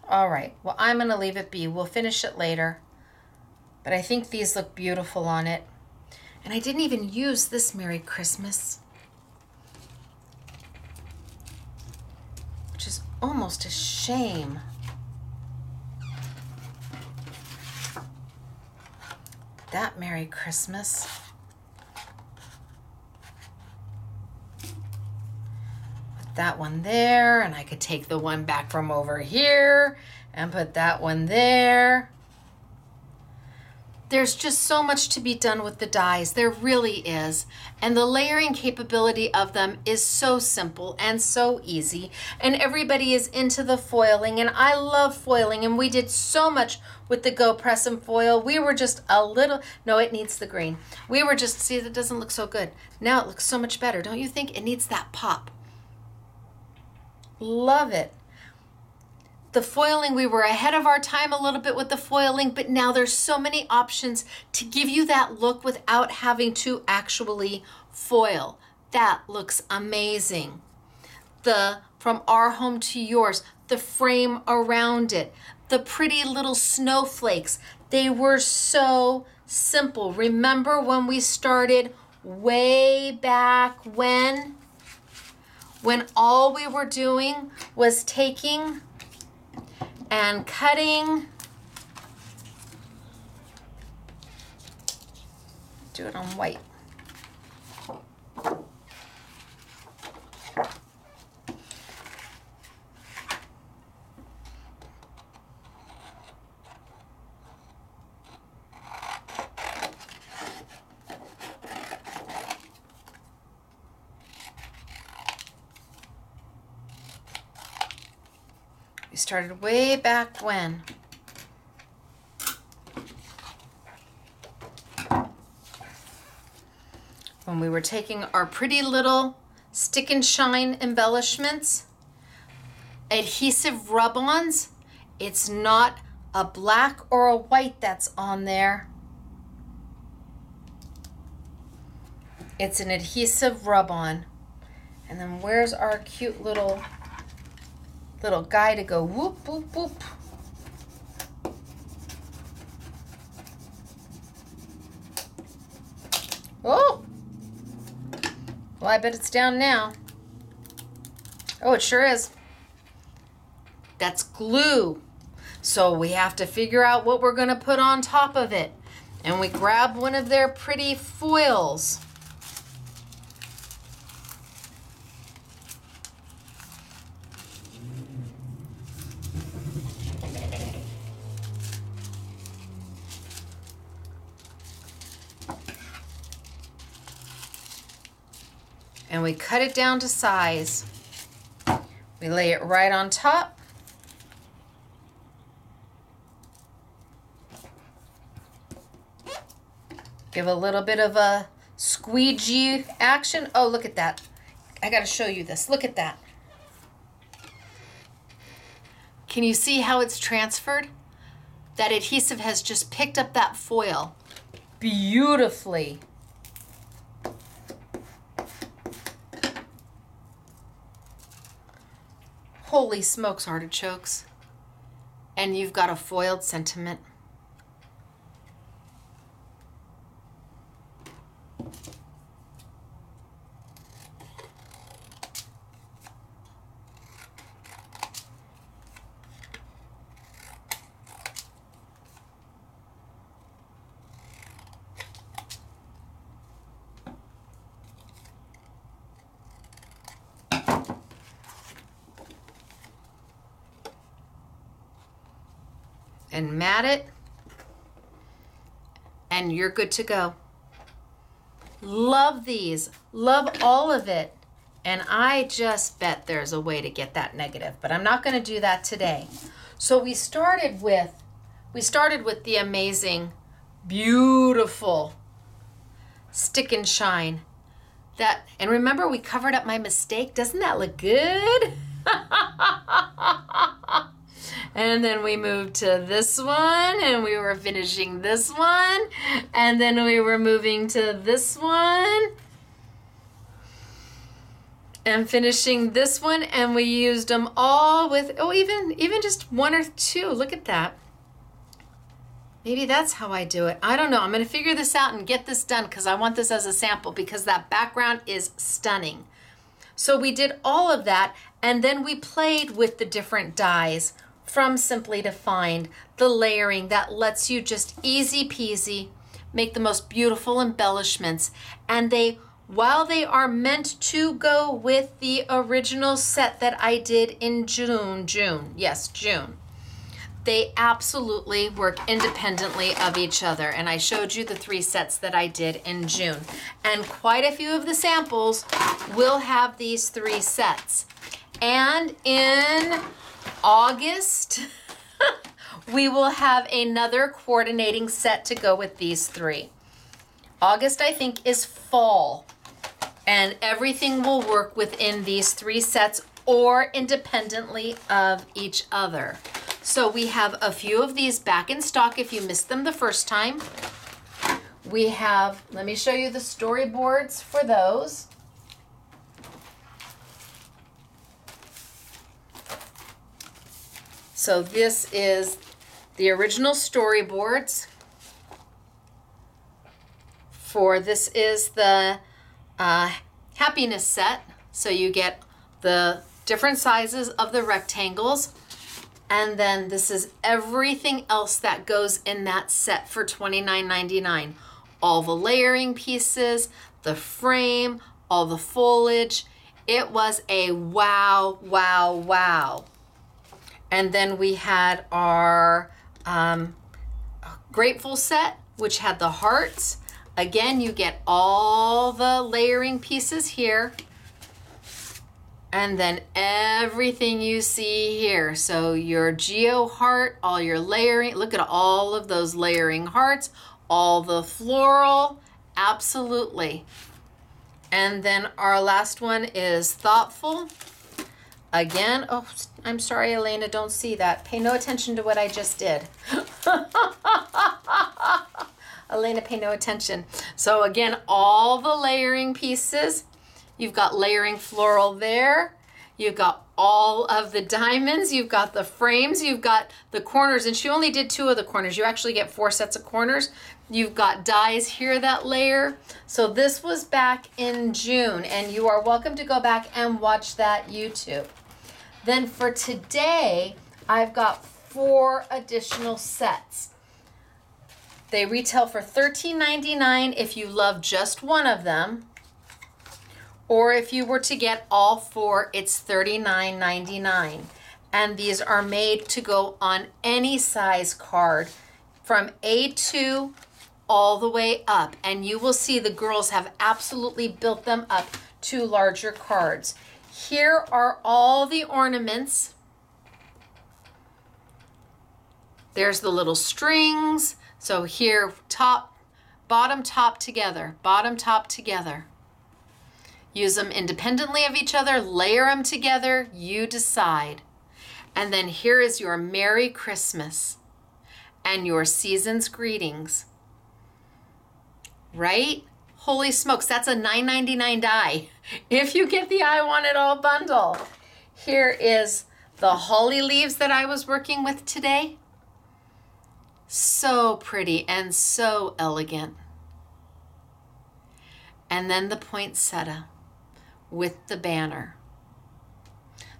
All right, well, I'm going to leave it be. We'll finish it later. But I think these look beautiful on it. And I didn't even use this Merry Christmas, which is almost a shame. That Merry Christmas. Put that one there, and I could take the one back from over here and put that one there. There's just so much to be done with the dies. There really is. And the layering capability of them is so simple and so easy. And everybody is into the foiling. And I love foiling. And we did so much with the Go Press and Foil. We were just a little, no, it needs the green. We were just, see, that doesn't look so good. Now it looks so much better. Don't you think? It needs that pop. Love it. The foiling, we were ahead of our time a little bit with the foiling, but now there's so many options to give you that look without having to actually foil. That looks amazing. The From Our Home to Yours, the frame around it, the pretty little snowflakes. They were so simple. Remember when we started way back when all we were doing was taking and cutting. Do it on white. We started way back when. When we were taking our pretty little stick and shine embellishments, adhesive rub-ons. It's not a black or a white that's on there. It's an adhesive rub-on. And then where's our cute little guy to go whoop, whoop, whoop. Oh, well, I bet it's down now. Oh, it sure is. That's glue. So we have to figure out what we're going to put on top of it. And we grab one of their pretty foils. And we cut it down to size. We lay it right on top. Give a little bit of a squeegee action. Oh, look at that. I gotta show you this. Look at that. Can you see how it's transferred? That adhesive has just picked up that foil beautifully. Holy smokes, artichokes. And you've got a foiled sentiment. And mat it, and you're good to go. Love these, love all of it. And I just bet there's a way to get that negative, but I'm not going to do that today. So we started with the amazing, beautiful Stick and Shine. That, and remember we covered up my mistake. Doesn't that look good? And then we moved to this one, and we were finishing this one, and then we were moving to this one, and finishing this one, and we used them all with, oh, even just one or two. Look at that. Maybe that's how I do it. I don't know. I'm going to figure this out and get this done because I want this as a sample because that background is stunning. So we did all of that, and then we played with the different dies from Simply Defined, the layering that lets you just easy peasy make the most beautiful embellishments. And they, while they are meant to go with the original set that I did in June, they absolutely work independently of each other. And I showed you the 3 sets that I did in June. And quite a few of the samples will have these 3 sets. And in August, we will have another coordinating set to go with these 3. August, I think, is fall, and everything will work within these 3 sets or independently of each other. So we have a few of these back in stock if you missed them the first time. We have, let me show you the storyboards for those. So this is the original storyboards. This is the happiness set. So you get the different sizes of the rectangles. And then this is everything else that goes in that set for $29.99. All the layering pieces, the frame, all the foliage. It was a wow, wow, wow. And then we had our Grateful set, which had the hearts. Again, you get all the layering pieces here. And then everything you see here. So your geo heart, all your layering, look at all of those layering hearts, all the floral, absolutely. And then our last one is thoughtful. Again, oh, I'm sorry, Elena, don't see that. Pay no attention to what I just did. Elena, pay no attention. So again, all the layering pieces. You've got layering floral there. You've got all of the diamonds, you've got the frames, you've got the corners, and she only did 2 of the corners. You actually get 4 sets of corners. You've got dies here that layer. So this was back in June, and you are welcome to go back and watch that YouTube. Then for today, I've got 4 additional sets. They retail for $13.99 if you love just one of them. Or if you were to get all 4, it's $39.99. And these are made to go on any size card from A2 all the way up. And you will see the girls have absolutely built them up to larger cards. Here are all the ornaments. There's the little strings. So here, top, bottom, top together, bottom, top together. Use them independently of each other, layer them together, you decide. And then here is your Merry Christmas and your season's greetings. Right? Holy smokes, that's a $9.99 die if you get the I Want It All bundle. Here is the holly leaves that I was working with today. So pretty and so elegant. And then the poinsettia with the banner.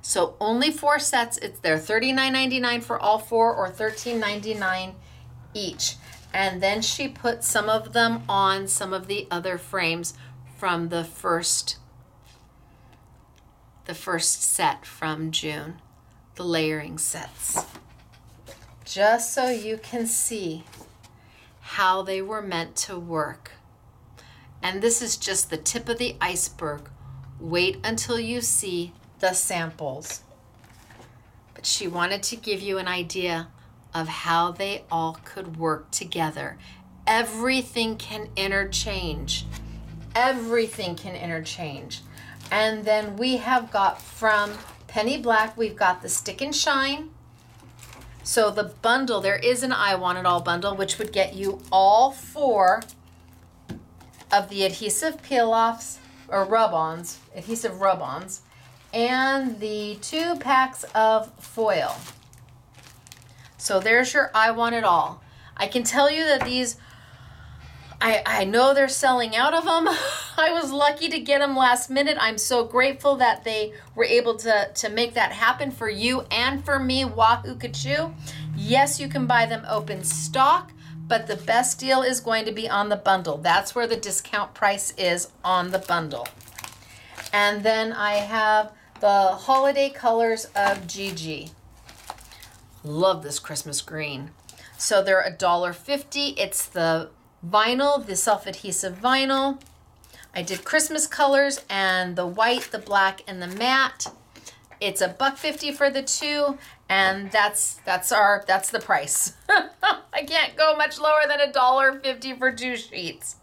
So only 4 sets. They're $39.99 for all 4 or $13.99 each. And then she put some of them on some of the other frames from the first set from June, the layering sets. Just so you can see how they were meant to work. And this is just the tip of the iceberg. Wait until you see the samples. But she wanted to give you an idea of how they all could work together. Everything can interchange. Everything can interchange. And then we have got from Penny Black, we've got the Stick and Shine. So the bundle, there is an I Want It All bundle, which would get you all 4 of the adhesive peel-offs or rub-ons, adhesive rub-ons, and the 2 packs of foil. So there's your I Want It All. I can tell you that these, I know they're selling out of them. I was lucky to get them last minute. I'm so grateful that they were able to make that happen for you and for me, Wahoo Kachoo. Yes, you can buy them open stock, but the best deal is going to be on the bundle. That's where the discount price is on the bundle. And then I have the holiday colors of Gigi. Love this Christmas green. So they're $1.50. It's the vinyl, the self-adhesive vinyl. I did Christmas colors and the white, the black, and the matte. It's $1.50 for the 2, and that's the price. I can't go much lower than $1.50 for 2 sheets.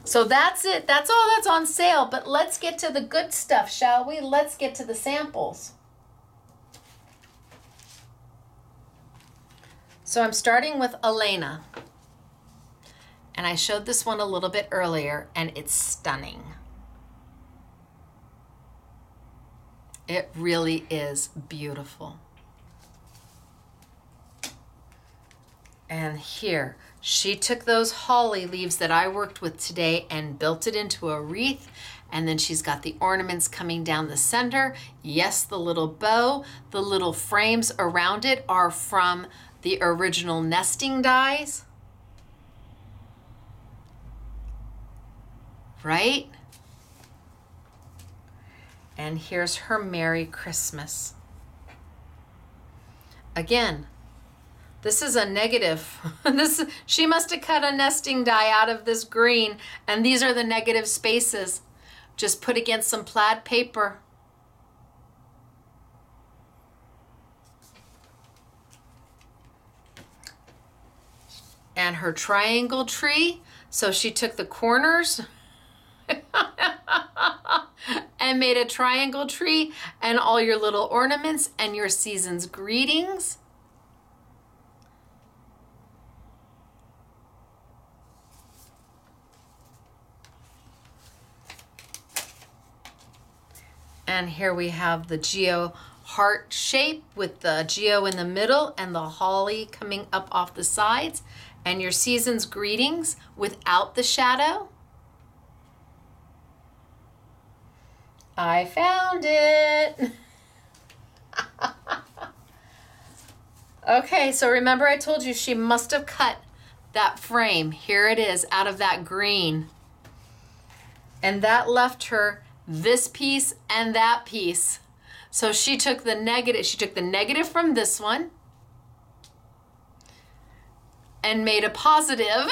So that's it. That's all that's on sale. But let's get to the good stuff, shall we? Let's get to the samples. So I'm starting with Elena. And I showed this one a little bit earlier, and it's stunning. It really is beautiful. And here, she took those holly leaves that I worked with today and built it into a wreath. And then she's got the ornaments coming down the center. Yes, the little bow, the little frames around it are from the original nesting dies. Right? And here's her Merry Christmas. Again, this is a negative. She must have cut a nesting die out of this green, and these are the negative spaces. Just put against some plaid paper. And her triangle tree, so she took the corners and made a triangle tree and all your little ornaments and your season's greetings. And here we have the geo heart shape with the geo in the middle and the holly coming up off the sides. And your season's greetings without the shadow. I found it. Okay, so remember I told you she must have cut that frame. Here it is out of that green. And that left her this piece and that piece. So she took the negative from this one and made a positive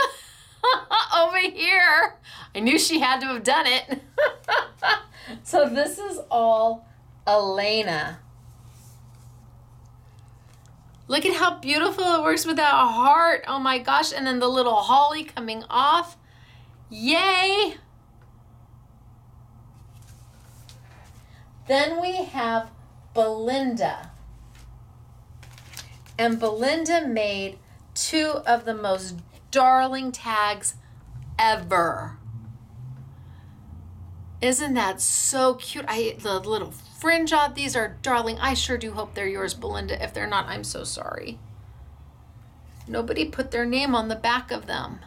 over here. I knew she had to have done it. So this is all Elena. Look at how beautiful it works with that heart. Oh my gosh. And then the little holly coming off. Yay. Then we have Belinda. And Belinda made two of the most darling tags ever. Isn't that so cute? The little fringe on these are darling. I sure do hope they're yours, Belinda. If they're not, I'm so sorry. Nobody put their name on the back of them.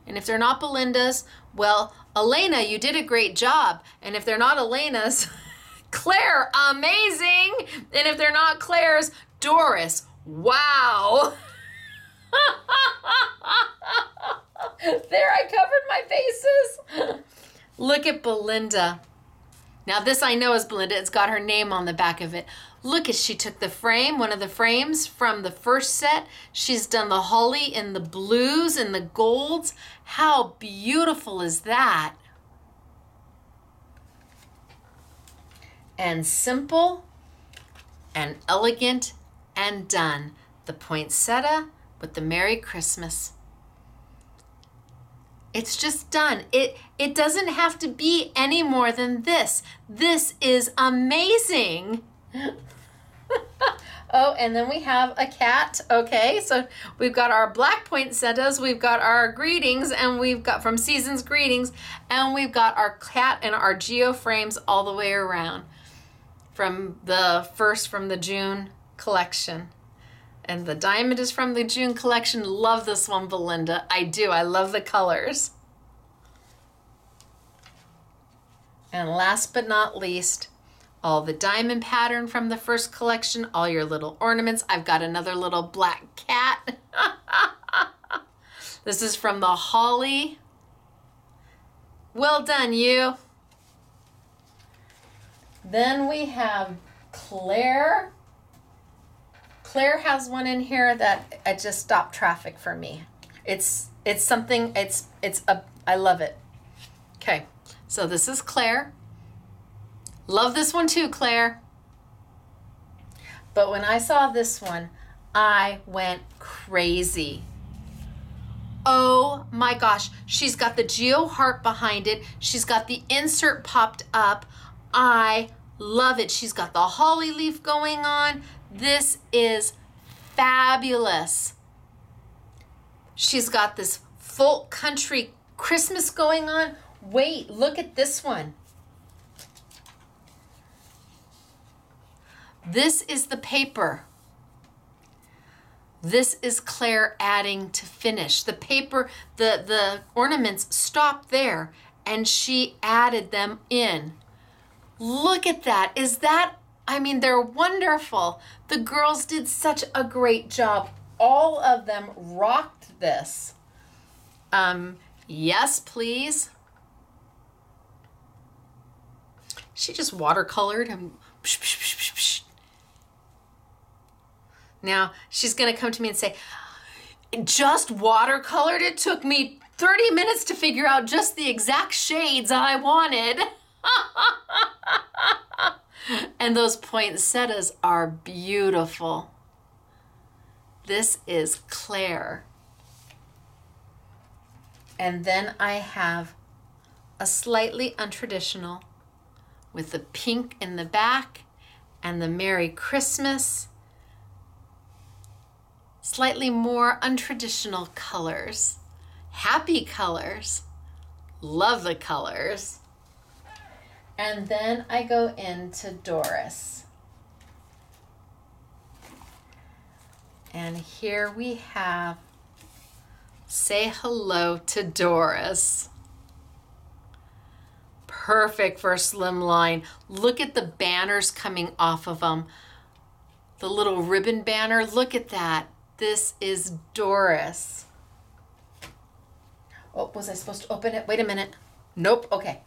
And if they're not Belinda's, well, Elena, you did a great job. And if they're not Elena's, Claire, amazing. And if they're not Claire's, Doris, wow. There, I covered my bases. Look at Belinda. Now this I know is Belinda. It's got her name on the back of it. Look as she took the frame, one of the frames from the first set. She's done the holly in the blues and the golds. How beautiful is that? And simple and elegant and done. The poinsettia with the Merry Christmas. It's just done. It doesn't have to be any more than this. This is amazing. Oh, and then we have a cat. Okay, so we've got our black poinsettias, we've got our greetings, and we've got from Season's Greetings, and we've got our cat and our geo frames all the way around from the June collection. And the diamond is from the June collection. Love this one, Belinda. I do. I love the colors. And last but not least, all the diamond pattern from the first collection, all your little ornaments. I've got another little black cat. This is from the holly. Well done, you. Then we have Claire. Claire has one in here that I just stopped traffic for me. It's something, I love it. Okay, so this is Claire. Love this one too, Claire. But when I saw this one, I went crazy. Oh my gosh, she's got the geo heart behind it. She's got the insert popped up. I love it. She's got the holly leaf going on. This is fabulous. She's got this folk country Christmas going on. Wait, look at this one. This is the paper. This is Claire adding to finish. The paper, the ornaments stopped there and she added them in. Look at that. Is that, I mean, they're wonderful. The girls did such a great job. All of them rocked this. Yes, please. She just watercolored and psh, psh, psh, psh, psh. Now she's gonna come to me and say, just watercolored? It took me 30 minutes to figure out just the exact shades I wanted. And those poinsettias are beautiful. This is Claire. And then I have a slightly untraditional with the pink in the back and the Merry Christmas. Slightly more untraditional colors. Happy colors. Love the colors. And then I go into Doris. And here we have Say Hello to Doris. Perfect for a slimline. Look at the banners coming off of them. The little ribbon banner, look at that. This is Doris. Oh, was I supposed to open it? Wait a minute. Nope, okay.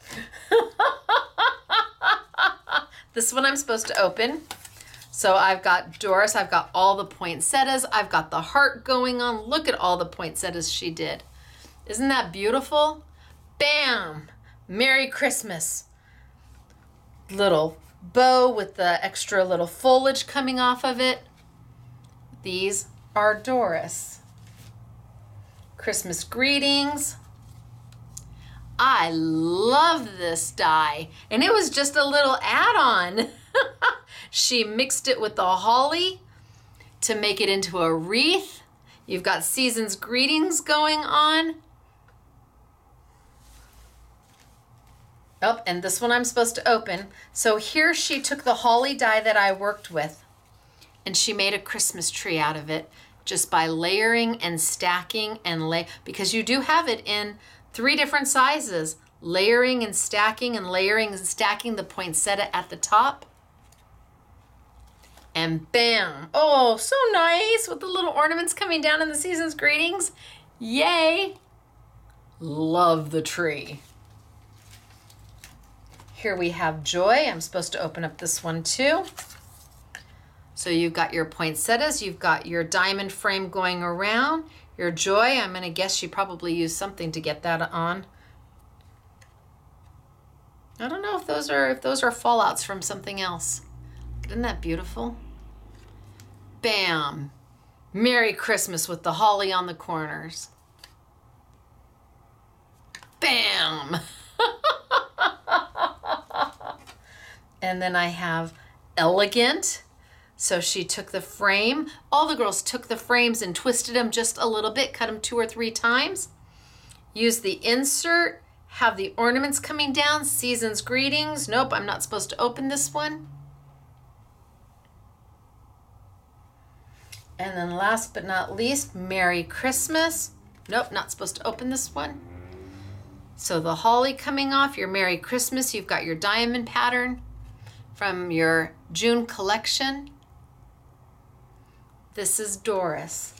This one I'm supposed to open. So I've got Doris, I've got all the poinsettias, I've got the heart going on. Look at all the poinsettias she did. Isn't that beautiful? Bam! Merry Christmas. Little bow with the extra little foliage coming off of it. These are Doris. Christmas greetings. I love this die, and it was just a little add-on. She mixed it with the holly to make it into a wreath. You've got season's greetings going on. Oh, and this one I'm supposed to open. So here she took the holly die that I worked with, and she made a Christmas tree out of it just by layering and stacking and because you do have it in 3 different sizes, layering and stacking and layering and stacking the poinsettia at the top. And bam, oh, so nice with the little ornaments coming down in the season's greetings. Yay. Love the tree. Here we have Joy. I'm supposed to open up this one too. So you've got your poinsettias, you've got your diamond frame going around, your Joy. I'm gonna guess she probably used something to get that on. I don't know if those are fallouts from something else. But isn't that beautiful? Bam! Merry Christmas with the holly on the corners. Bam! And then I have Elegant. So she took the frame. All the girls took the frames and twisted them just a little bit, cut them 2 or 3 times. Use the insert, have the ornaments coming down, season's greetings. Nope, I'm not supposed to open this one. And then last but not least, Merry Christmas. Nope, not supposed to open this one. So the holly coming off, your Merry Christmas. You've got your diamond pattern from your June collection. This is Doris.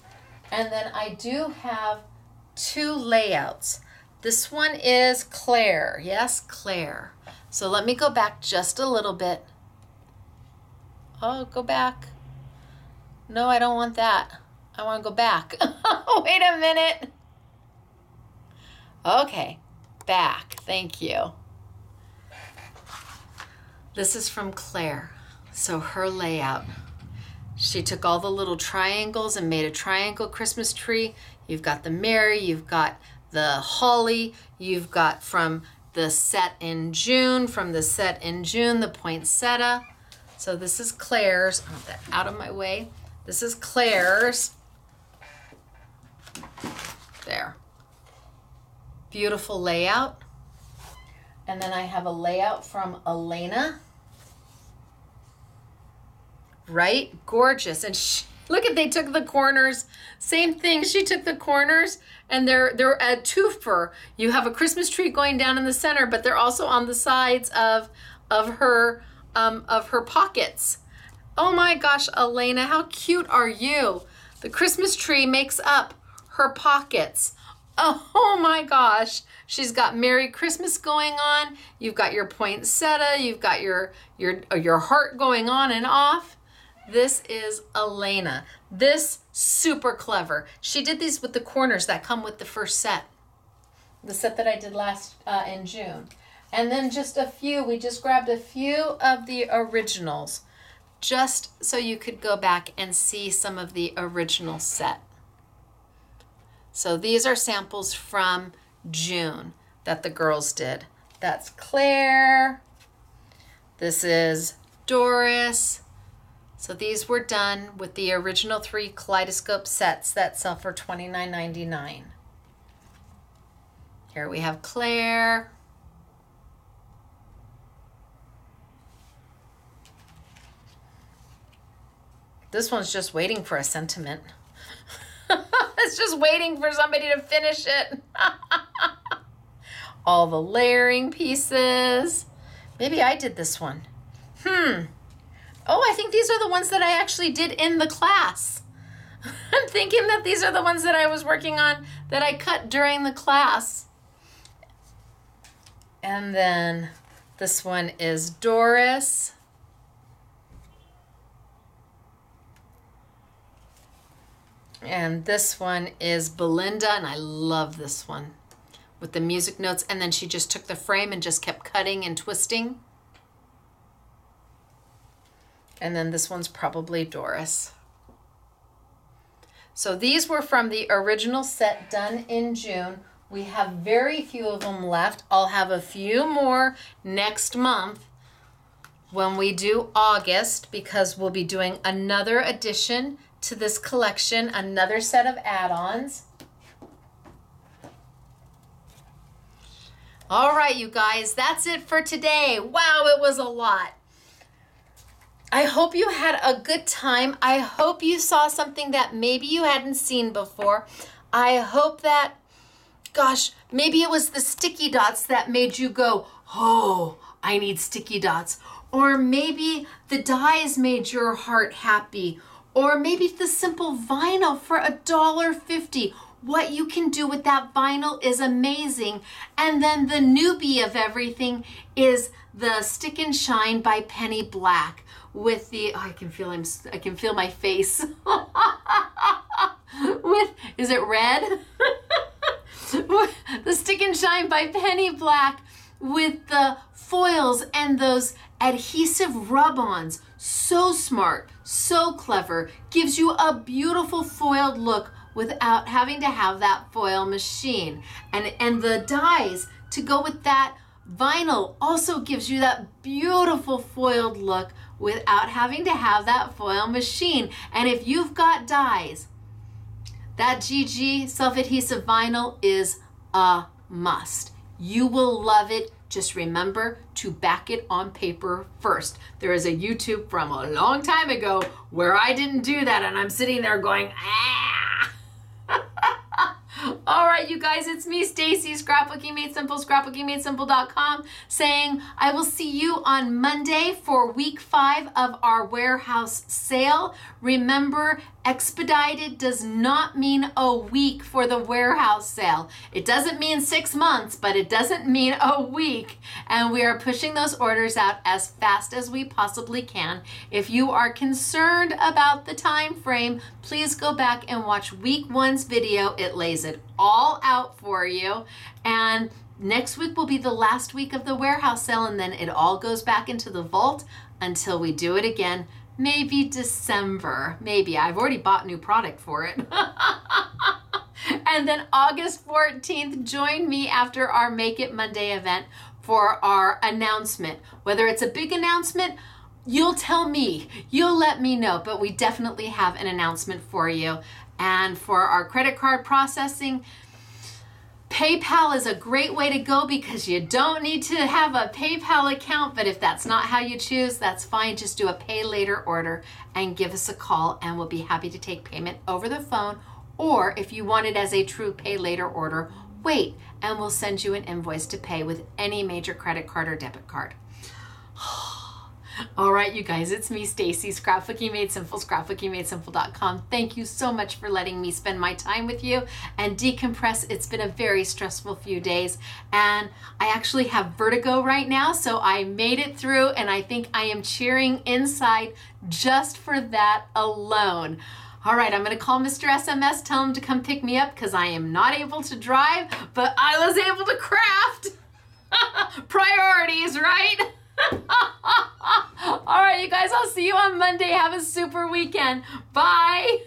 And then I do have 2 layouts. This one is Claire. Yes, Claire. So let me go back just a little bit. Oh, go back. No, I don't want that. I want to go back. Wait a minute. Okay, back. Thank you. This is from Claire. So her layout. She took all the little triangles and made a triangle Christmas tree. You've got the Mary, you've got the holly, you've got from the set in June, the poinsettia. So this is Claire's. I'll put that out of my way. This is Claire's. There. Beautiful layout. And then I have a layout from Elena. Right? Gorgeous. And look at, they took the corners. Same thing. She took the corners, and they're a twofer. You have a Christmas tree going down in the center, but they're also on the sides of her pockets. Oh my gosh, Elena, how cute are you? The Christmas tree makes up her pockets. Oh my gosh. She's got Merry Christmas going on. You've got your poinsettia. You've got your heart going on and off. This is Elena. This super clever. She did these with the corners that come with the first set. The set that I did last in June. And then just a few, we just grabbed a few of the originals just so you could go back and see some of the original set. So these are samples from June that the girls did. That's Claire. This is Doris. So these were done with the original 3 kaleidoscope sets that sell for $29.99. Here we have Claire. This one's just waiting for a sentiment. It's just waiting for somebody to finish it. All the layering pieces. Maybe I did this one. Oh, I think these are the ones that I actually did in the class. I'm thinking that these are the ones that I was working on that I cut during the class. And then this one is Doris. And this one is Belinda, and I love this one with the music notes. And then she just took the frame and just kept cutting and twisting. And then this one's probably Doris. So these were from the original set done in June. We have very few of them left. I'll have a few more next month when we do August, because we'll be doing another addition to this collection, another set of add-ons. All right, you guys, that's it for today. Wow, it was a lot. I hope you had a good time. I hope you saw something that maybe you hadn't seen before. I hope that, gosh, maybe it was the sticky dots that made you go, oh, I need sticky dots. Or maybe the dies made your heart happy. Or maybe the simple vinyl for $1.50. What you can do with that vinyl is amazing. And then the newbie of everything is the Stick and Shine by Penny Black with the, oh, I can feel my face. With, is it red? The Stick and Shine by Penny Black with the foils and those adhesive rub-ons. So smart, so clever, gives you a beautiful foiled look without having to have that foil machine. And the dies to go with that vinyl also gives you that beautiful foiled look without having to have that foil machine. And if you've got dies, that GG self-adhesive vinyl is a must. You will love it. Just remember to back it on paper first. There is a YouTube from a long time ago where I didn't do that, and I'm sitting there going, ah. All right, you guys, it's me, Stacy, Scrapbooking Made Simple, scrapbookingmadesimple.com, saying I will see you on Monday for week 5 of our warehouse sale. Remember, expedited does not mean a week for the warehouse sale. It doesn't mean 6 months, but it doesn't mean a week. And we are pushing those orders out as fast as we possibly can. If you are concerned about the time frame, please go back and watch week 1's video. It lays it all out for you. And next week will be the last week of the warehouse sale, and then it all goes back into the vault until we do it again. Maybe December, maybe. I've already bought new product for it. And then August 14th, join me after our Make It Monday event for our announcement. Whether it's a big announcement, you'll tell me, you'll let me know, but we definitely have an announcement for you. And for our credit card processing, PayPal is a great way to go because you don't need to have a PayPal account, but if that's not how you choose, that's fine. Just do a pay later order and give us a call, and we'll be happy to take payment over the phone. Or if you want it as a true pay later order, wait, and we'll send you an invoice to pay with any major credit card or debit card. All right, you guys, it's me, Stacy, Scrapbooking Made Simple, scrapbookingmadesimple.com. Thank you so much for letting me spend my time with you and decompress. It's been a very stressful few days, and I actually have vertigo right now, so I made it through, and I think I am cheering inside just for that alone. All right, I'm gonna call Mr. SMS, tell him to come pick me up because I am not able to drive, but I was able to craft. Priorities, right? All right, you guys, I'll see you on Monday. Have a super weekend. Bye.